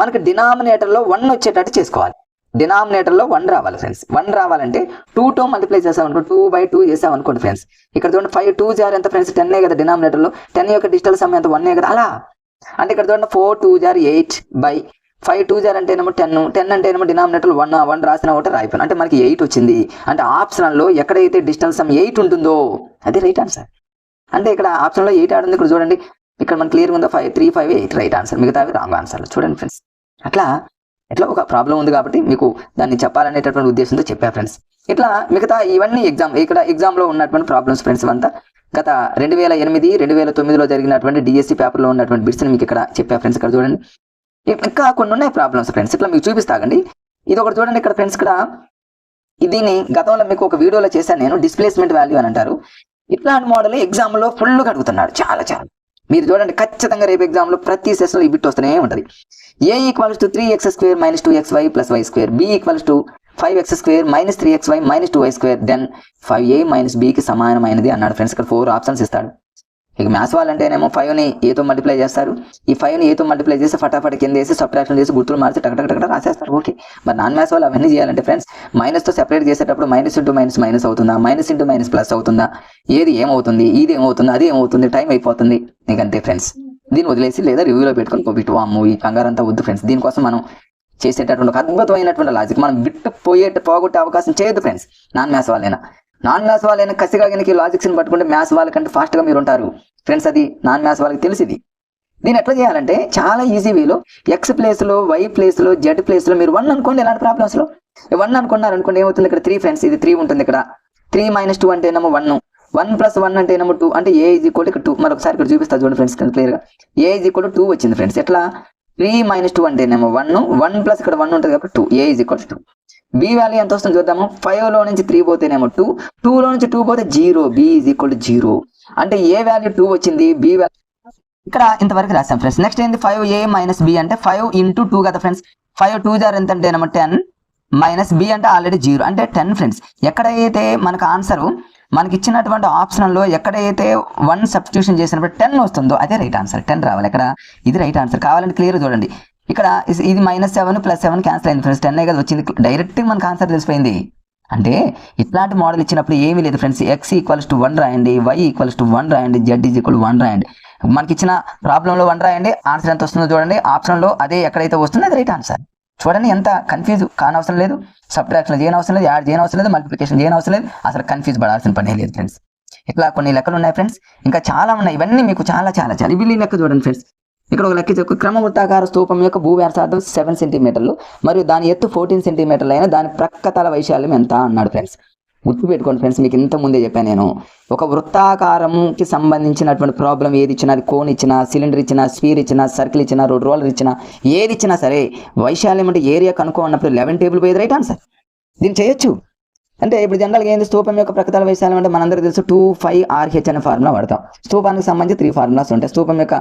మనకి డినామినేటర్లో 1 వచ్చేటట్టు చేసుకోవాలి. డినామినేటర్లో 1 రావాలి ఫ్రెండ్స్. 1 రావాలంటే 2తో మల్టిప్లై చేసాం అనుకో, 2/2 చేసాం అనుకోండి ఫ్రెండ్స్. ఇక్కడ చూడండి 5 2 జార్ ఎంత ఫ్రెండ్స్ 10 కదా డినామినేటర్లో. 10 యొక్క డిజిటల్ సమ్ ఎంత 1 కదా అలా. అంటే ఇక్కడ చూడండి 4 2 జార్ 8/5 2 జార్ అంటే 10 అంటే డినామినేటర్ 1 రాసిన ఒకటి రాయిపోయిన అంటే మనకి 8 వచ్చింది. అంటే ఆప్షన్లో ఎక్కడైతే డిజిటల్ సమ్ 8 ఉంటుందో అది రైట్ ఆన్సర్. అంటే ఇక్కడ ఆప్షన్లో 8 ఆడుంది. ఇక్కడ చూడండి ఇక్కడ మనకి క్లియర్గా ఉందో 5 3 5 8 రైట్ ఆన్సర్, మిగతావి రాంగ్ ఆన్సర్. చూడండి ఫ్రెండ్స్, ఇట్లా ఒక ప్రాబ్లం ఉంది కాబట్టి మీకు దాన్ని చెప్పాలనేటటువంటి ఉద్దేశంతో చెప్పా ఫ్రెండ్స్. ఇట్లా మిగతా ఇవన్నీ ఎగ్జామ్లో ఉన్నటువంటి ప్రాబ్లమ్స్ ఫ్రెండ్స్ అంతా గత 2008 2009లో జరిగినటువంటి డిఎస్సి పేపర్లో ఉన్నటువంటి బిట్స్ని మీకు ఇక్కడ చెప్పా ఫ్రెండ్స్. ఇక్కడ చూడండి ఇంకా కొన్ని ఉన్నాయి ప్రాబ్లమ్స్ ఫ్రెండ్స్, ఇట్లా మీకు చూపిస్తాగండి. ఇది ఒకటి చూడండి ఇక్కడ ఫ్రెండ్స్. ఇక్కడ దీన్ని గతంలో మీకు ఒక వీడియోలో చేశాను నేను, డిస్ప్లేస్మెంట్ వాల్యూ అని అంటారు. ఇట్లాంటి మోడల్ ఎగ్జామ్లో ఫుల్గా అడుగుతున్నాడు చాలా. మీరు చూడండి ఖచ్చితంగా రేపు ఎగ్జామ్లో ప్రతి సెషన్లో ఈ బిట్ వస్తూనే ఉంటుంది. A = 3x² - 2xy + y², B = 5x² - 3xy - 2y², then 5a - b కి సమానమైనది అన్నాడు ఫ్రెండ్స్. ఇక్కడ 4 ఆప్షన్స్ ఇస్తాడు. ఇక మ్యాథ్స్ వాళ్ళంటేనేమో 5ని ఏతో మల్టిప్లై చేస్తారు. ఈ 5ని ఏతో మల్టిప్లై చేసి ఫటాఫట్ కింద వేసి సబ్ట్రాక్షన్ చేసి గుర్తులు మార్చి టక్ రాసేస్తారు. ఓకే, మరి నాన్ మ్యాథ్స్ వాళ్ళు అవన్నీ చేయాలంటే ఫ్రెండ్స్ మైనస్తో సెపరేట్ చేసేటప్పుడు -*−* అవుతుందా, -*−+ అవుతుందా, ఏది ఏమవుతుంది, ఇది ఏమవుతుంది, అది ఏమవుతుంది, టైం అయిపోతుంది నీకు అంతే ఫ్రెండ్స్. దీన్ని వదిలేసి లేదా రివ్యూలో పెట్టుకొని బిట్టు ఈ కంగారంతా వద్దు ఫ్రెండ్స్. దీనికోసం మనం చేసేటటువంటి ఒక అద్భుతమైనటువంటి లాజిక్, మనం బిట్టు పోగొట్టే అవకాశం చేయొద్దు ఫ్రెండ్స్. నాన్ మ్యాథ్స్ వాళ్ళైనా కసిగా కనుక లాజిక్స్ని పట్టుకుంటే మ్యాథ్స్ వాళ్ళకంటే ఫాస్ట్గా మీరు ఉంటారు ఫ్రెండ్స్. అది నాన్ మ్యాథ్స్ వాళ్ళకి తెలిసింది. దీన్ని ఎట్లా చేయాలంటే చాలా ఈజీ వేలో ఎక్స్ ప్లేస్లో వై ప్లేస్లో జెడ్ ప్లేస్లో మీరు 1 అనుకోండి. ఎలాంటి ప్రాబ్లమ్స్లో 1 అనుకున్నారనుకోండి ఏమవుతుంది, ఇక్కడ 3 ఫ్రెండ్స్, ఇది 3 ఉంటుంది. ఇక్కడ 3 - 2 అంటే 1, 1 + 1 అంటే 2, అంటే A = 2. మరొకసారి ఇక్కడ చూపిస్తా చూడండి ఫ్రెండ్స్ క్లియర్గా. A = 2 వచ్చింది ఫ్రెండ్స్. ఎట్లా 3 - 2 అంటే 1 ప్లస్ ఇక్కడ 1 ఉంటుంది కాబట్టి 2, A = 2. B వాల్యూ ఎంత వస్తుంది చూద్దాము. 5లో నుంచి 3 పోతే 2, 2లో నుంచి 2 పోతే 0, B = 0. అంటే A వాల్యూ 2 వచ్చింది, B వాల్యూ ఇక్కడ ఇంతవరకు రాసాం ఫ్రెండ్స్. నెక్స్ట్ ఏంది 5a - b అంటే 5 × 2 కదా ఫ్రెండ్స్. 5 2 జార్ ఎంత అంటే 10 మైనస్ b అంటే ఆల్రెడీ 0 అంటే 10 ఫ్రెండ్స్. ఎక్కడైతే మనకు ఆన్సరు మనకి ఇచ్చినటువంటి ఆప్షన్లో ఎక్కడైతే 1 సబ్స్టిట్యూషన్ చేసినప్పుడు 10 వస్తుందో అదే రైట్ ఆన్సర్. 10 రావాలి ఇక్కడ, ఇది రైట్ ఆన్సర్. కావాలంటే క్లియర్ చూడండి. ఇక్కడ ఇది -7 + 7 క్యాన్సిల్ అయింది ఫ్రెండ్స్. 10 కదా వచ్చింది. డైరెక్ట్గా మనకు ఆన్సర్ తెలిసిపోయింది. అంటే ఇట్లాంటి మోడల్ ఇచ్చినప్పుడు ఏమీ లేదు ఫ్రెండ్స్. x = 1 రాయండి, y = 1 రాయండి, z = 1 రాయండి. మనకి ఇచ్చిన ప్రాబ్లంలో 1 రాయండి, ఆన్సర్ ఎంత వస్తుందో చూడండి. ఆప్షన్లో అదే ఎక్కడైతే వస్తుందో అది రైట్ ఆన్సర్. చూడండి ఎంత కన్ఫ్యూజ్ కానవసరం లేదు, సబ్ట్రాక్షన్ చేయనవసరం లేదు, యాడ్ చేయనవసరం లేదు, మల్టిప్లికేషన్ చేయనవసరం లేదు, అసలు కన్ఫ్యూజ్ పడాల్సిన పని లేదు ఫ్రెండ్స్. ఇట్లా కొన్ని లెక్కలు ఉన్నాయి ఫ్రెండ్స్, ఇంకా చాలా ఉన్నాయి. ఇవన్నీ మీకు చాలా ఇవి లెక్క చూడండి ఫ్రెండ్స్. ఇక్కడ ఒక లెక్క చెప్పు. క్రమ వృత్తాకార స్తూపం యొక్క భూ వ్యాసార్థం 7 సెంటీమీటర్లు మరియు దాని ఎత్తు 14 సెంటీమీటర్లు అయినా దాని ప్రక్కతల వైశాల్యం ఎంత అన్నాడు ఫ్రెండ్స్. గుర్తుపెట్టుకోండి ఫ్రెండ్స్, మీకు ఇంత ముందే చెప్పాను నేను. ఒక వృత్తాకారంకి సంబంధించినటువంటి ప్రాబ్లం ఏది ఇచ్చినా, అది కోన్ ఇచ్చినా, సిలిండర్ ఇచ్చినా, స్ఫీర్ ఇచ్చినా, సర్కిల్ ఇచ్చినా, రోలర్ ఇచ్చినా, ఏది ఇచ్చినా సరే వైశాల్యం అంటే ఏరియా కనుక్కో అన్నప్పుడు 11 టేబుల్ పోయేది రైట్ ఆన్సర్. దీన్ని చేయొచ్చు. అంటే ఇప్పుడు జనరల్గా ఏంది, స్తూపం యొక్క ప్రక్కతల వైశాల్యం అంటే మనందరికీ తెలుసు 2πr/h అనే ఫార్ములా వాడతాం. స్తూపానికి సంబంధించి 3 ఫార్ములాస్ ఉంటాయి. స్తూపం యొక్క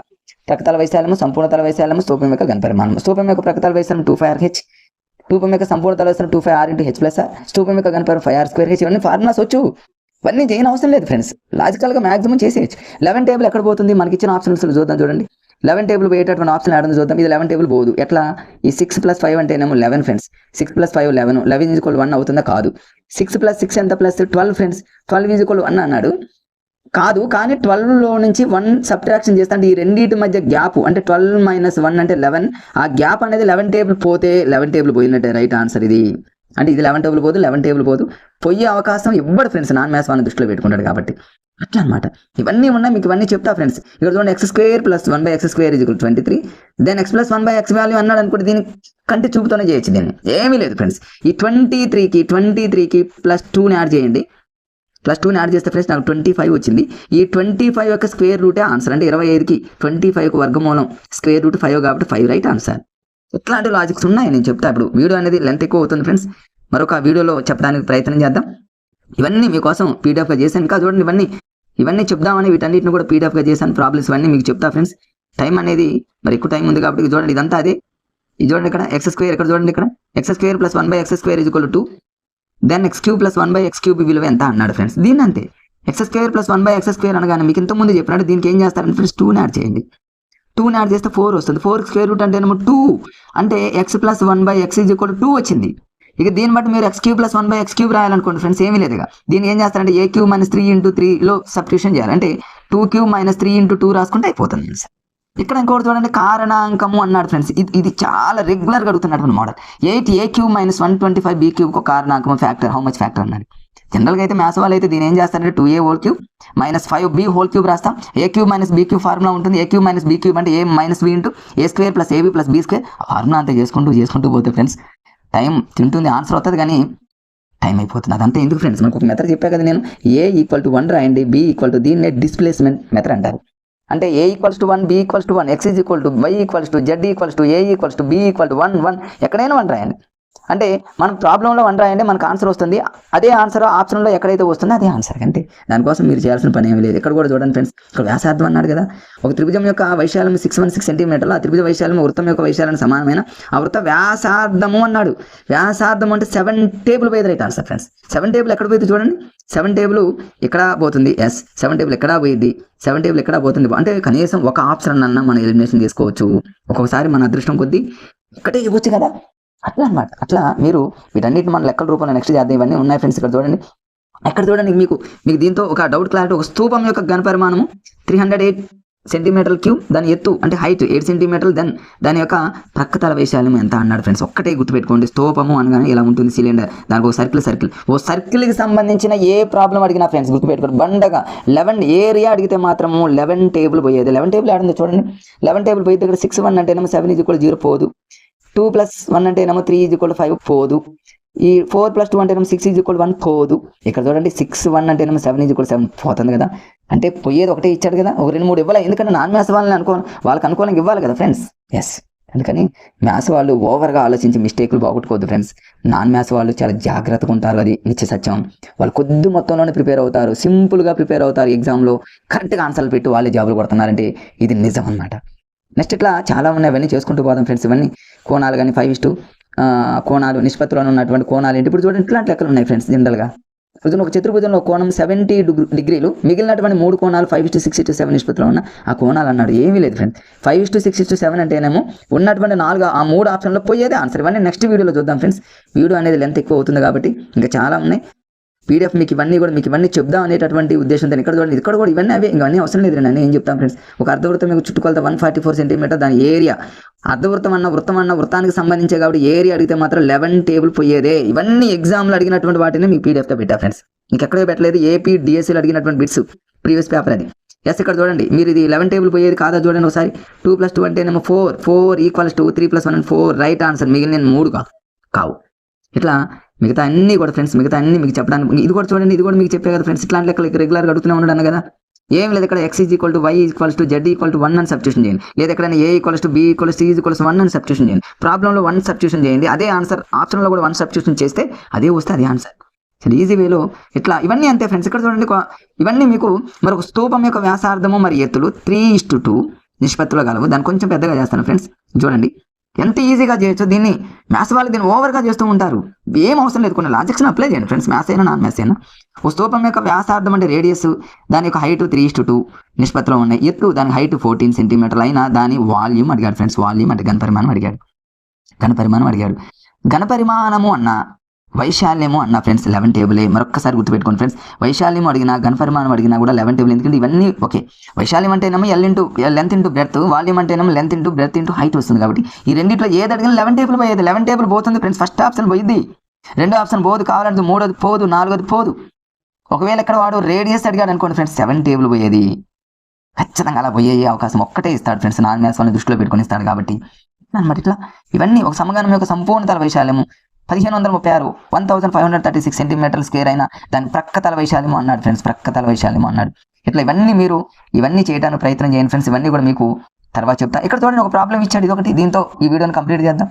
ప్రక్కతల వైశాల్యము, సంపూర్ణ తల వైశాల్యము, స్తూపం యొక్క ఘనపరిమాణం. స్తూపం యొక్క ప్రక్కతల వైశాల్యం 2πr/h, స్తూపం యొక్క సంపూర్ణ తల వైశాల్యం 2πr/h+r, స్తూపం యొక్క ఘనపరిమాణం 5r²h. ఇవన్నీ ఫార్ములాస్ వచ్చు, ఇవన్నీ చేయని అవసరం లేదు ఫ్రెండ్స్. లాజికల్గా మాక్సిమం చేసేయచ్చు. 11 టేబుల్ ఎక్కడ పోతుంది, మనకి ఇచ్చిన ఆప్షన్స్ చూద్దాం చూడండి. 11 టేబుల్ పోయేటటువంటి ఆప్షన్ ఆడని చూద్దాం. ఇది 11 టేబుల్ పోదు. ఎట్లా, ఈ 6 + 5 అంటేనేమో 11 ఫ్రెండ్స్. 6 + 5 11. 11 = 1 అవుతుందా? కాదు. 6 + 6 ఎంత, ప్లస్ 12 ఫ్రెండ్స్. 12 = 1 అన్నాడు. కాదు, కానీ 12లో నుంచి 1 సబ్ట్రాక్షన్ చేస్తే అంటే ఈ రెండింటి మధ్య గ్యాప్ అంటే 12 - 1 అంటే 11. ఆ గ్యాప్ అనేది 11 టేబుల్ పోతే 11 టేబుల్ పోయినట్టే రైట్ ఆన్సర్ ఇది. అంటే ఇది 11 టేబుల్ పోదు, 11 టేబుల్ పోదు. పోయే అవకాశం ఇవ్వడు ఫ్రెండ్స్, నాన్ మ్యాథ్స్ వాళ్ళని దృష్టిలో పెట్టుకుంటాడు కాబట్టి. అట్లా అనమాట. ఇవన్నీ ఉన్నాయి, మీకు ఇవన్నీ చెప్తా ఫ్రెండ్స్. ఇక్కడ చూడండి, x² + 1/x² = 23. Then x + 1/x value అన్నాడు అనుకోండి, దీని కంటి చూపుతోనే చేయొచ్చు. దీన్ని ఏమీ లేదు ఫ్రెండ్స్. ఈ 23కి +2ని యాడ్ చేయండి. +2ని యాడ్ చేస్తే ఫ్రెండ్స్ నాకు 25 వచ్చింది. ఈ 25 యొక్క స్క్వేర్ రూటే ఆన్సర్. అంటే 25కి 25కు వర్గమూలం స్క్వేర్ రూట్ 5 కాబట్టి 5 రైట్ ఆన్సర్. ఇట్లాంటి లాజిక్స్ ఉన్నాయి, నేను చెప్తా. ఇప్పుడు వీడియో అనేది లెంత్ ఎక్కువ అవుతుంది ఫ్రెండ్స్, మరొక వీడియోలో చెప్పడానికి ప్రయత్నం చేద్దాం. ఇవన్నీ మీకోసం పీడిఎఫ్గా చేశాను. ఇంకా చూడండి, ఇవన్నీ చెప్దామని వీటన్నిటిని కూడా పీడిఎఫ్గా చేశాను. ప్రాబ్లమ్స్ ఇవన్నీ మీకు చెప్తా ఫ్రెండ్స్. టైం అనేది మరి ఎక్కువ టైం ఉంది కాబట్టి చూడండి, ఇదంతా అదే. ఇది చూడండి, ఇక్కడ x², ఇక్కడ చూడండి, ఇక్కడ x² + 1/x² = 2. Then x³ + 1/x³ విలువ ఎంత అన్నాడు ఫ్రెండ్స్. దీన్ని అంతే, x² + 1/x² అనగానే మీకు ఇంతకుముందు చెప్పినట్టు దీనికి ఏం చేస్తారంటే ఫ్రెండ్స్ 2ని యాడ్ చేయండి. 2ని యాడ్ చేస్తే 4 వస్తుంది. 4కి స్క్వేర్ రూట్ అంటే 2 అంటే x + 1/x = 2 వచ్చింది. ఇక దీన్ని బట్టి మీరు x³ + 1/x³ రాయాలనుకోండి ఫ్రెండ్స్, ఏమీ లేదు. దీన్ని ఏం చేస్తారంటే a³ - 3 × 3లో సబ్స్టిట్యూషన్ చేయాలి. అంటే 2³ - 3 × 2 రాసుకుంటే అయిపోతుంది. ఇక్కడ ఇంకోటి చూడండి, కారణాంకము అన్నాడు ఫ్రెండ్స్. ఇది చాలా రెగ్యులర్గా అడుగుతున్నటువంటి మోడల్. 8a³ - 125b³ ఒక కారణాంకము ఫ్యాక్టర్. హౌ మచ్ ఫ్యాక్టర్ అన్నాడు. జనరల్గా అయితే మ్యాథ్స్ వాళ్ళు అయితే దీని ఏం చేస్తారంటే 2a³ - 5b³ రాస్తాం. a³ - b³ ఫార్ములా ఉంటుంది. a³ - b³ అంటే a - b × a² + ab + b². ఆ ఫార్ములా అంతా చేసుకుంటూ పోతే ఫ్రెండ్స్ టైం తింటుంది, ఆన్సర్ వస్తుంది, కానీ టైం అయిపోతుంది. అదంతా ఎందుకు ఫ్రెండ్స్, మనకు ఒక మెథడ్ చెప్పా కదా నేను. a = 1 రాయండి, b = దీన్నే డిస్ప్లేస్మెంట్ మెథడ్ అంటారు. అంటే a = 1, b = 1, x = y = z a = b = 1 1 ఎక్కడైనా 1 రాయండి. అంటే మనం ప్రాబ్లంలో 1 రాయండి, మనకు ఆన్సర్ వస్తుంది. అదే ఆన్సర్ ఆప్షన్లో ఎక్కడైతే వస్తుందో అదే ఆన్సర్. అంతే, దానికోసం మీరు చేయాల్సిన పని ఏమీ లేదు. ఇక్కడ కూడా చూడండి ఫ్రెండ్స్, ఇక్కడ వ్యాసార్థం అన్నాడు కదా. ఒక త్రిభుజం యొక్క వైశాల్యం 616 సెంటీమీటర్లు. ఆ త్రిభుజ వైశాల్యం వృత్తం యొక్క వైశాల్యం సమానమైన ఆ వృత్త వ్యాసార్థము అన్నాడు. వ్యాసార్థం అంటే 7 టేబుల్ పోయేది రైట్ ఆన్సర్ ఫ్రెండ్స్. 7 టేబుల్ ఎక్కడ పోయింది చూడండి. 7 టేబుల్ ఇక్కడ పోతుంది, 7 టేబుల్ ఎక్కడ పోయింది, 7 టేబుల్ ఎక్కడ పోతుంది. అంటే కనీసం ఒక ఆప్షన్ అన్నా మనం ఎలిమినేషన్ చేసుకోవచ్చు. ఒక్కొక్కసారి మన అదృష్టం కొద్దీ ఇక్కడే ఇవ్వచ్చు కదా. అట్లా అనమాట. అట్లా మీరు వీటన్నిటిని మన లెక్కల రూపంలో నెక్స్ట్ చేద్దాం. ఇవన్నీ ఉన్నాయి ఫ్రెండ్స్. ఇక్కడ చూడండి, ఎక్కడ చూడండి, మీకు దీంతో ఒక డౌట్ క్లారిటీ. ఒక స్తూపం యొక్క ఘనపరిమాణము 308 సెంటీమీటర్ల3, దాని ఎత్తు అంటే హైట్ 8 సెంటీమీటర్లు. దెన్ దాని యొక్క ప్రక్కతల వైశాల్యం ఎంత అన్నాడు ఫ్రెండ్స్. ఒక్కటే గుర్తుపెట్టుకోండి, స్తూపము అనగానే ఇలా ఉంటుంది సిలిండర్, దానికి ఒక సర్కిల్కి సంబంధించిన ఏ ప్రాబ్లం అడిగినా ఫ్రెండ్స్ గుర్తుపెట్టుకోండి. బండగా 11 ఏరియా అడిగితే మాత్రము 11 టేబుల్ పోయేది. 11 టేబుల్ ఆడింది చూడండి. 11 టేబుల్ పోయేది. ఇక్కడ 6 1 అంటేనేమో 7 = 0 పోదు. 2 + 1 అంటేనేమో 3 = 5 పోదు. ఈ 4 + 2 అంటేనేమో 6 = 1 పోదు. ఇక్కడ చూడండి 6 1 అంటేనేమో 7 = 7 పోతుంది కదా. అంటే పోయేది ఒకటే ఇచ్చాడు కదా, ఒక 2 3 ఇవ్వాలి. ఎందుకంటే నాన్ మ్యాథ్స్ వాళ్ళకి అనుకూలంగా ఇవ్వాలి కదా ఫ్రెండ్స్. ఎస్, అందుకని మ్యాథ్స్ వాళ్ళు ఓవర్గా ఆలోచించి మిస్టేక్లు బాగొట్టుకోవద్దు ఫ్రెండ్స్. నాన్ మ్యాథ్స్ వాళ్ళు చాలా జాగ్రత్తగా ఉంటారు, అది నిత్య సత్యం. వాళ్ళు కొద్ది మొత్తంలోనే ప్రిపేర్ అవుతారు, సింపుల్గా ప్రిపేర్ అవుతారు. ఎగ్జామ్లో కరెక్ట్గా ఆన్సర్లు పెట్టి వాళ్ళే జాబులు కొడుతున్నారంటే ఇది నిజం అన్నమాట. నెక్స్ట్ ఇట్లా చాలా ఉన్నాయి, అవన్నీ చేసుకుంటూ పోదాం ఫ్రెండ్స్. ఇవన్నీ కోణాలు కానీ 5 కోణాలు, నిష్పత్తిలో ఉన్నటువంటి కోణాలు ఏంటి. ఇప్పుడు చూడండి, ఇట్లాంటి లెక్కలు ఉన్నాయి ఫ్రెండ్స్. జనరల్గా ఇప్పుడు ఒక చతుర్భుజంలో కోణం 70 డిగ్రీలు, మిగిలినటువంటి 3 కోణాలు 5:6:7 నిష్పత్తిలో ఉన్న ఆ కోణాలు అన్నాడు. ఏమీ లేదు ఫ్రెండ్స్. 5:6:7 అంటేనేమో ఉన్నటువంటి 4 ఆ 3 ఆప్షన్లో పోయేదే ఆన్సర్. ఇవన్నీ నెక్స్ట్ వీడియోలో చూద్దాం ఫ్రెండ్స్. వీడియో అనేది లెంత్ ఎక్కువ అవుతుంది కాబట్టి ఇంకా చాలా ఉన్నాయి. పీడిఎఫ్ మీకు ఇవన్నీ చెప్దాం అనేటటువంటి ఉద్దేశంతో ఇక్కడ కూడా ఇవన్నీ అవసరం లేదు. నేను ఏం చెప్తాను ఫ్రెండ్స్, ఒక అర్ధవృత్తం మీకు చుట్టుకొలత 144 సెంటీమీటర్, దాని ఏరియా అర్ధవృత్తం అన్న వృత్తానికి సంబంధించే కాబట్టి ఏరియా అడిగితే మాత్రం 11 టేబుల్ పోయేదే. ఇవన్నీ ఎగ్జామ్లో అడిగినటువంటి వాటిని మీకు పీడిఎఫ్తో పెట్టా ఫ్రెండ్స్. ఇంకెక్కడే పెట్టలేదు. ఏపీ డిఎస్సీలో అడిగినటువంటి బిట్స్ ప్రీవియస్ పేపర్ అది. ఎస్ ఇక్కడ చూడండి మీరు ఇది 11 టేబుల్ పోయేది కాదా చూడండి ఒకసారి. 2 + 2 అంటేనేమో 4, 4 = 2, 3 + 1 and 4 రైట్ ఆన్సర్. మిగిలిన 3 కావు. ఇట్లా మిగతా అన్ని కూడా ఫ్రెండ్స్, మిగతా అన్ని మీకు చెప్పడానికి, ఇది కూడా చూడండి, ఇది కూడా మీకు చెప్పే కదా ఫ్రెండ్స్. ఇట్లాంటి లెక్కలు రెగ్యులర్గా అడుగుతూనే ఉన్నాను కదా. ఏం లేదు ఇక్కడ x = y = z = 1 అని సబ్స్టిట్యూషన్ చేయండి. లేదా ఎక్కడైనా a = b = c = 1 అని సబ్స్టిట్యూషన్ చేయండి. ప్రాబ్లంలో 1 సబ్స్టిట్యూషన్ చేయండి, అదే ఆన్సర్. ఆప్షన్లో కూడా 1 సబ్స్టిట్యూషన్ చేస్తే అదే వస్తే అదే ఆన్సర్. ఈజీ వేలో ఇట్లా ఇవన్నీ అంతే ఫ్రెండ్స్. ఇక్కడ చూడండి ఇవన్నీ మీకు మరొక స్తూపం యొక్క వ్యాసార్థము మరి ఎత్తులు 3:2 నిష్పత్తిలో కలవు. దాన్ని కొంచెం పెద్దగా చేస్తాను ఫ్రెండ్స్. చూడండి ఎంత ఈజీగా చేయొచ్చు. దీన్ని మ్యాథ్స్ వాళ్ళు దీన్ని ఓవర్గా చేస్తూ ఉంటారు. ఏం అవసరం లేదు, కొన్ని లాజిక్స్ని అప్లై చేయండి ఫ్రెండ్స్. మ్యాథ్స్ అయినా నాన్ మ్యాథ్స్ అయినా. ఓ స్తూపం యొక్క వ్యాసార్థం అంటే రేడియస్, దాని యొక్క హైట్ 3:2 నిష్పత్తిలో ఉన్నాయి. ఎత్తు దాని హైట్ 14 సెంటీమీటర్లు అయినా దాని వాల్యూమ్ అడిగాడు ఫ్రెండ్స్. వాల్యూమ్ అంటే ఘనపరిమాణం అడిగాడు. ఘనపరిమాణము అన్న వైశాల్యము అన్న ఫ్రెండ్స్ 11 టేబులే. మరొక్కసారి గుర్తుపెట్టుకోండి ఫ్రెండ్స్. వైశాల్యం అడిగినా ఘనపరిమాణం అడిగినా కూడా 11 టేబుల్. ఎందుకంటే ఇవన్నీ ఓకే. వైశాల్యం అంటేనేమో లెంత్ ఇంటూ బ్రెడ్త్, వాల్యూమ్ అంటేనేమో length into breadth into height వస్తుంది. కాబట్టి ఈ రెండిట్లో ఏది అడిగినా 11 టేబుల్ పోయేది. 11 టేబుల్ పోతుంది ఫ్రెండ్స్. ఫస్ట్ ఆప్షన్ పోయింది, రెండో ఆప్షన్ పోదు, కావాలంటే మూడోది పోదు, నాలుగోది పోదు. ఒకవేళ ఇక్కడ వాడు రేడియస్ అడిగాడు అనుకోండి ఫ్రెండ్స్, 7 టేబుల్ పోయేది. ఖచ్చితంగా అలా పోయే అవకాశం ఒక్కటే ఇస్తాడు ఫ్రెండ్స్. నాన్ మ్యాథ్స్ వాళ్ళని దృష్టిలో పెట్టుకొని ఇస్తాడు. కాబట్టి అనమాట ఇట్లా ఇవన్నీ ఒక సమగణం యొక్క సంపూర్ణతల వైశాల్యము 1536 1536 సెంటీమీటర్ల స్క్వేర్ అయినా దాని ప్రక్కతల వైశాల్యము అన్నాడు ఫ్రెండ్స్. ప్రక్కతల వైశాల్యము అన్నాడు. ఇట్లా ఇవన్నీ చేయడానికి ప్రయత్నం చేయండి ఫ్రెండ్స్. ఇవన్నీ కూడా మీకు తర్వాత చెప్తా. ఇక్కడ చూడండి ఒక ప్రాబ్లం ఇచ్చాడు, ఇది ఒకటి. దీంతో ఈ వీడియోని కంప్లీట్ చేద్దాం.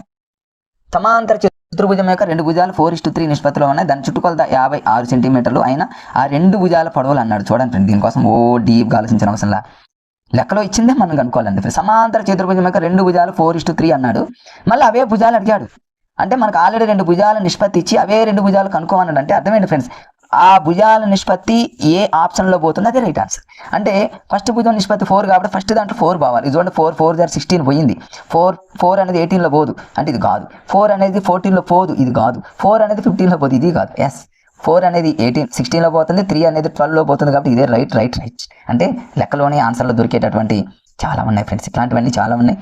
సమాంతర చతుర్భుజం యొక్క 2 భుజాలు 4:3 నిష్పత్తిలో ఉన్నాయి. దాని చుట్టుకొలత 56 సెంటీమీటర్లు అయినా ఆ 2 భుజాల పొడవులు అన్నాడు. చూడండి ఫ్రెండ్, దీనికోసం డీప్గా ఆలోచించిన అవసరంలా, లెక్కలో ఇచ్చిందే మనం కనుక్కోవాలండి. సమాంతర చతుర్భుజం యొక్క 2 భుజాలు 4:3 అన్నాడు. మళ్ళీ అవే భుజాలు అడిగాడు. అంటే మనకు ఆల్రెడీ 2 భుజాల నిష్పత్తి ఇచ్చి అవే 2 భుజాలు కనుక్కోమన్నాడు. అంటే అర్థమైంది ఫ్రెండ్స్, ఆ భుజాల నిష్పత్తి ఏ ఆప్షన్లో పోతుంది అదే రైట్ ఆన్సర్. అంటే ఫస్ట్ భుజం నిష్పత్తి 4 కాబట్టి ఫస్ట్ దాంట్లో 4 పోవాలి. ఇది చూడండి 4 4 16 పోయింది. 4 అనేది 18లో పోదు, అంటే ఇది కాదు. 4 అనేది 14లో పోదు, ఇది కాదు. 4 అనేది 15లో పోదు, ఇది కాదు. ఎస్, 4 అనేది 16లో పోతుంది, 3 అనేది 12లో పోతుంది. కాబట్టి ఇదే రైట్. అంటే లెక్కలోని ఆన్సర్లో దొరికేటటువంటి చాలా ఉన్నాయి ఫ్రెండ్స్. ఇట్లాంటివన్నీ చాలా ఉన్నాయి.